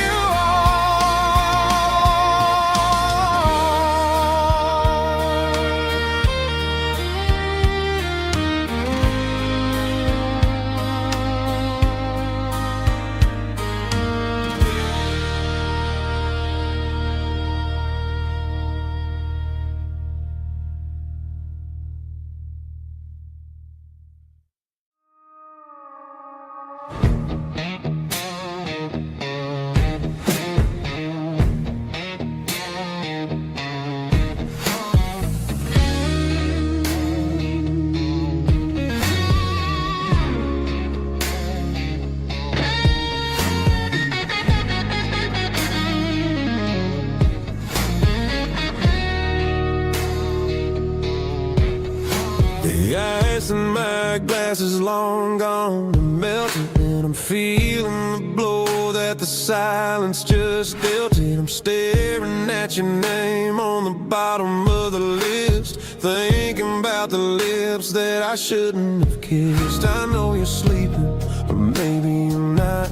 The ice in my glass is long gone and melted, and I'm feeling the blow that the silence just dealt it. I'm staring at your name on the bottom of the list, thinking about the lips that I shouldn't have kissed. I know you're sleeping, but maybe you're not.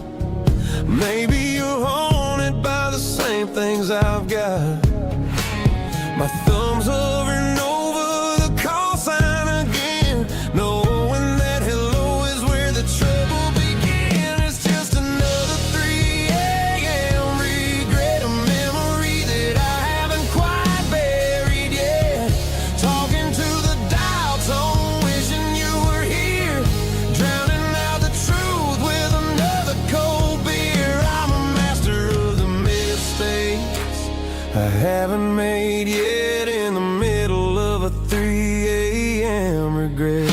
Maybe you're haunted by the same things I've got. My thumb's hovering over the call sign again, knowing that hello is where the trouble began. It's just another 3 a.m. regret, a memory that I haven't quite buried yet. Talking to the dial tone, wishing you were here, drowning out the truth with another cold beer. I'm a master of the mistakes I haven't made yet, in the middle of a 3 a.m. regret.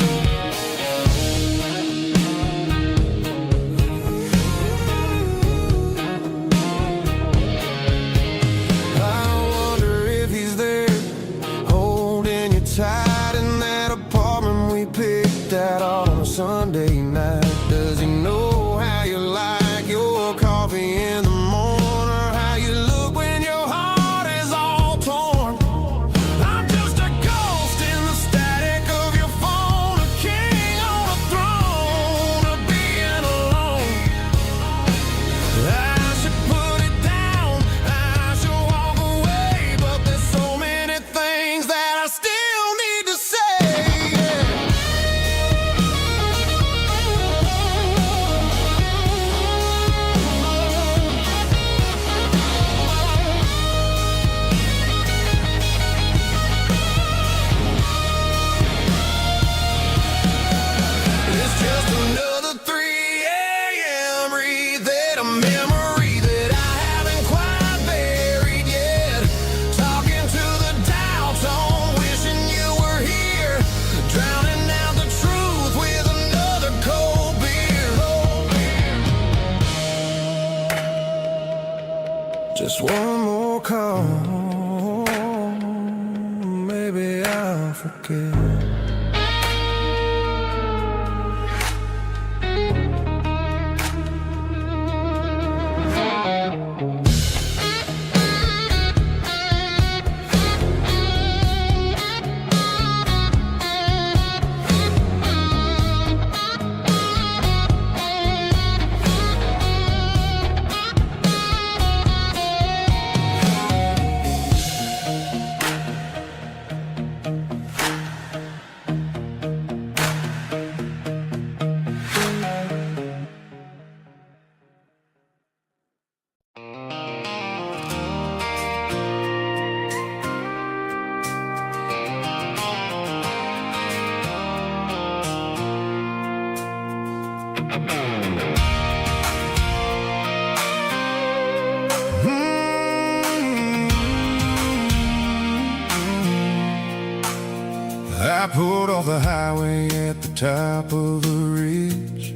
I wonder if he's there, holding you tight in that apartment we picked out on a Sunday night. Does he know how you like your coffee in the morning, or how you One more call, maybe I'll forget. I pulled off the highway at the top of a ridge,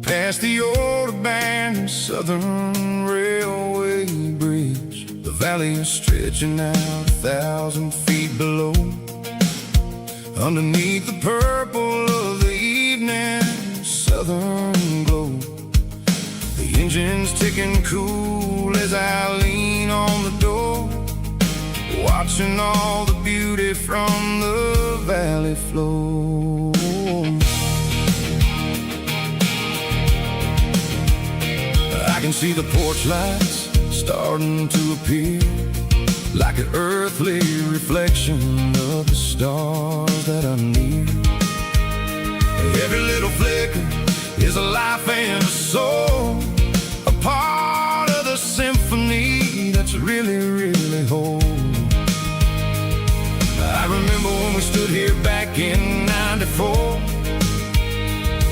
past the old abandoned Southern Railway bridge. The valley is stretching out 1,000 feet below. Underneath the purple of the evening southern glow, the engine's ticking cool as I lean on the door, watching all the beauty from the valley flow. I can see the porch lights starting to appear, like an earthly reflection of the stars that are near. Every little flicker is a life and a soul, a part of the symphony that's really, really whole. I remember when we stood here back in '94,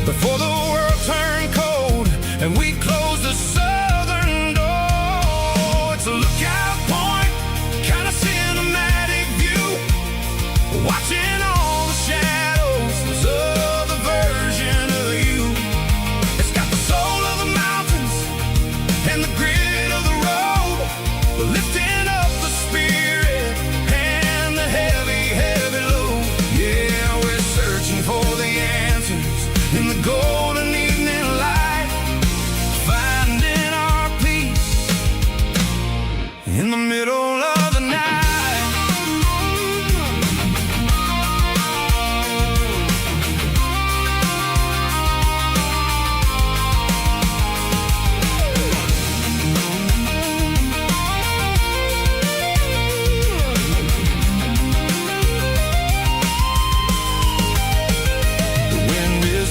before the world turned cold and we closed the southern door. It's a lookout point, kind of cinematic view, watching all the shadows of the version of you. It's got the soul of the mountains and the grit of the road, lifting up the spirit and the heavy, heavy load. Yeah, we're searching for the answers in the golden evening light, finding our peace in the middle of the night.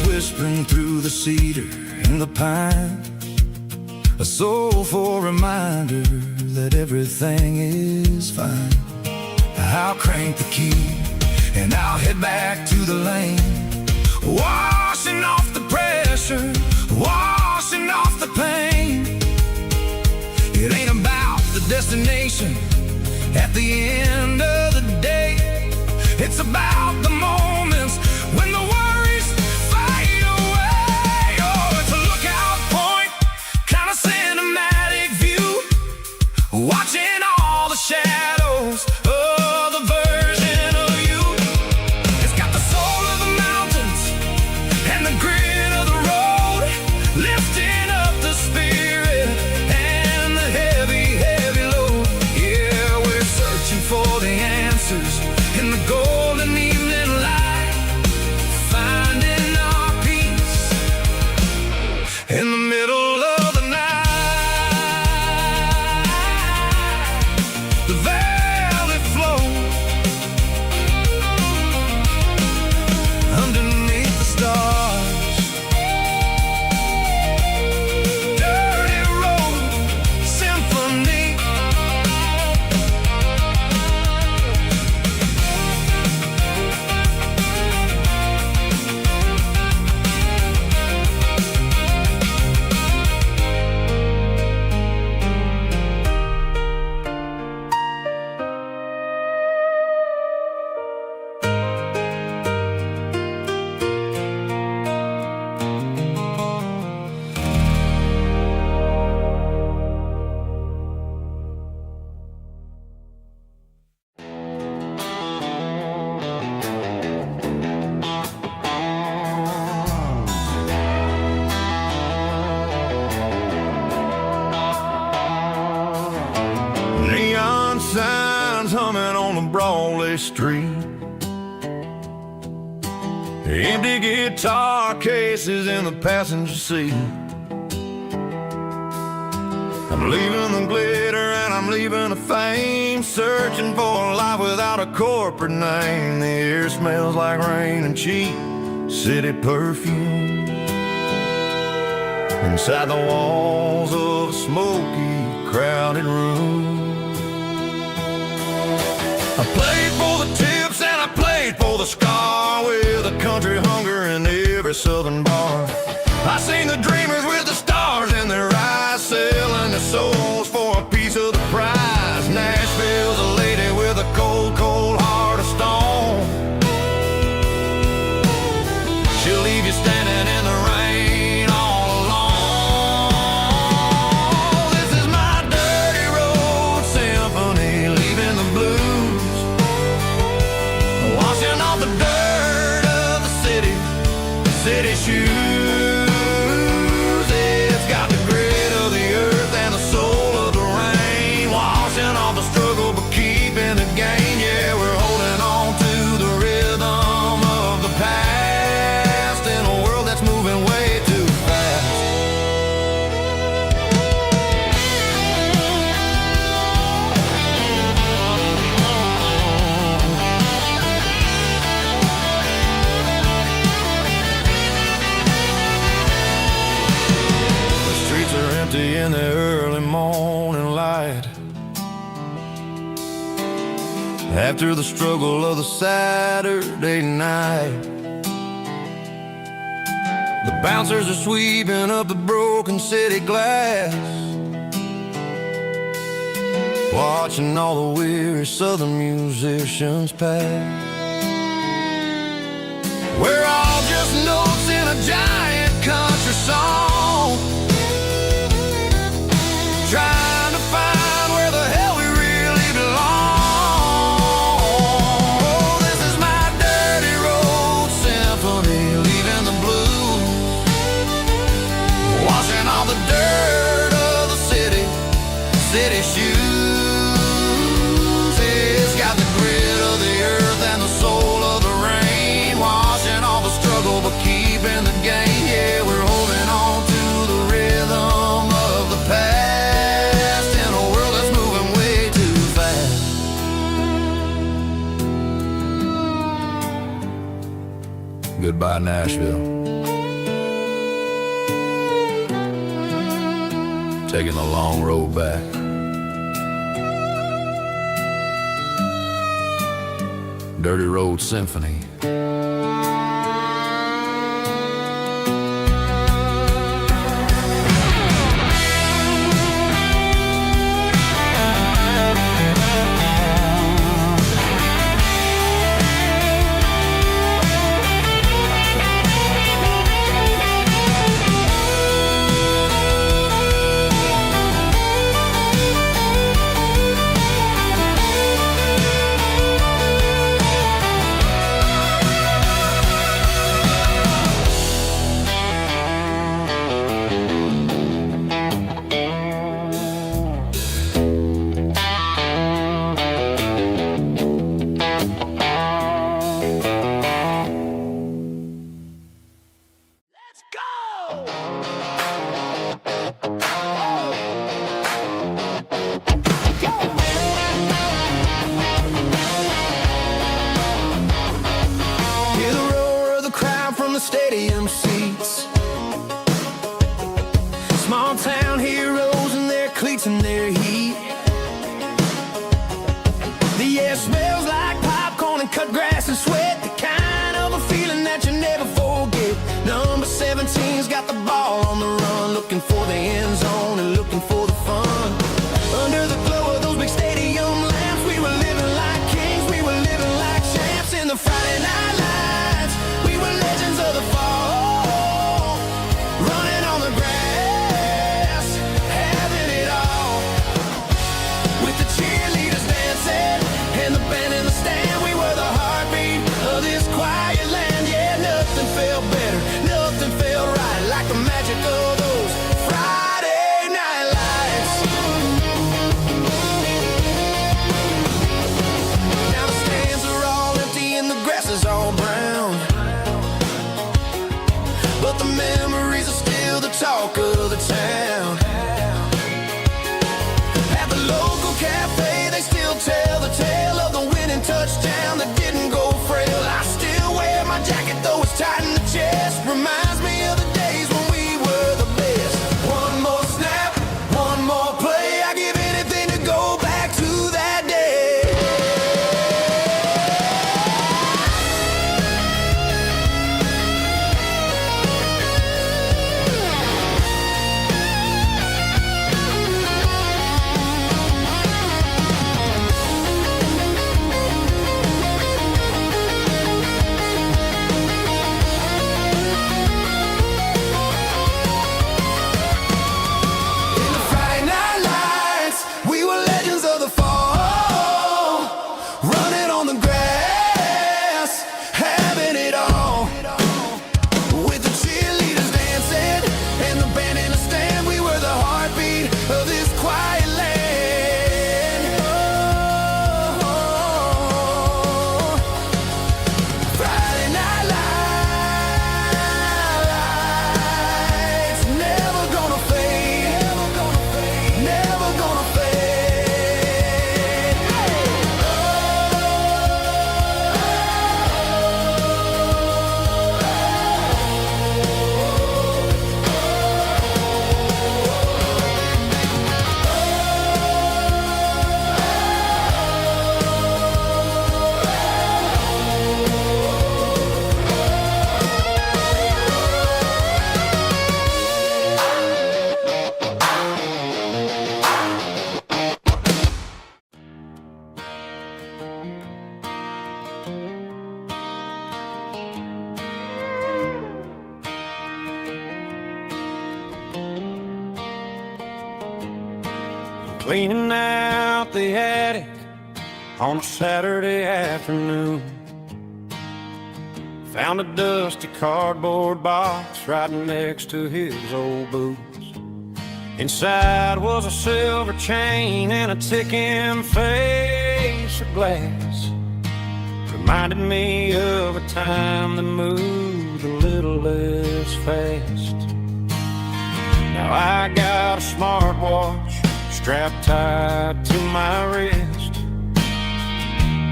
Whispering through the cedar and the pine, a soulful reminder that everything is fine. I'll crank the key and I'll head back to the lane, washing off the pressure, washing off the pain. It ain't about the destination at the end of the day, it's about the moments when the worries fade away. Oh, it's a lookout point, kind of cinematic view, watching all the shadows of the version of you. It's got the soul of the mountains and the grit of the road, lifting up the spirit and the heavy, heavy load. Yeah, we're searching for the answers in the golden evening light, finding our peace in the middle of the night. The valley humming on the Broadway street. Empty guitar cases in the passenger seat. I'm leaving the glitter and I'm leaving the fame, searching for a life without a corporate name. The air smells like rain and cheap city perfume. Inside the walls of a smoky, crowded room. I played for the tips and I played for the scar, with a country hunger in every southern bar. I seen the dreamers with the stars in their eyes, selling their souls for a piece of the prize. Nashville's a lady with a cold, cold heart of stone. She'll leave you standing in the rain all alone. This is my dirty road symphony, leaving the blues, washing off the dirt of the city shoes. It's got the grit of the earth and the soul of the rain, washing off the struggle but keeping the gain. Yeah, we're holding on to the rhythm of the past in a world that's moving way too fast. The streets are empty in the early morning light, after the struggle of the Saturday night. The bouncers are sweeping up the broken city glass, watching all the weary southern musicians pass. We're all just notes in a giant country song, trying to find where the hell we really belong. Oh, this is my dirty road symphony, leaving the blues, washing all the dirt of the city shoes. It's got the grit of the earth and the soul of the rain, washing all the struggle but keeping the gain. Yeah, we're holding on to the rhythm of the past in a world that's moving way too fast. Goodbye, Nashville. Taking the long road back. Dirty Road Symphony. Stadium seats, small town heroes in their cleats and their heat. The air smells like popcorn and cut grass and sweat, the kind of a feeling that you never forget. Number 17's got the ball on the run, looking for the end zone and looking for the fun. Under the glow of those big stadium lamps, we were living like kings, we were living like champs in the Friday night lights. We were legends of the fall, running on the grass, having it all. With the cheerleaders dancing and the band in the stand, we were the heartbeat of this quiet land. Yeah, nothing felt better, nothing felt right like the magic of those Friday night lights. cafe, they still tell the tale of the winning touchdown that didn't go frail. I still wear my jacket though it's tight in the chest. Reminds me of the days when we were the best. One more snap, one more play. I give anything to go back to that day. Cleaning out the attic on a Saturday afternoon. Found a dusty cardboard box right next to his old boots. Inside was a silver chain and a ticking face of glass. Reminded me of a time that moved a little less fast. Now I got a smartwatch strapped tight to my wrist,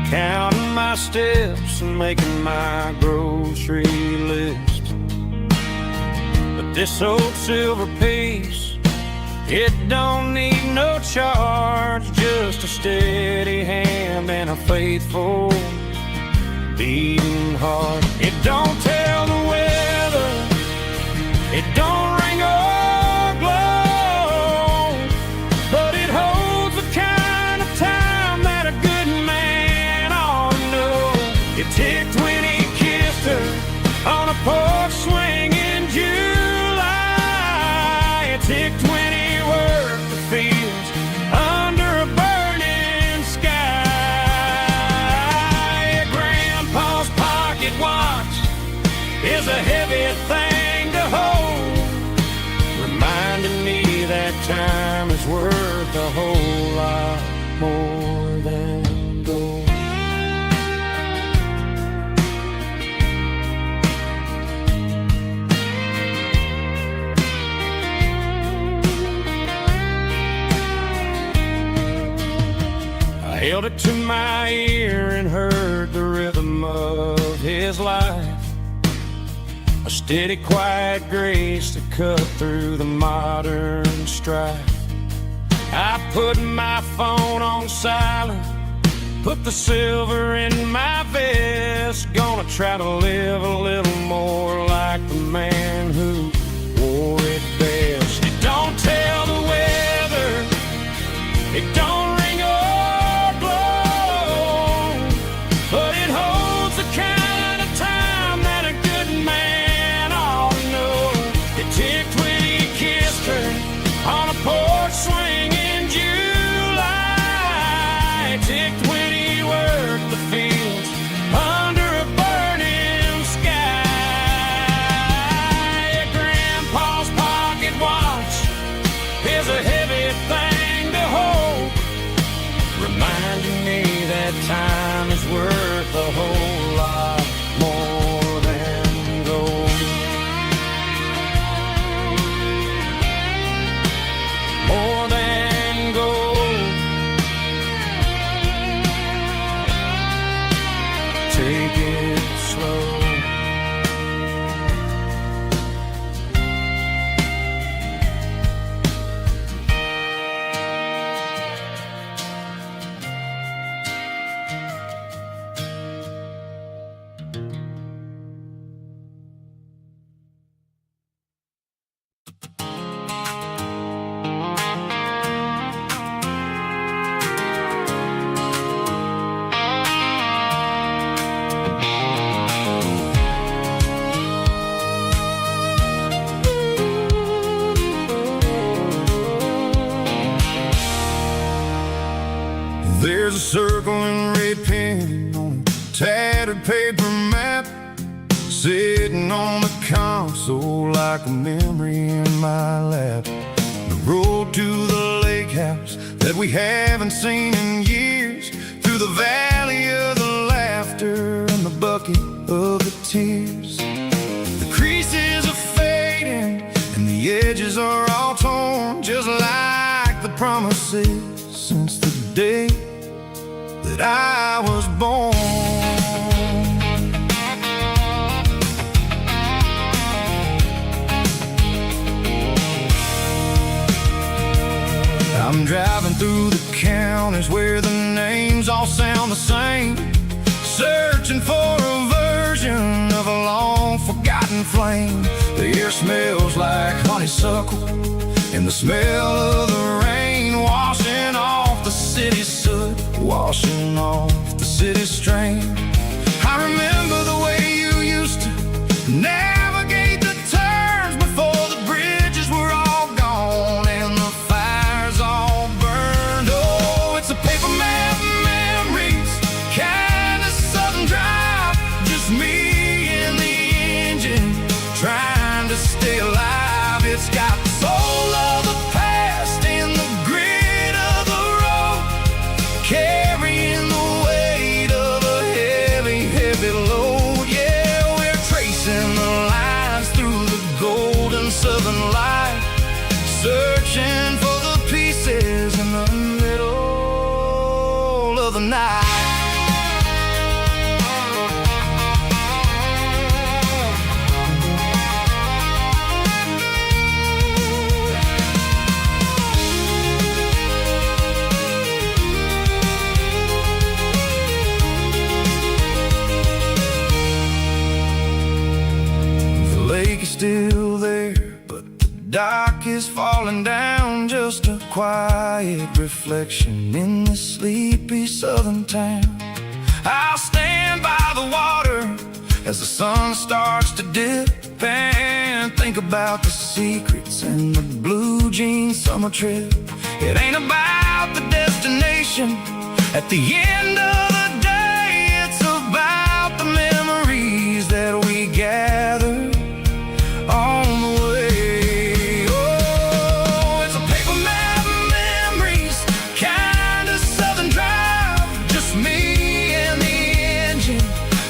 counting my steps and making my grocery list. But this old silver piece, it don't need no charge, just a steady hand and a faithful beating heart. It don't tell the weather, it don't ring or glow, but it holds the kind of time that a good man ought to know. It ticked when he kissed her on a porch swing in July. It ticked when he worked the fields under a burning sky. Grandpa's pocket watch is a heavy thing to hold, reminding me that time is worth a whole lot more than gold. I held it to my ear and heard the rhythm of his life, a steady, quiet grace that cut through the modern strife. I put my phone on silent, put the silver in my vest. Gonna try to live a little more like the man who wore it best. It don't tell the weather, it don't ring or blow, but it holds the kind of time that a good man ought to know. It ticked when he kissed her on a porch swing in July. It ticked when he worked the fields under a burning sky. Grandpa's pocket watch is a heavy thing to hold, slow. There's a circle in red pen on a tattered paper map, sitting on the console like a memory in my lap. The road to the lake house that we haven't seen in years, through the valley of the laughter and the bucket of the tears. The creases are fading and the edges are all torn, just like the promises since the day that I was born. I'm driving through the counties where the names all sound the same, searching for a version of a long forgotten flame. The air smells like honeysuckle and the smell of the rain washing off the city's soot, washing off the city's strain. I remember the way you used to navigate the turns before the bridges were all gone and the fires all burned. Oh, it's a paper map memories, kind of southern drive, just me and the engine trying to stay alive. It's got the soul of the past and the grit of the road, carrying the weight of a heavy, heavy load. Yeah, we're tracing the lines through the golden southern light, searching for the pieces in the middle of the night. Still there, but the dock is falling down, just a quiet reflection in the sleepy southern town. I'll stand by the water as the sun starts to dip and think about the secrets and the blue jean summer trip. It ain't about the destination at the end of the day, it's about the memories that we gather on the way. Oh, it's a paper map memories, kind of southern drive, just me and the engine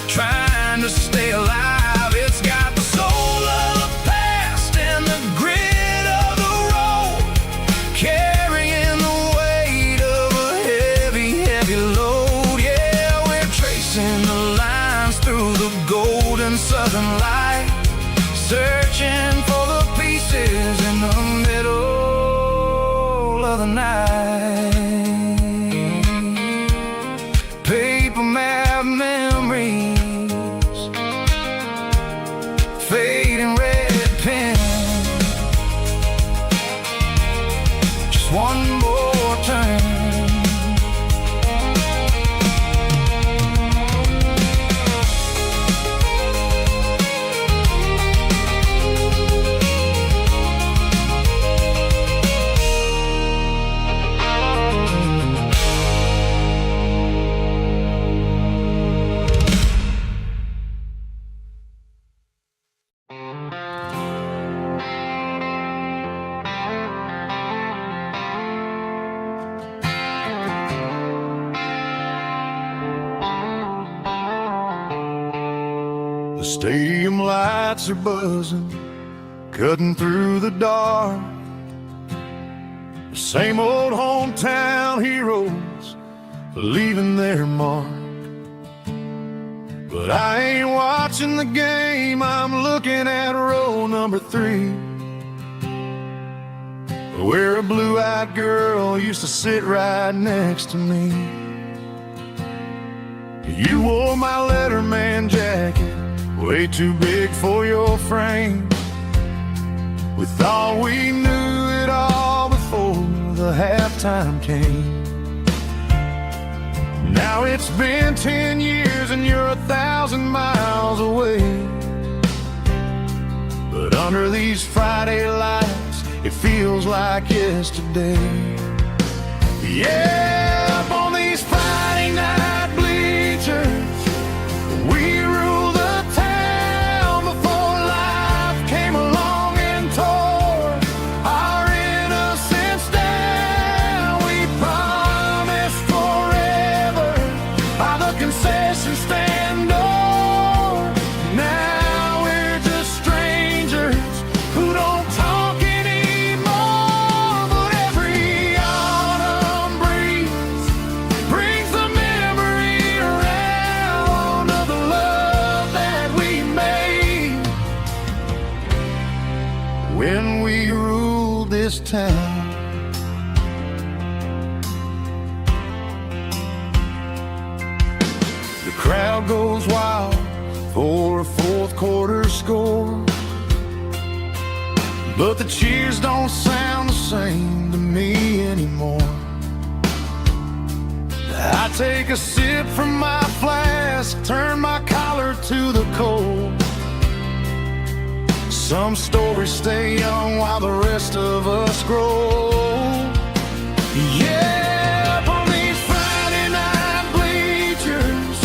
trying to stay alive. It's got the soul of the past and the grit of the road, carrying the weight of a heavy, heavy load. Yeah, we're tracing the lines through the golden southern light, searching for the pieces in the middle of the night. Paper map memories, fading red pen, just one more turn. The stadium lights are buzzing, cutting through the dark. The same old hometown heroes leaving their mark. But I ain't watching watching the game, I'm looking at row number 3, where a blue-eyed girl used to sit right next to me. You wore my Letterman jacket, way too big for your frame. We thought we knew it all before the halftime came. Now it's been 10 years and you're 1,000 miles away. But under these Friday lights, it feels like yesterday. Yeah, up on these Friday night bleachers, we ruled the town before life came along and tore our innocence down. We promised forever by the concession stand door. Now we're just strangers who don't talk anymore. But every autumn breeze brings the memory around of the love that we made when we ruled this town. The crowd goes wild for a fourth quarter score, but the cheers don't sound the same to me anymore. I take a sip from my flask, turn my collar to the cold. Some stories stay young while the rest of us grow. Yeah, up on these Friday night bleachers,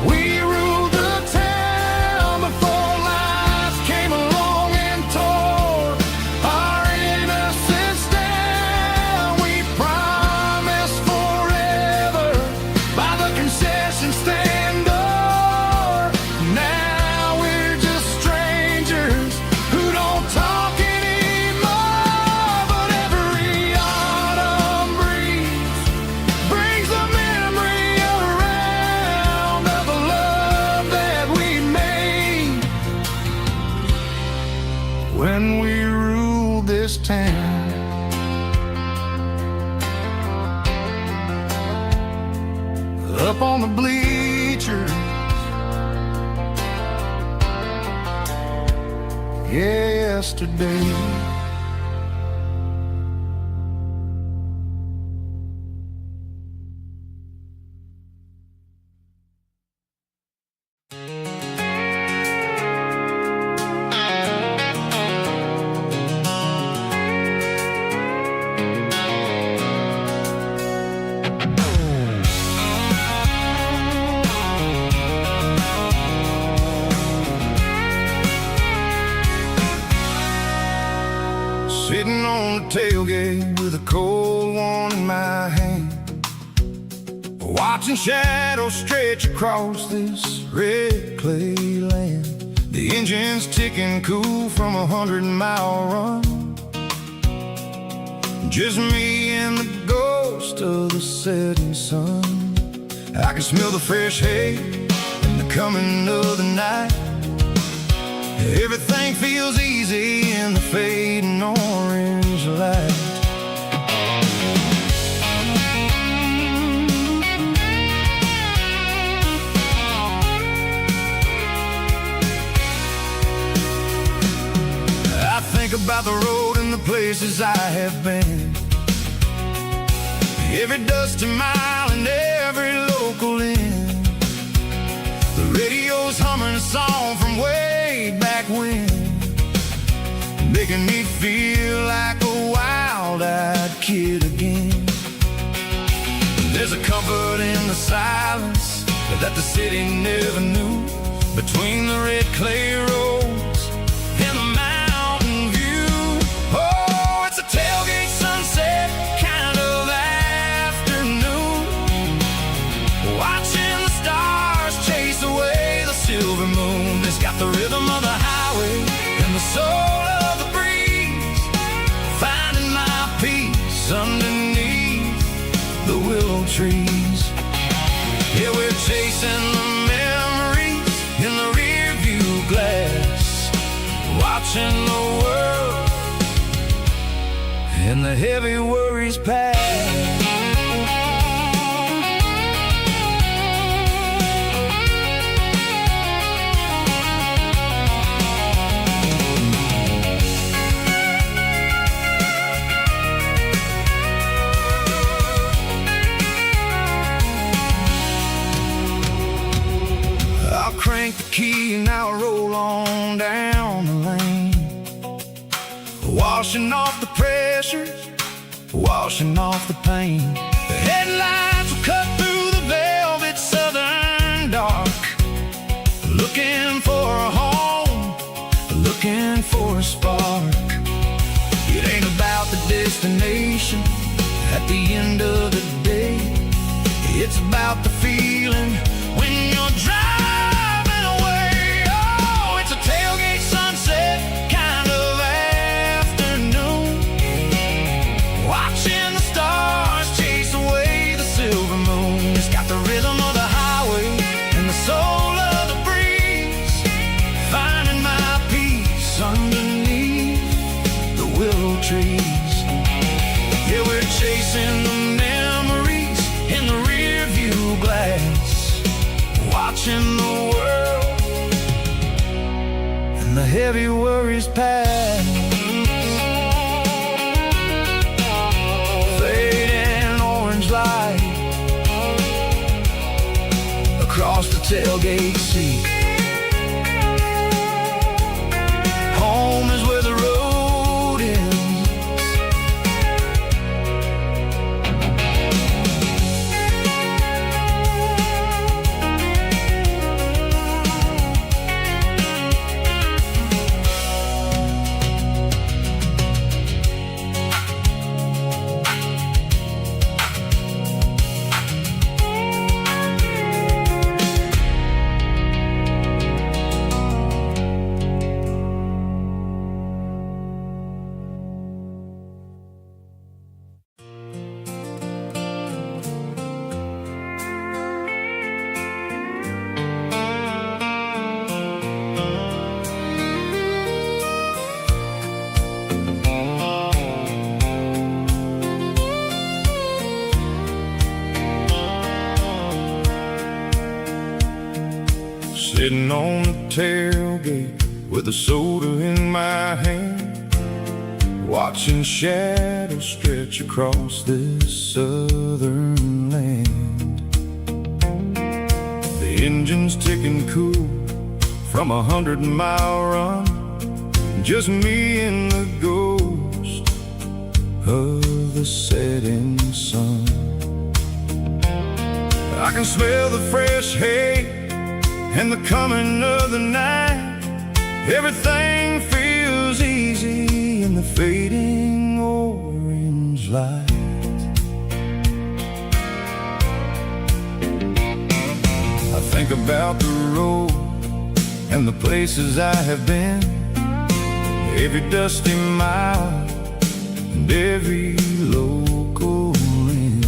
we ruled the town before life came along and tore our innocence down. We promised forever by the concession stand door. Now we're just strangers who don't talk anymore. But every autumn breeze brings the memory around of the love that we made when we ruled this town. Up on the bleachers, yesterday. Sitting on the tailgate with a cold one in my hand, watching shadows stretch across this red clay land. The engine's ticking cool from 100-mile run. Just me and the ghost of the setting sun. I can smell the fresh hay and the coming of the night. Everything feels easy in the fading orange light. I think about the road and the places I have been, every dusty mile and every local inn. The radio's humming a song from way back when, making me feel like a wild-eyed kid again. There's a comfort in the silence that the city never knew, between the red clay roads and the mountain view. Oh, it's a tailgate sunset kind of afternoon, watching the stars chase away the silver moon. It's got the rhythm of the highway and the soul of the breeze, finding my peace underneath the willow trees. Yeah, we're chasing the memories in the rear and the heavy worries pass. I'll crank the key and I'll roll on down the lane, washing off the pressure, washing off the pain. The headlights will cut through the velvet southern dark, looking for a home, looking for a spark. It ain't about the destination at the end of the day, it's about the feeling when you're driving away. Oh, it's a tailgate sunset kind of afternoon, watching the stars chase away the silver moon. It's got the rhythm of the highway and the soul of the breeze, finding my peace underneath the willow trees. Yeah, we're chasing the memories in the rear view glass, watching the world and the heavy worries pass. Fading orange light across the tailgate seat. Home is where the road ends. Sitting on the tailgate with a soda in my hand, watching shadows stretch across this southern land. The engine's ticking cool from 100-mile run, just me and the ghost of the setting sun. I can smell the fresh hay and the coming of the night. Everything feels easy in the fading orange light. I think about the road and the places I have been, every dusty mile and every local inn.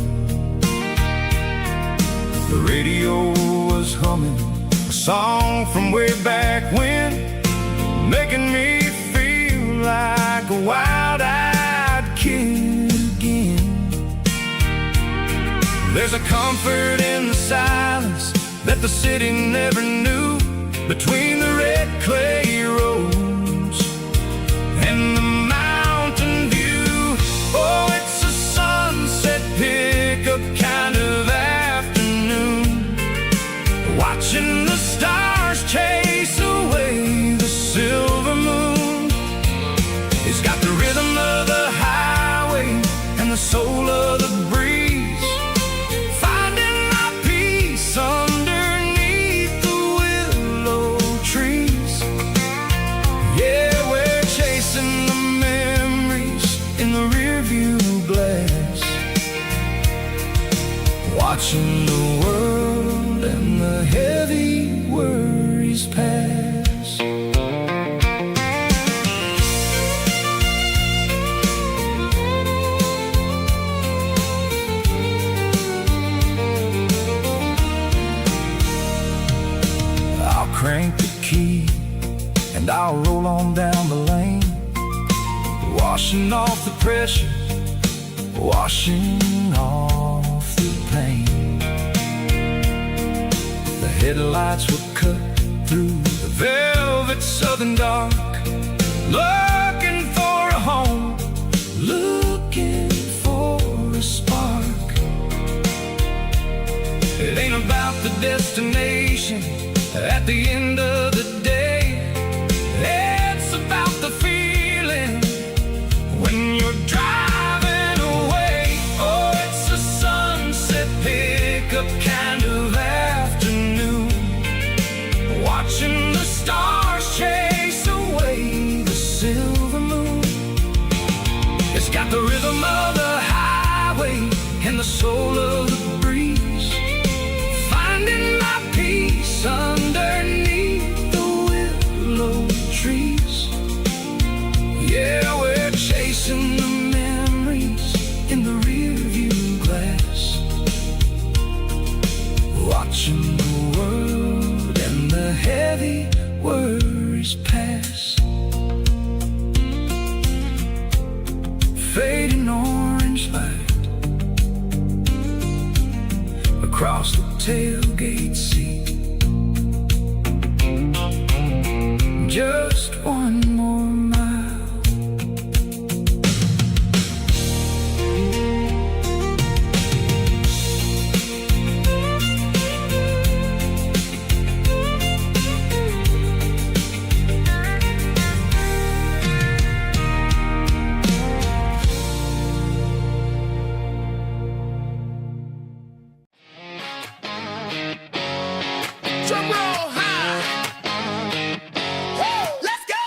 The radio was humming a song from way back when, making me feel like a wild-eyed kid again. There's a comfort in the silence that the city never knew, between the red clay roads and the mountain view. Oh, it's a sunset pickup kind of afternoon, watching the stars chase away the silver moon. It's got the rhythm of the highway and the soul of the breeze, finding my peace underneath the willow trees. Yeah, we're chasing the memories in the rearview glass, watching the world and the heavy worries pass. I'll crank the key and I'll roll on down the lane, washing off the pressure, washing off the pain. The headlights were cut through the velvet southern dark, looking for a home, looking for a spark. It ain't about the destination at the end of the day. It's about the feeling when you're driving away. Oh, it's a sunset pickup kind of afternoon, watching the stars chase away the silver moon. It's got the rhythm of the highway and the soul of the breeze, finding my peace underneath the willow trees. Yeah, we're chasing the memories in the rearview glass, watching the world and the heavy worries pass. Fading orange light across the tailgate seat. Just one more mile. Drum roll high. Woo, let's go.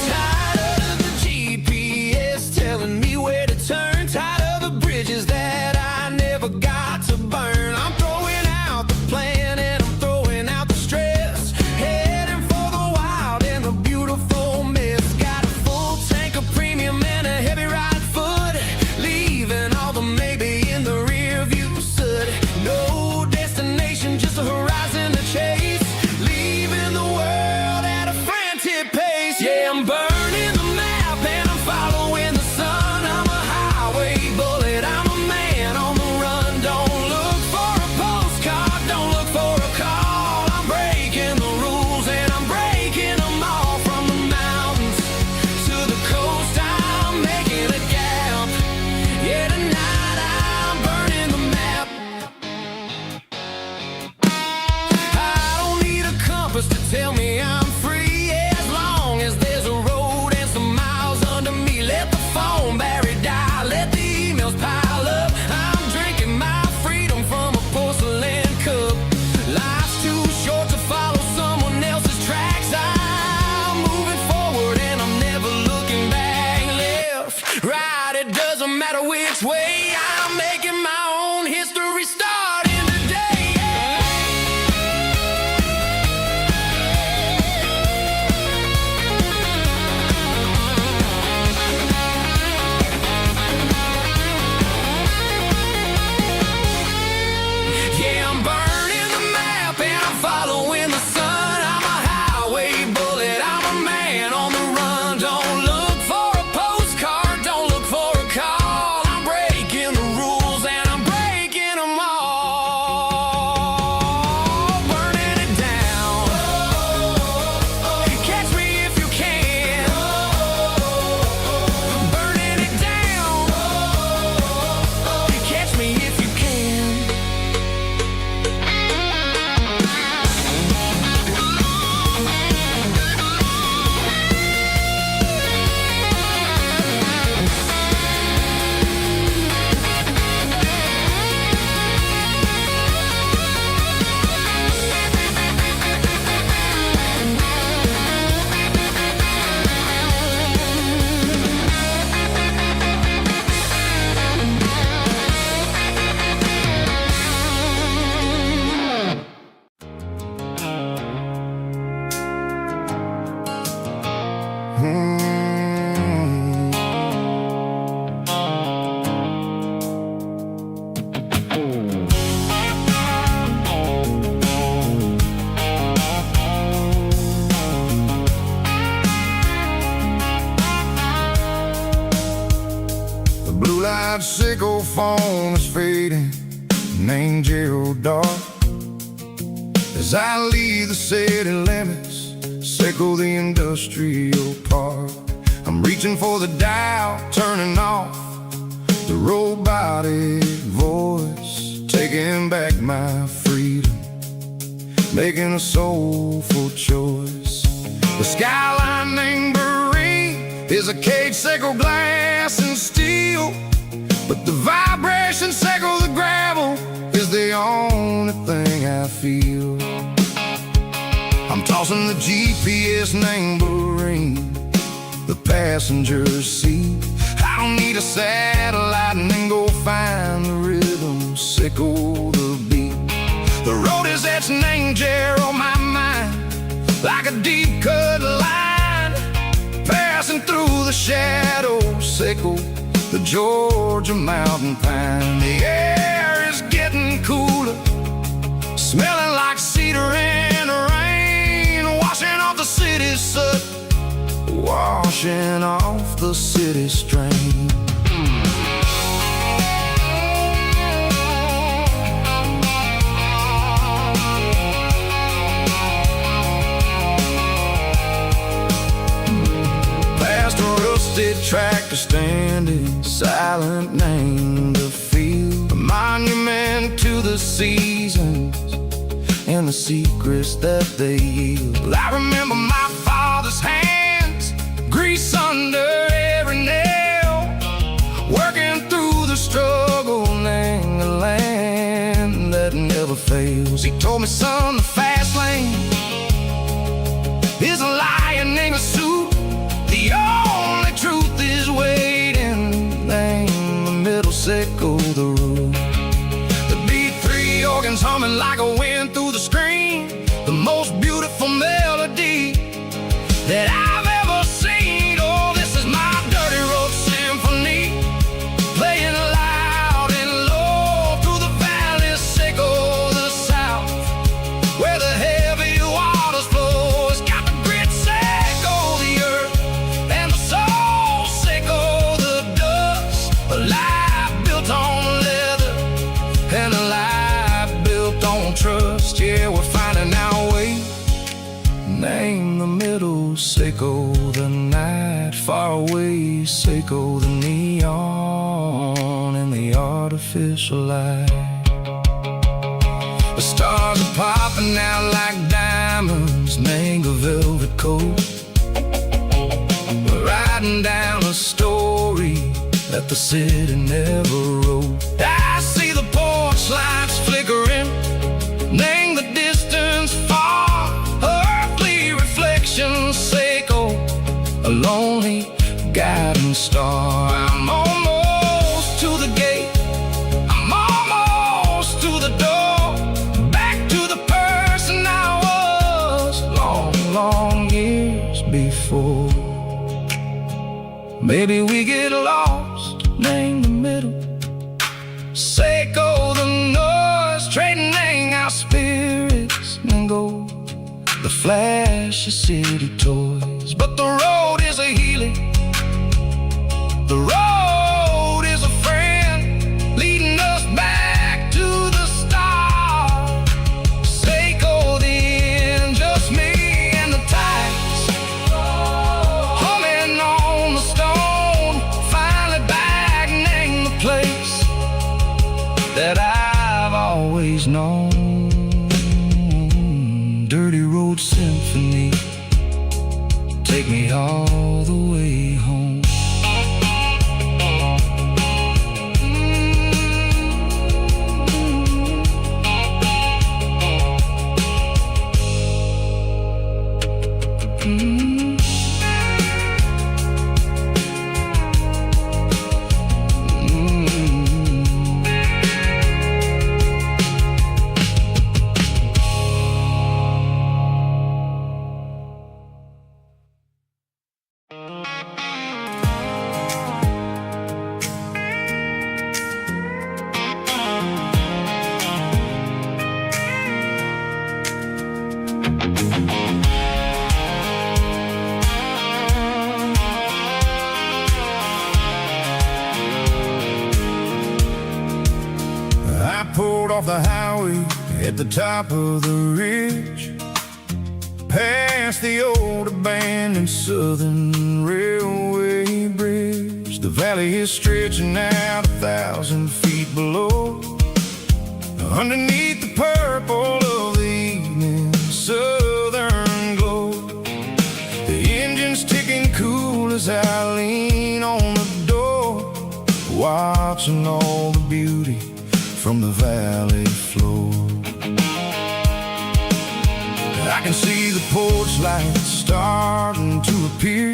Tired of the GPS telling me where to turn, tired of the bridges that I never got to burn. I'm throwing out the plan and I'm throwing out the stress, heading for the wild and the beautiful mess. Got a full tank of premium and a heavy right foot, leaving all the maybe in the rear view soot. No destination, just a horizon to chase, leaving the world at a frantic pace. Yeah, I'm burning the map and I'm following the sun. I'm a highway bullet, I'm a man on the run. Don't look for a postcard, don't look for a call. I'm breaking the rules and I'm breaking them all. From the mountains to the coast, I'm making a gap. Yeah, tonight I'm burning the map. I don't need a compass to tell me I'm free, as long as there's a road and some miles under me. Let the phone battery die, let the emails pile up. I'm drinking my freedom from a porcelain cup. Life's too short to follow someone else's tracks. I'm moving forward and I'm never looking back. Left, right, it doesn't matter which way. I'm making my own history starting today. Yeah, I'm burning the map and I'm following the sun. I'm a highway bullet, I'm a man on the run. Don't look for a postcard, don't look for a call. I'm breaking blue-light sickle foam is fading, named Geralkyo. As I leave the city limits, sickle the industrial park. I'm reaching for the dial, turning off the robotic voice, taking back my freedom, making a soulful choice. The skyline named Bryan is a caged sickle, glass and steel, but the vibration sickle, the gravel, is the only thing I feel. I'm tossing the GPS named Bryan, the passenger seat. I don't need a satellite and then go find the rhythm, sickle the beat. The road is etched named Jer on my mind, like a deep cut line, passing through the shadows, sickle the Georgia mountain pine. The air is getting cooler, smelling like cedar in the rain, washing off the city's soot, washing off the city strain. Past a rusted tractor standing silent, named the field, a monument to the seasons and the secrets that they yield. I remember my father's hands, grease under every nail, working through the struggle, name the land that never fails. He told me, son, the fast lane is a lion in a suit, the only truth is waiting, name the middle, sickle the root. The B3 organs humming like a wind through the screen, the most beautiful melody that I've ever seen. Oh, this is my dirty road symphony, playing loud and low through the valleys, sickle the south, where the heavy waters flow. It's got the grit, sickle the earth, and the soul, sickle the dust. A life built on leather, and a life built on trust. Yeah, we're finding our way, name the middle, sickle the night, far away, sickle the neon and the artificial light. The stars are popping out like diamonds, mango velvet coat. We're riding down a story that the city never wrote. I see the porch lights flickering, name the distance far, earthly reflections, sickle a lonely guiding star. I'm almost to the gate, I'm almost to the door, back to the person I was long, long years before. Maybe we get lost, name the middle, sickle the noise, trading our spirits and go the flash of city toys. But the road is a healing, the road is a friend, leading us back to the start. Sickle the end, just me and the tides, humming on the stone, finally back, name the place that I've always known. Dirty road symphony, take me all the way home. off the highway at the top of the ridge, past the old abandoned Southern Railway bridge. The valley is stretching out 1,000 feet below, underneath the purple of the evening southern glow. The engine's ticking cool as I lean on the door, watching all the beauty from the valley floor. I can see the porch lights starting to appear,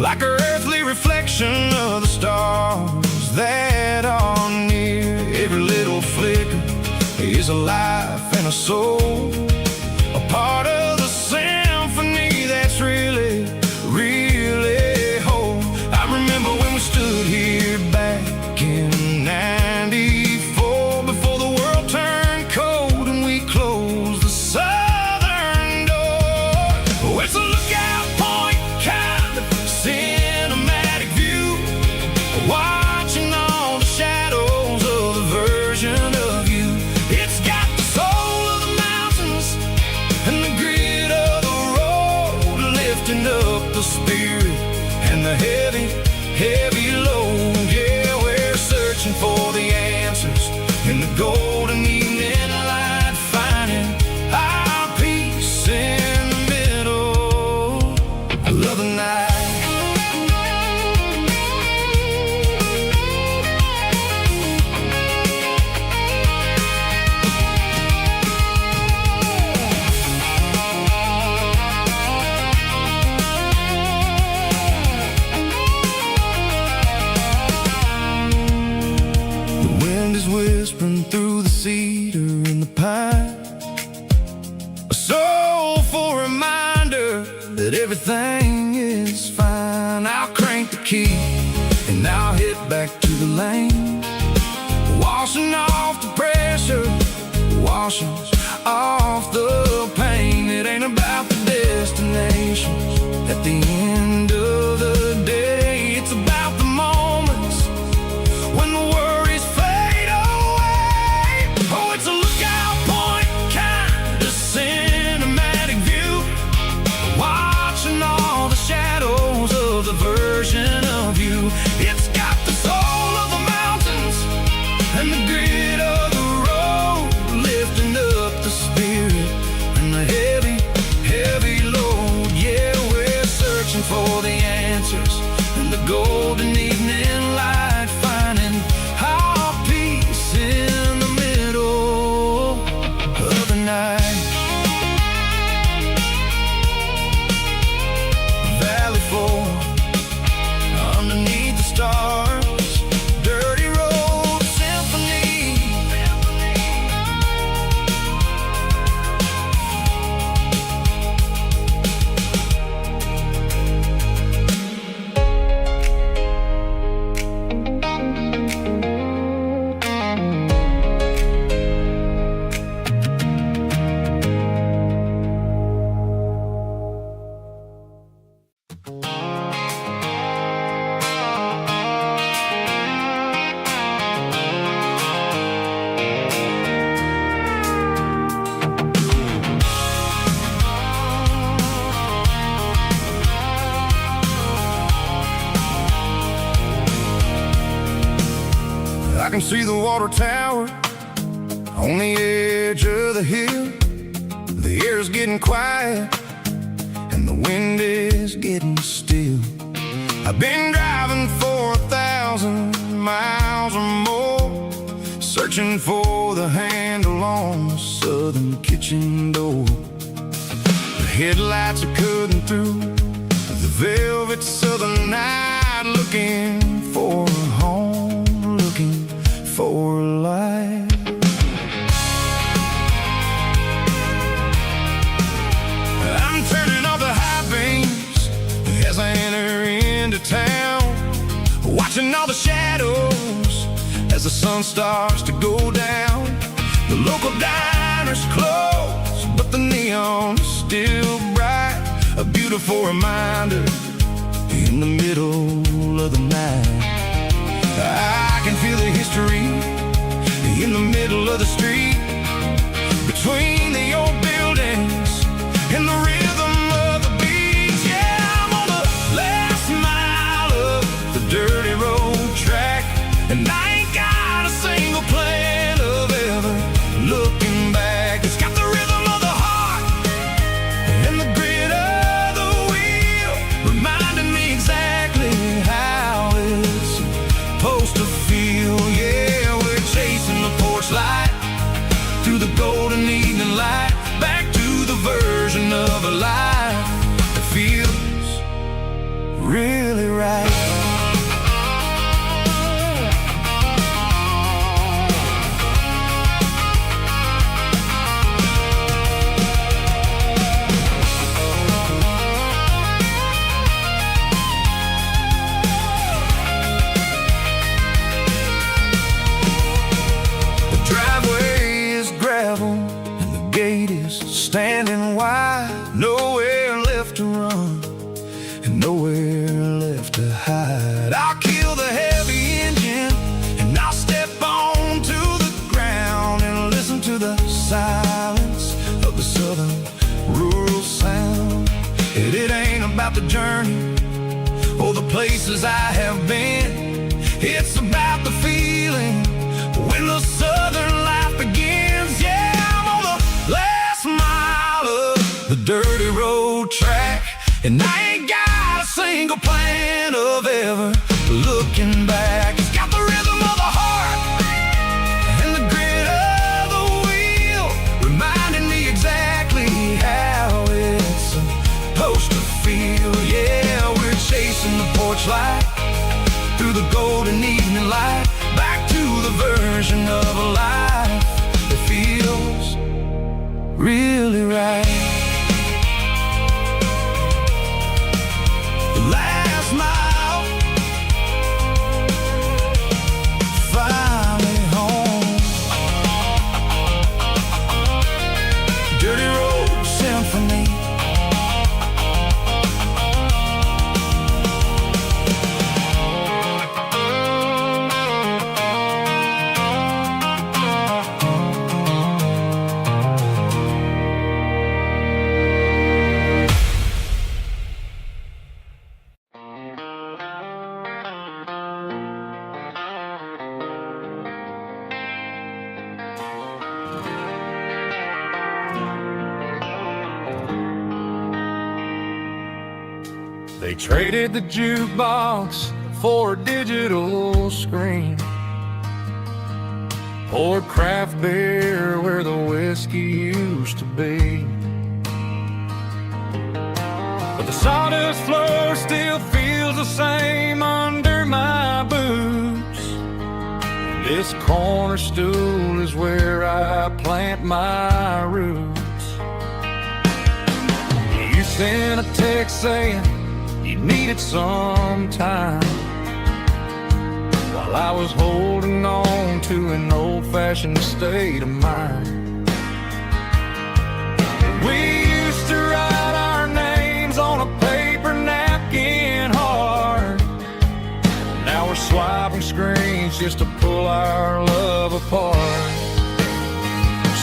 like an earthly reflection of the stars that are near. Every little flicker is a life and a soul, a part of the symphony that's really, really whole. I remember when we stood here back in '94, before the world turned cold and we closed the southern door. Oh, it's a lookout point, kind of cinematic view, watching all the shadows of the version of you. It's got the soul of the mountains and the grit of the road, lifting up the spirit and the heavy, heavy load. Yeah, we're searching for the answers in the golden evening light, finding our peace in the middle of the night. The wind is whispering through the cedar and the pine, a soulful reminder that everything is fine. I'll crank the key and I'll head back to the lane, washing off the pressure, washing off the pain. It ain't about the destinations at the end of the day, it's about the moments when the worries fade away. Oh, it's a lookout point, kind of cinematic view, watching all the shadows of the version of you. It's got the soul of the mountains and the grit of the road, lifting up the spirit and the heavy, heavy load. Yeah, we're searching for the answers in the golden evening light, finding our peace in the middle of the night. Valley floor, underneath the stars, dirty road symphony. I can see the water tower on the edge of the hill. The air's getting quiet and the wind is getting still. I've been driving for 1,000 miles or more, searching for the handle on the southern kitchen door. The headlights are cutting through the velvet southern night, looking for a home, looking for life. I'm turning off the high beams as I enter into town, watching all the shadows as the sun starts to go down. The local diner's closed, but the neon is still bright, a beautiful reminder in the middle of the night. I can feel the history in the middle of the street, between the old buildings and the rhythm of the beats. Yeah, I'm on the last mile of the dirty road track, and I ain't got a single plan of ever looking back. It's got the rhythm of the heart and the grit of the wheel, reminding me exactly how it's supposed to feel. Yeah, we're chasing the porch light through the golden evening light, back to the version of a life that feels really right. Standing wide, nowhere left to run and nowhere left to hide. I'll kill the heavy engine and I'll step onto the ground and listen to the silence of the southern rural sound. It ain't about the journey or the places I have been. It's about the feeling when the southern life begins. Yeah, I'm on the last mile of the dirty road track, and I ain't got a single plan of ever looking back. It's got the rhythm of the heart and the grit of the wheel, reminding me exactly how it's supposed to feel. Yeah, we're chasing the porch light through the golden evening light, back to the version of a life that feels really right. The last mile, finally home. Dirty road symphony. They traded the jukebox for a digital screen, poured craft beer where the whiskey used to be. But the sawdust floor still feels the same under my boots. This corner stool is where I plant my roots. You sent a text saying you needed some time, while I was holding on to an old-fashioned state of mind. We used to write our names on a paper napkin hard. Now we're swiping screens just to pull our love apart.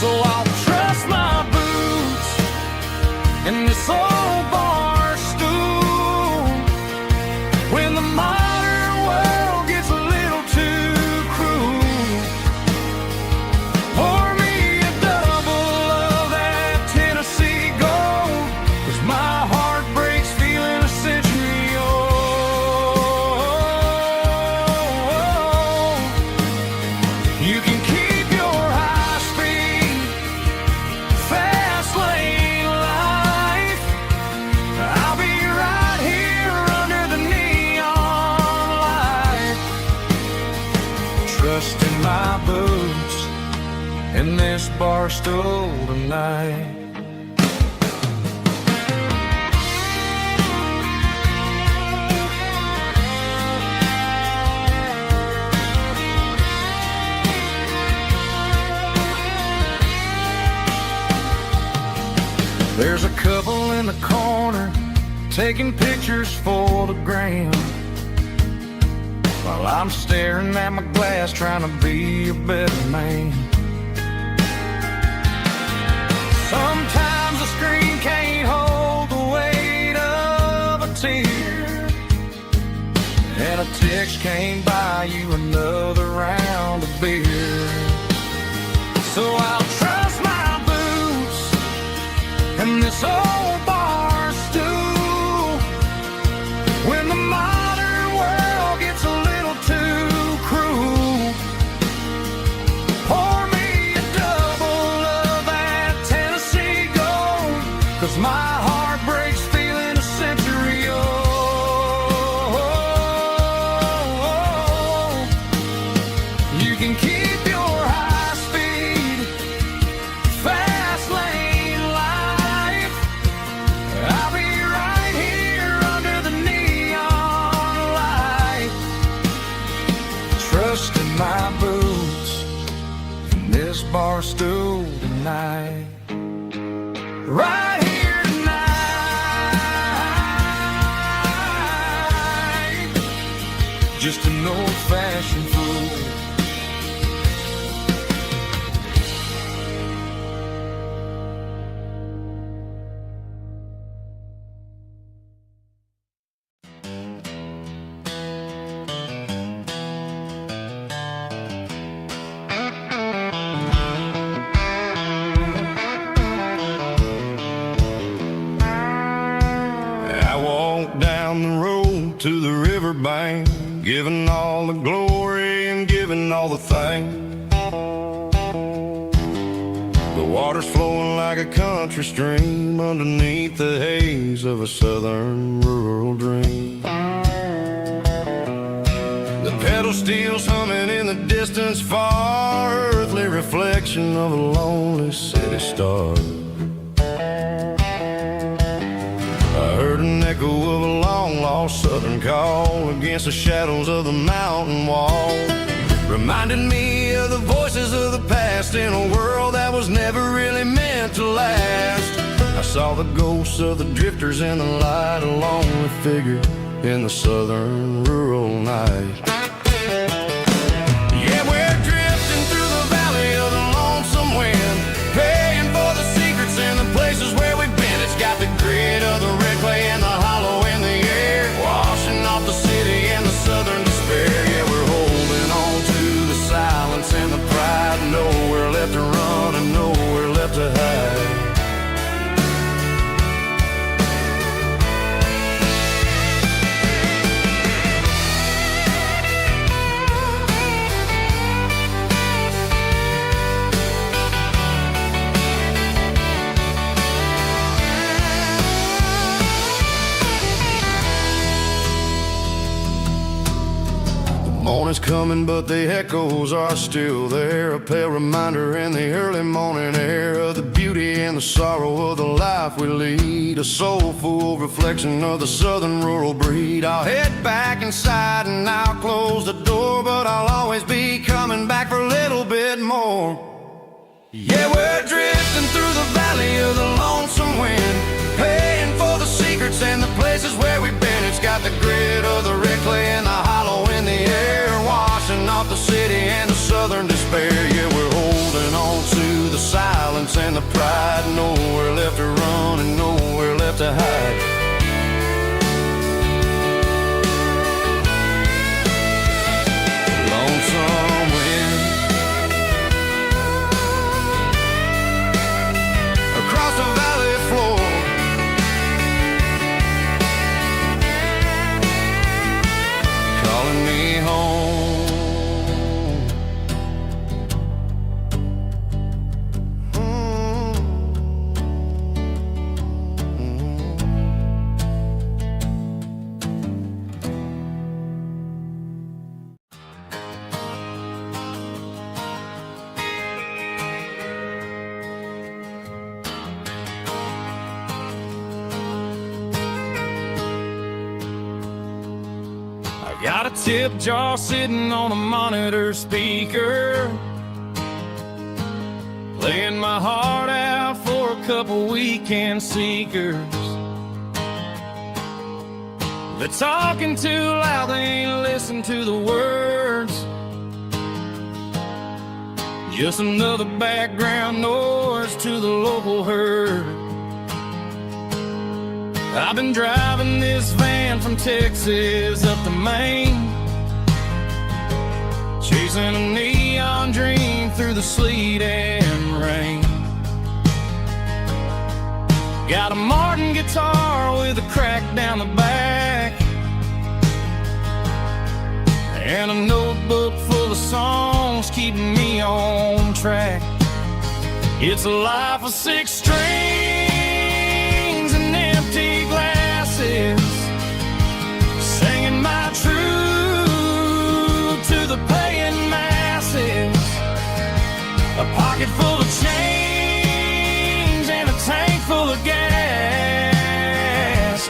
So I'll trust my boots in this old bar stool when the modern world gets a little too cruel. Pour me a double of that Tennessee Gold, 'cause my heart breaks feeling a century old. You can keep your high speed, fast lane life. I'll be right here under the neon light, trusting my boots in this bar stool tonight. There's a couple in the corner taking pictures for the gram, while I'm staring at my glass trying to be a better man. Sometimes the screen can't hold the weight of a tear, and a text can't buy you another round of beer. So I'll trust my boots and this old bar stool when the modern world gets a little too cruel. Pour me a double of that Tennessee Gold, 'cause my heart breaks feeling a century old. You can keep your high speed, fast lane life. I'll be right here under the neon light, trusting my boots and this bar stool tonight. Right here tonight, just an old-fashioned fool. I walked down the road to the riverbank, giving all the glory and giving all the thanks. The water's flowing like a country stream underneath the haze of a southern rural dream. The pedal steel's humming in the distance far, earthly reflection of a lonely city star. I heard an echo of a long-lost southern call against the shadows of the mountain wall, reminding me of the voices of the past in a world that was never really meant to last. I saw the ghosts of the drifters in the light, a lonely figure in the southern rural night. Yeah, we're drifting through the valley of the lonesome wind, paying for the secrets and the places where we've been. It's got the grit of the red clay and the hollow in the air, washing off the city and the southern despair. Yeah, we're holding on to the silence and the pride, nowhere left to run and nowhere left to hide. Morning's coming, but the echoes are still there, a pale reminder in the early morning air of the beauty and the sorrow of the life we lead, a soulful reflection of the southern rural breed. I'll head back inside and I'll close the door, but I'll always be coming back for a little bit more. Yeah, we're drifting through the valley of the lonesome wind, paying for the secrets and the places where we've been. It's got the grit of the red clay and the hollow in the air, washing off the city and the southern despair. Yeah, we're holding on to the silence and the pride, nowhere left to run and nowhere left to hide. Lonesome wind across the valley floor, calling me home. Got a tip jar sitting on a monitor speaker, playing my heart out for a couple weekend seekers. They're talking too loud, they ain't listen to the words. Just another background noise cars to the local herd. I've been driving this van from Texas up to Maine, chasing a neon dream through the sleet and rain. Got a Martin guitar with a crack down the back, and a notebook full of songs keeping me on track. It's a life of 6 strings and empty glasses, singing my truth to the paying masses. A pocket full of change and a tank full of gas,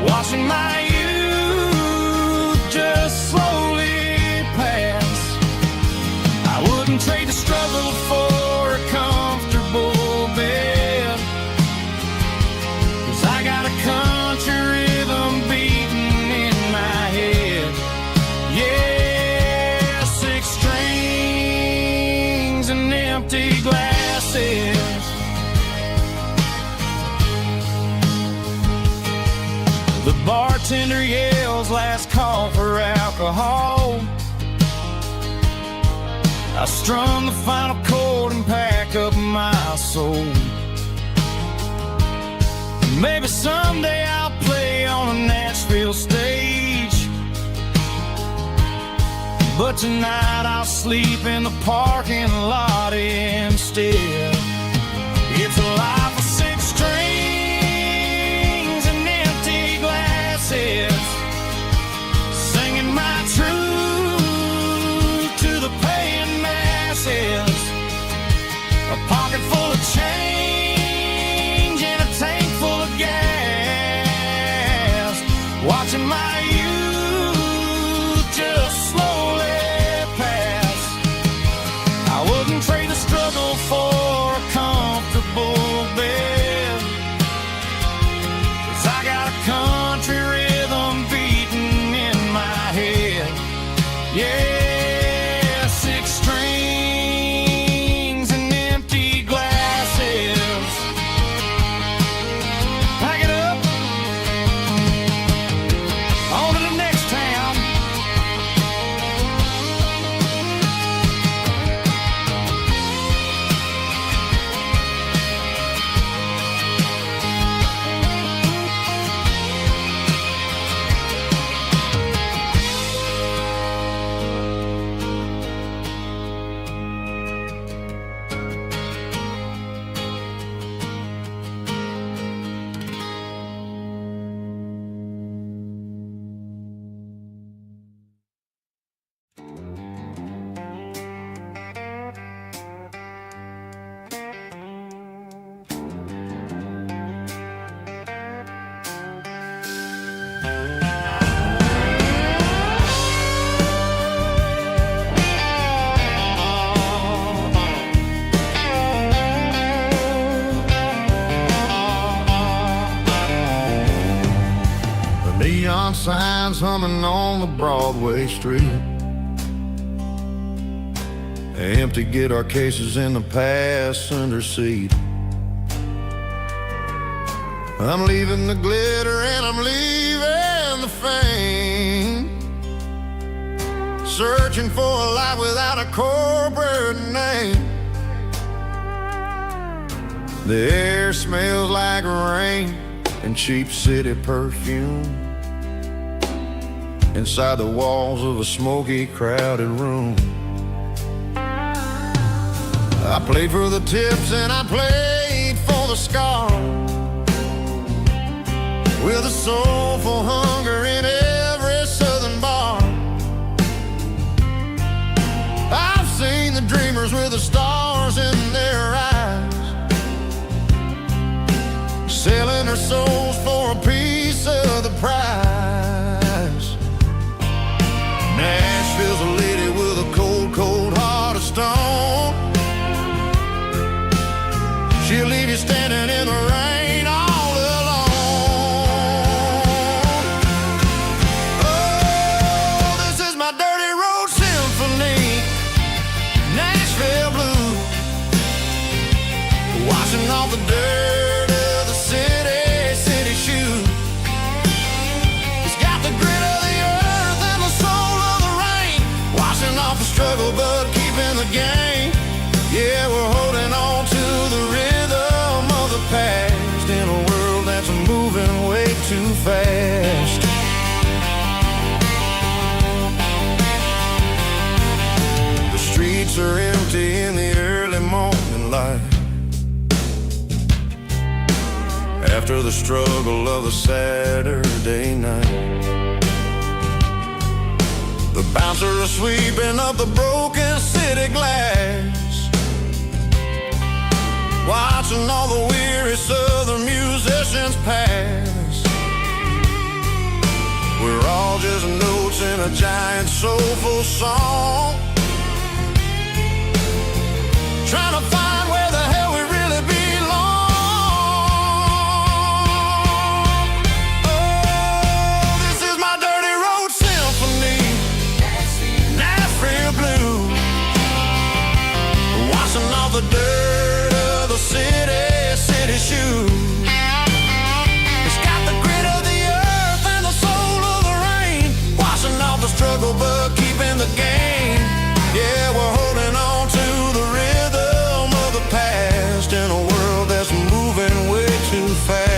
watching my youth just slowly pass. I wouldn't trade the struggle for a comfortable bed, 'cause I got a country rhythm beating in my head. Yeah, 6 strings and empty glasses. The bartender yells last call for alcohol. I strum the final chord and pack up my soul. Maybe someday I'll play on a Nashville stage, but tonight I'll sleep in the parking lot instead. It's a life of 6 strings and empty glasses, singing my truth to the paying masses. A pocket full of change and a tank full of gas, watching my youth just slowly pass. I wouldn't trade the struggle for a comfortable bed, 'cause I got a country rhythm beating in my head. Yeah, 6 strings and empty glasses. Pack it up, on to the next town. Neon signs humming on the Broadway street, empty guitar cases in the passenger seat. I'm leaving the glitter and I'm leaving the fame, searching for a life without a corporate name. The air smells like rain and cheap city perfume inside the walls of a smoky, crowded room. I played for the tips and I played for the scars, with a soulful hunger in every southern bar. I've seen the dreamers with the stars in their eyes, selling their souls for a piece of the prize. Nashville's a lady with a cold, cold heart of stone. She'll leave you standing in the rain all alone. struggle but keeping the game. Yeah, we're holding on to the rhythm of the past in a world that's moving way too fast. The streets are empty in the early morning light, after the struggle of a Saturday night. The bouncer is sweeping up the broken city glass, watching all the weary southern musicians pass. We're all just notes in a giant soulful song, trying to find where the hell we really belong. Oh, this is my dirty road symphony, Nashville blues, washing off the dirt of the city shoes. It's got the grit of the earth and the soul of the rain, washing off the struggle but keeping the game. Yeah, we're holding on to the rhythm of the past in a world that's moving way too fast.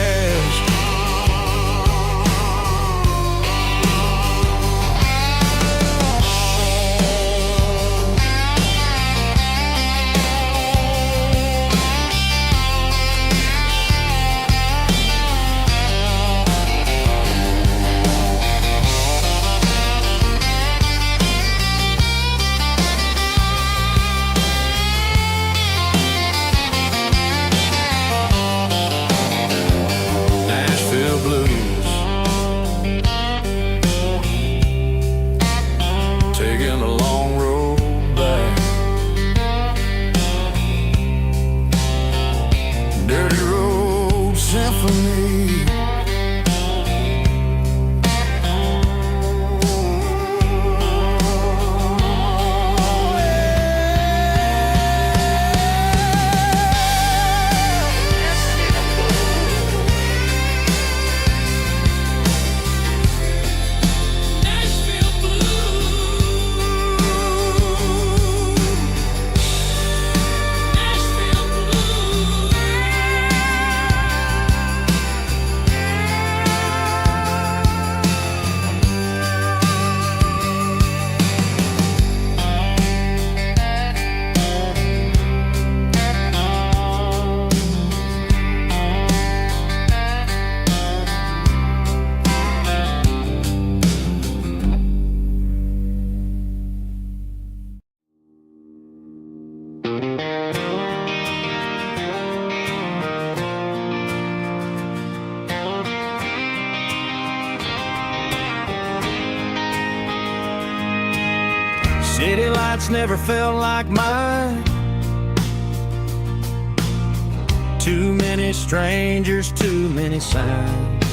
City lights never felt like mine. Too many strangers, too many signs.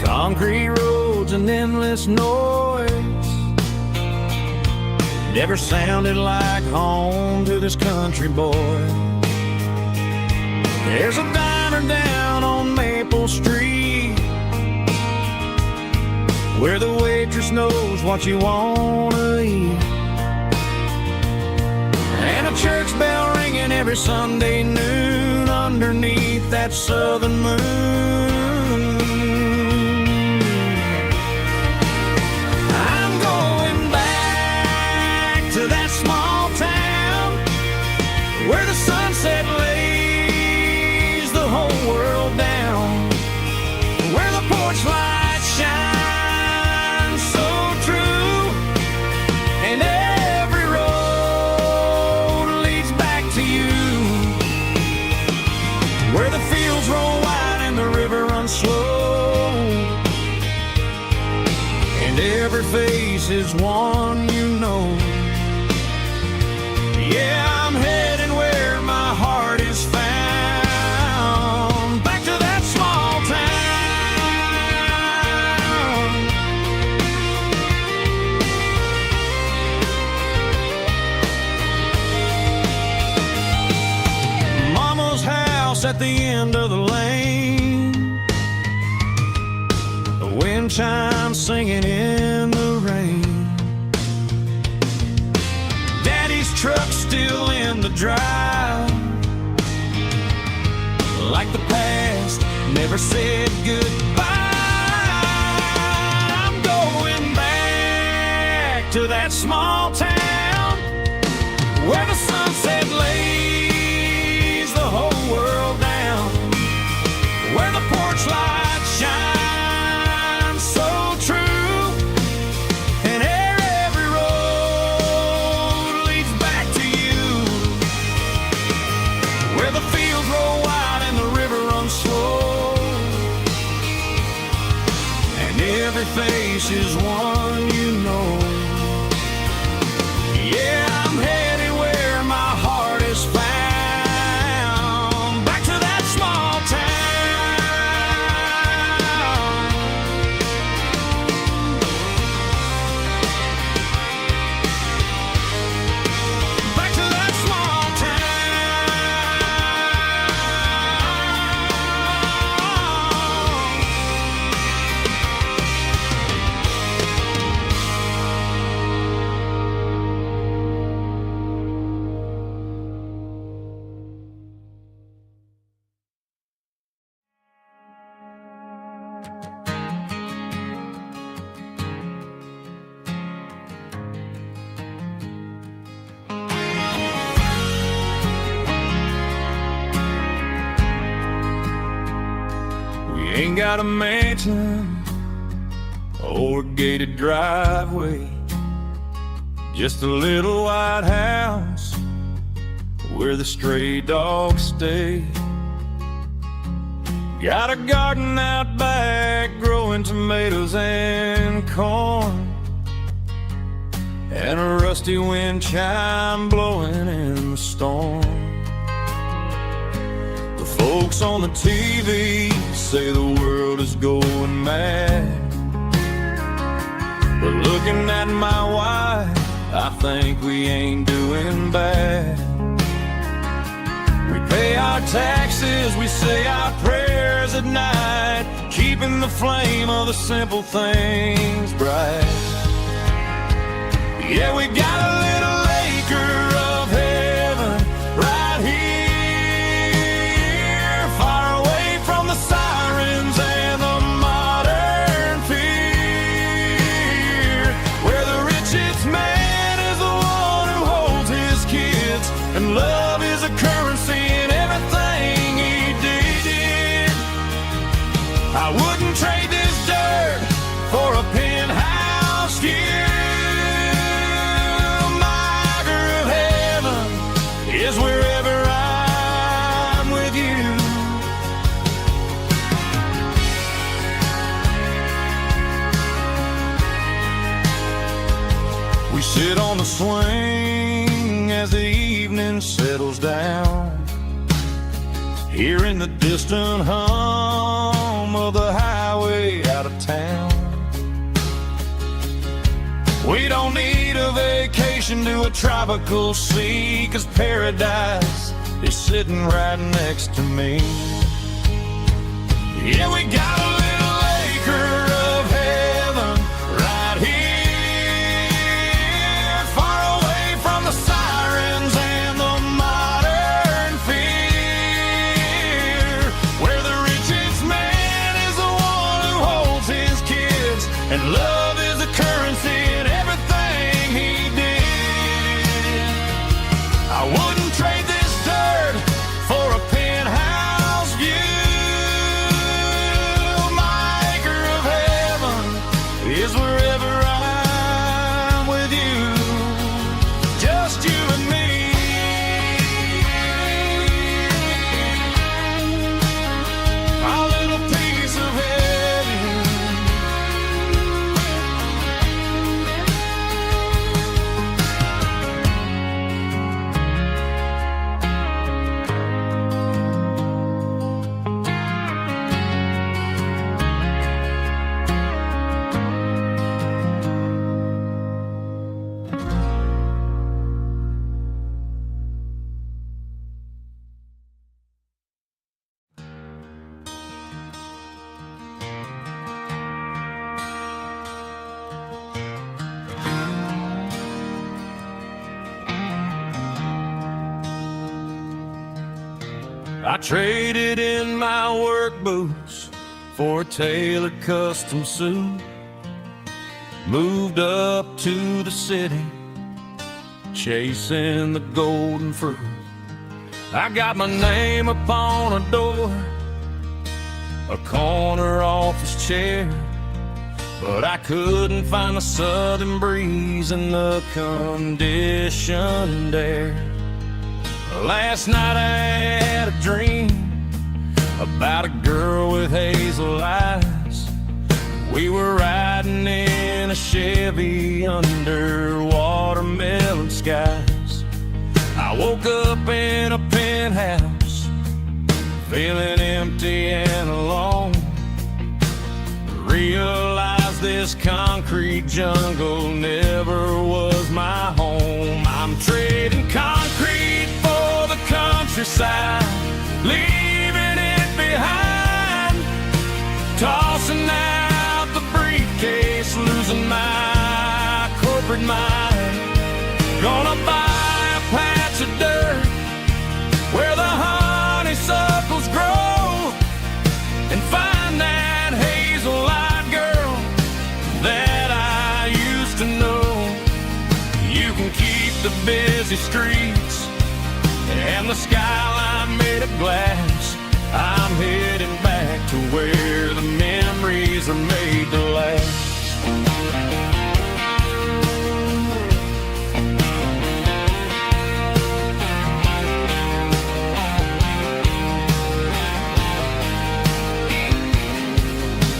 Concrete roads and endless noise never sounded like home to this country boy. There's a diner down on Maple Street where the waitress knows what you wanna eat, and a church bell ringing every Sunday noon underneath that southern moon. I'm going back to that small town where the sunset lays the whole world down, where the porch lights shine slow, and every face is one you know. Yeah, I'm heading where my heart is found, back to that small town. Mama's house at the end of the lane, wind chimes singing in the rain. never said goodbye. I'm going back to that small town where the sunset lays the whole world down, where the porch light shines so true, and every road leads back to you, where the fields roll wide and the river runs slow, and every face is one you know. Yeah, I'm headed where my heart is found, back to that small town. Back to that small Ain't got a mansion or a gated driveway, just a little white house where the stray dogs stay. Got a garden out back growing tomatoes and corn, and a rusty wind chime blowing in the storm. The folks on the TV say the world is going mad, but looking at my wife, I think we ain't doing bad. We pay our taxes, we say our prayers at night, keeping the flame of the simple things bright. Yeah, we got a little acre of heaven right here, far away from the sirens and the modern fear, where the richest man is the one who holds his kids, and love is a currency in everything he did. I wouldn't trade this dirt for a penthouse view. Is wherever I'm with you. We sit on the swing as the evening settles down, hearing the distant hum of the highway out of town. We don't need a vacation to a tropical sea, 'cause paradise is sitting right next to me. Yeah, we got a little acre of heaven right here, far away from the sirens and the modern fear, where the richest man is the one who holds his kids, and love is a currency in everything he did. I wouldn't trade this dirt for a penthouse view. I traded in my work boots for a tailored custom suit. Moved up to the city, chasing the golden fruit. I got my name upon a door, a corner office chair, but I couldn't find the southern breeze in the conditioned air. Last night I had a dream about a girl with hazel eyes. We were riding in a Chevy under watermelon skies. I woke up in a penthouse, feeling empty and alone. Realized this concrete jungle never was my home. I'm trading concrete for the countryside, leaving it behind. Tossing out the briefcase, losing my corporate mind. Gonna buy a patch of dirt where the honeysuckles grow, and find that hazel-eyed girl that I used to know. You can keep the busy streets and the skyline made of glass. I'm heading back to where the memories are made to last.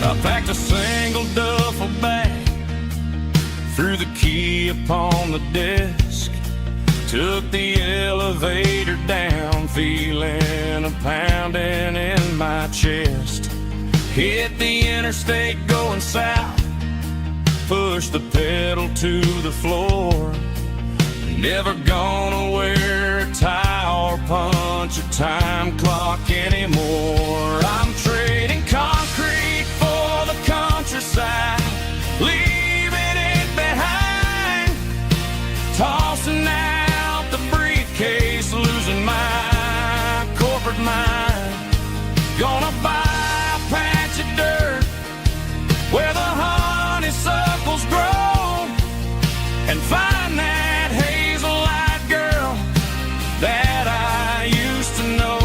I packed a single duffel bag, threw the key upon the desk, took the elevator down, feeling a pounding in my chest. Hit the interstate going south, pushed the pedal to the floor. Never gonna wear a tie or punch a time clock anymore. I'm trading concrete for the countryside, leaving it behind. Tossing out the briefcase, losing my corporate mind. Gonna buy a patch of dirt where the honeysuckles grow, and find that hazel-eyed girl that I used to know.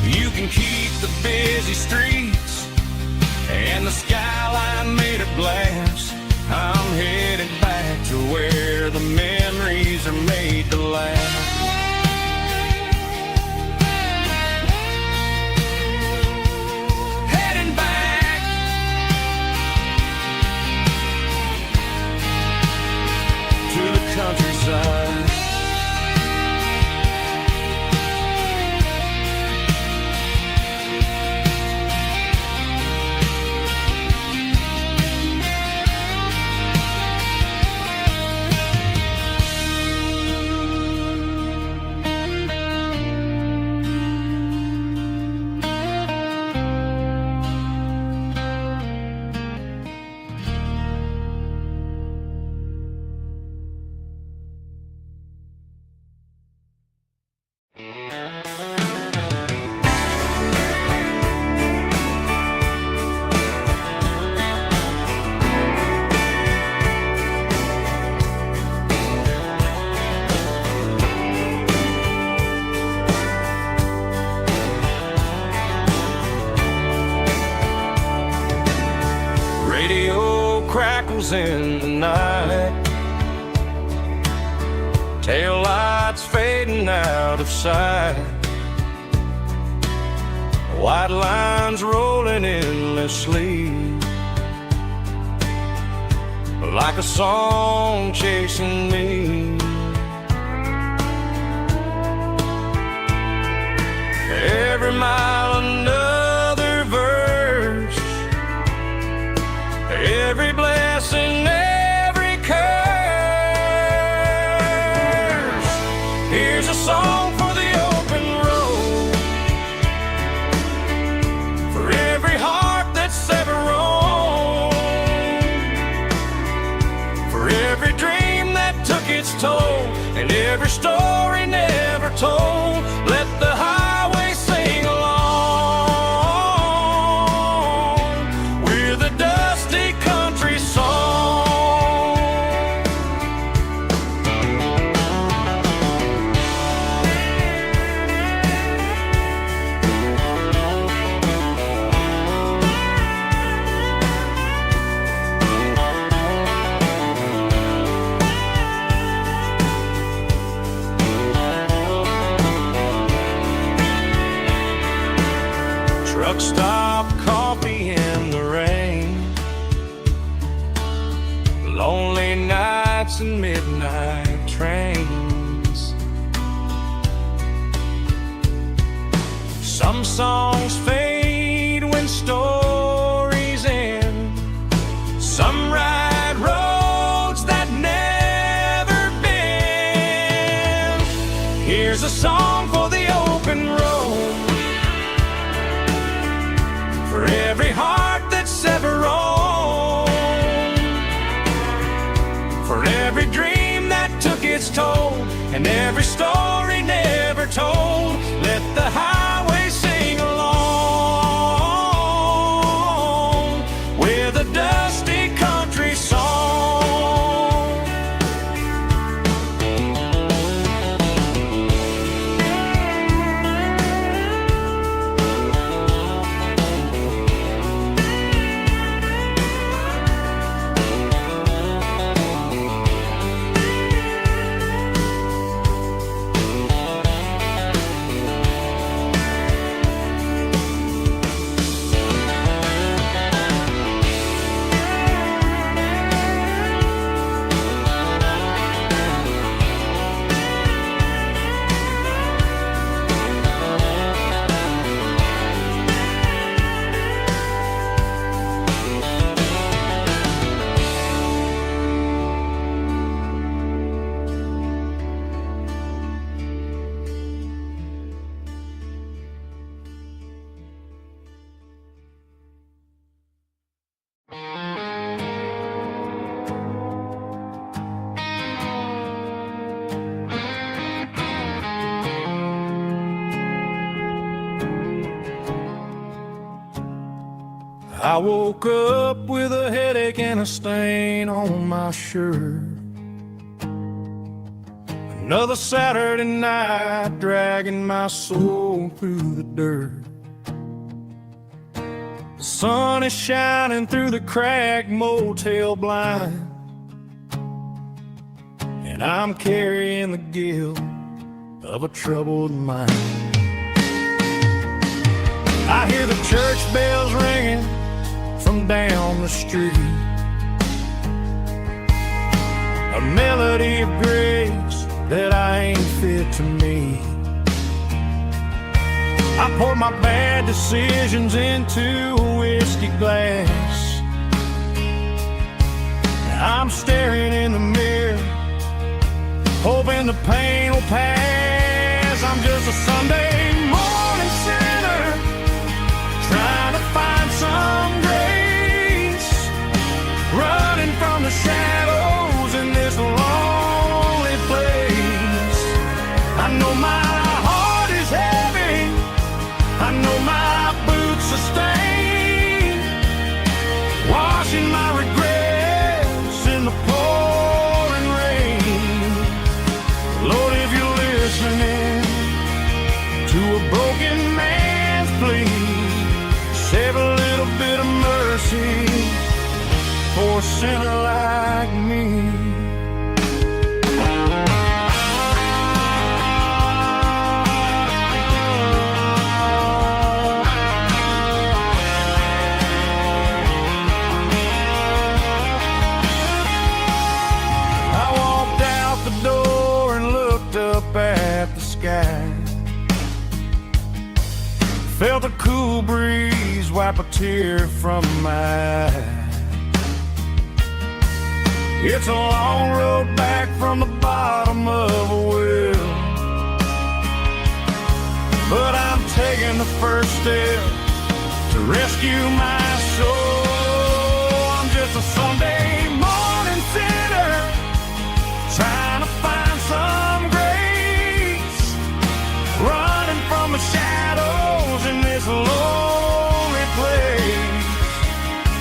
You can keep the busy streets and the skyline made of glass. I'm headed back to where the memories are made to last. Heading back to the countryside. In the night, tail lights fading out of sight, white lines rolling endlessly, like a song chasing me. Every mile another verse, every blessing, every curse. Here's a song for the open road, for every heart that's ever roamed, for every dream that took its toll, and every story never told. Let the highway nights and midnight trains. Some songs fade when stories end. Some ride roads that never bend. Here's a song for the open road, for every heart that's ever roamed, for every dream that took its toll, and every story never told. Let the highway sing along with a dusty country song. I woke up with a headache and a stain on my shirt. Another Saturday night dragging my soul through the dirt. The sun is shining through the cracked motel blind, and I'm carrying the guilt of a troubled mind. I hear the church bells ringing from down the street, a melody of grace that I ain't fit to meet. I pour my bad decisions into a whiskey glass. I'm staring in the mirror, hoping the pain will pass. I'm just a Sunday morning sinner, trying to find some grace, running from the shadows in this lonely place. I know my heart is heavy, I know my boots are stained, washing my regrets in the pouring rain. Lord, if you're listening to a broken man's plea, save a little bit of mercy for a sinner like me. I walked out the door and looked up at the sky, felt a cool breeze wipe a tear from my eye. It's a long road back from the bottom of a well, but I'm taking the first step to rescue my soul. I'm just a Sunday morning sinner, trying to find some grace, running from the shadows in this lonely place.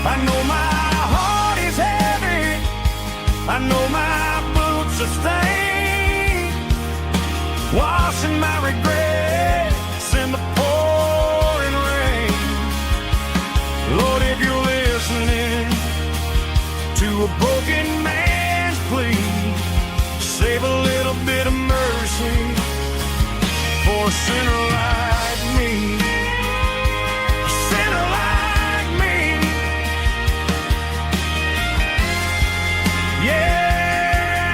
I know my heart is heavy, I know my boots are stained, washing my regrets in the pouring rain. Lord, if you're listening to a broken man's plea, save a little bit of mercy for a sinner like me. A sinner like me. Yeah.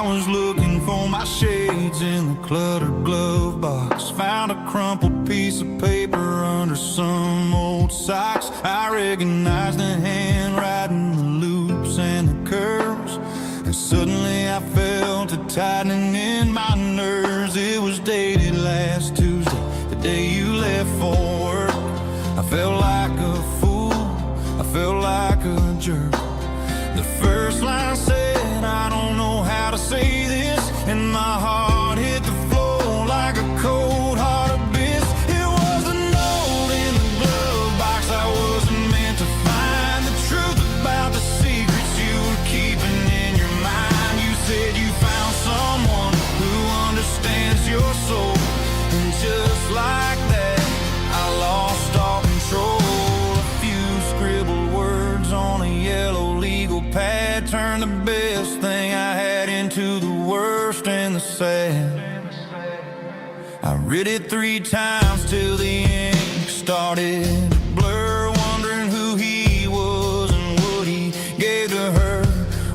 was looking for my shades in the cluttered glove box. Found a crumpled piece of paper under some old socks. I recognized the handwriting, the loops and the curves, and suddenly I felt a tightening in my nerves. It was dated last Tuesday, the day you left for work. I felt like a fool, I felt like a jerk. The first line said, I don't know how to say this, and my heart hit the floor like a cold heart abyss. It was a note in the glove box I wasn't meant to find. The truth about the secrets you were keeping in your mind. You said you found someone who understands your soul, and just like that, I lost all control. A few scribbled words on a yellow legal pad turned the best thing I had into the worst and the sad. I read it 3 times till the ink started to blur, wondering who he was and what he gave to her.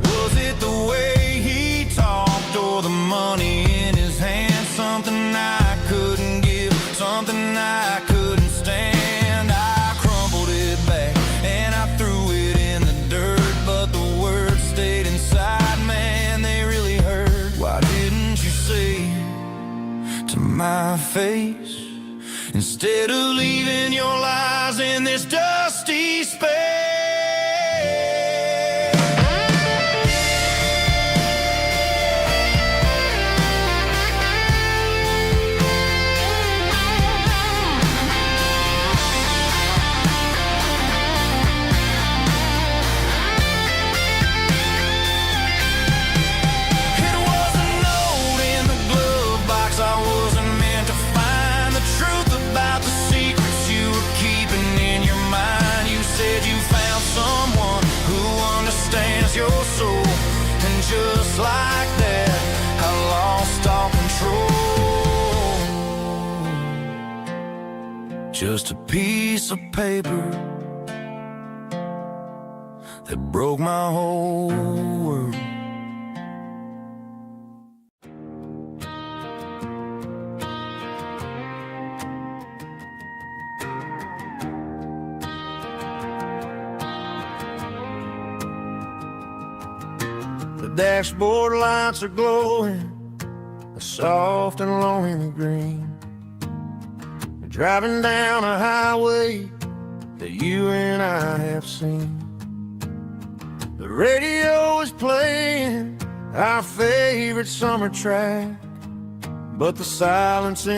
Was it the way he talked or the money in his hand? Something I couldn't give, something I couldn't stand. I crumpled it back and I threw it in the dirt, but the words stayed inside, man, they really hurt. Why didn't you say to my face, instead of leaving your lies in this dusty space? Your soul, and just like that, I lost all control. Just a piece of paper that broke my whole world. The dashboard lights are glowing, a soft and lonely green. We're driving down a highway that you and I have seen. The radio is playing our favorite summer track, but the silence in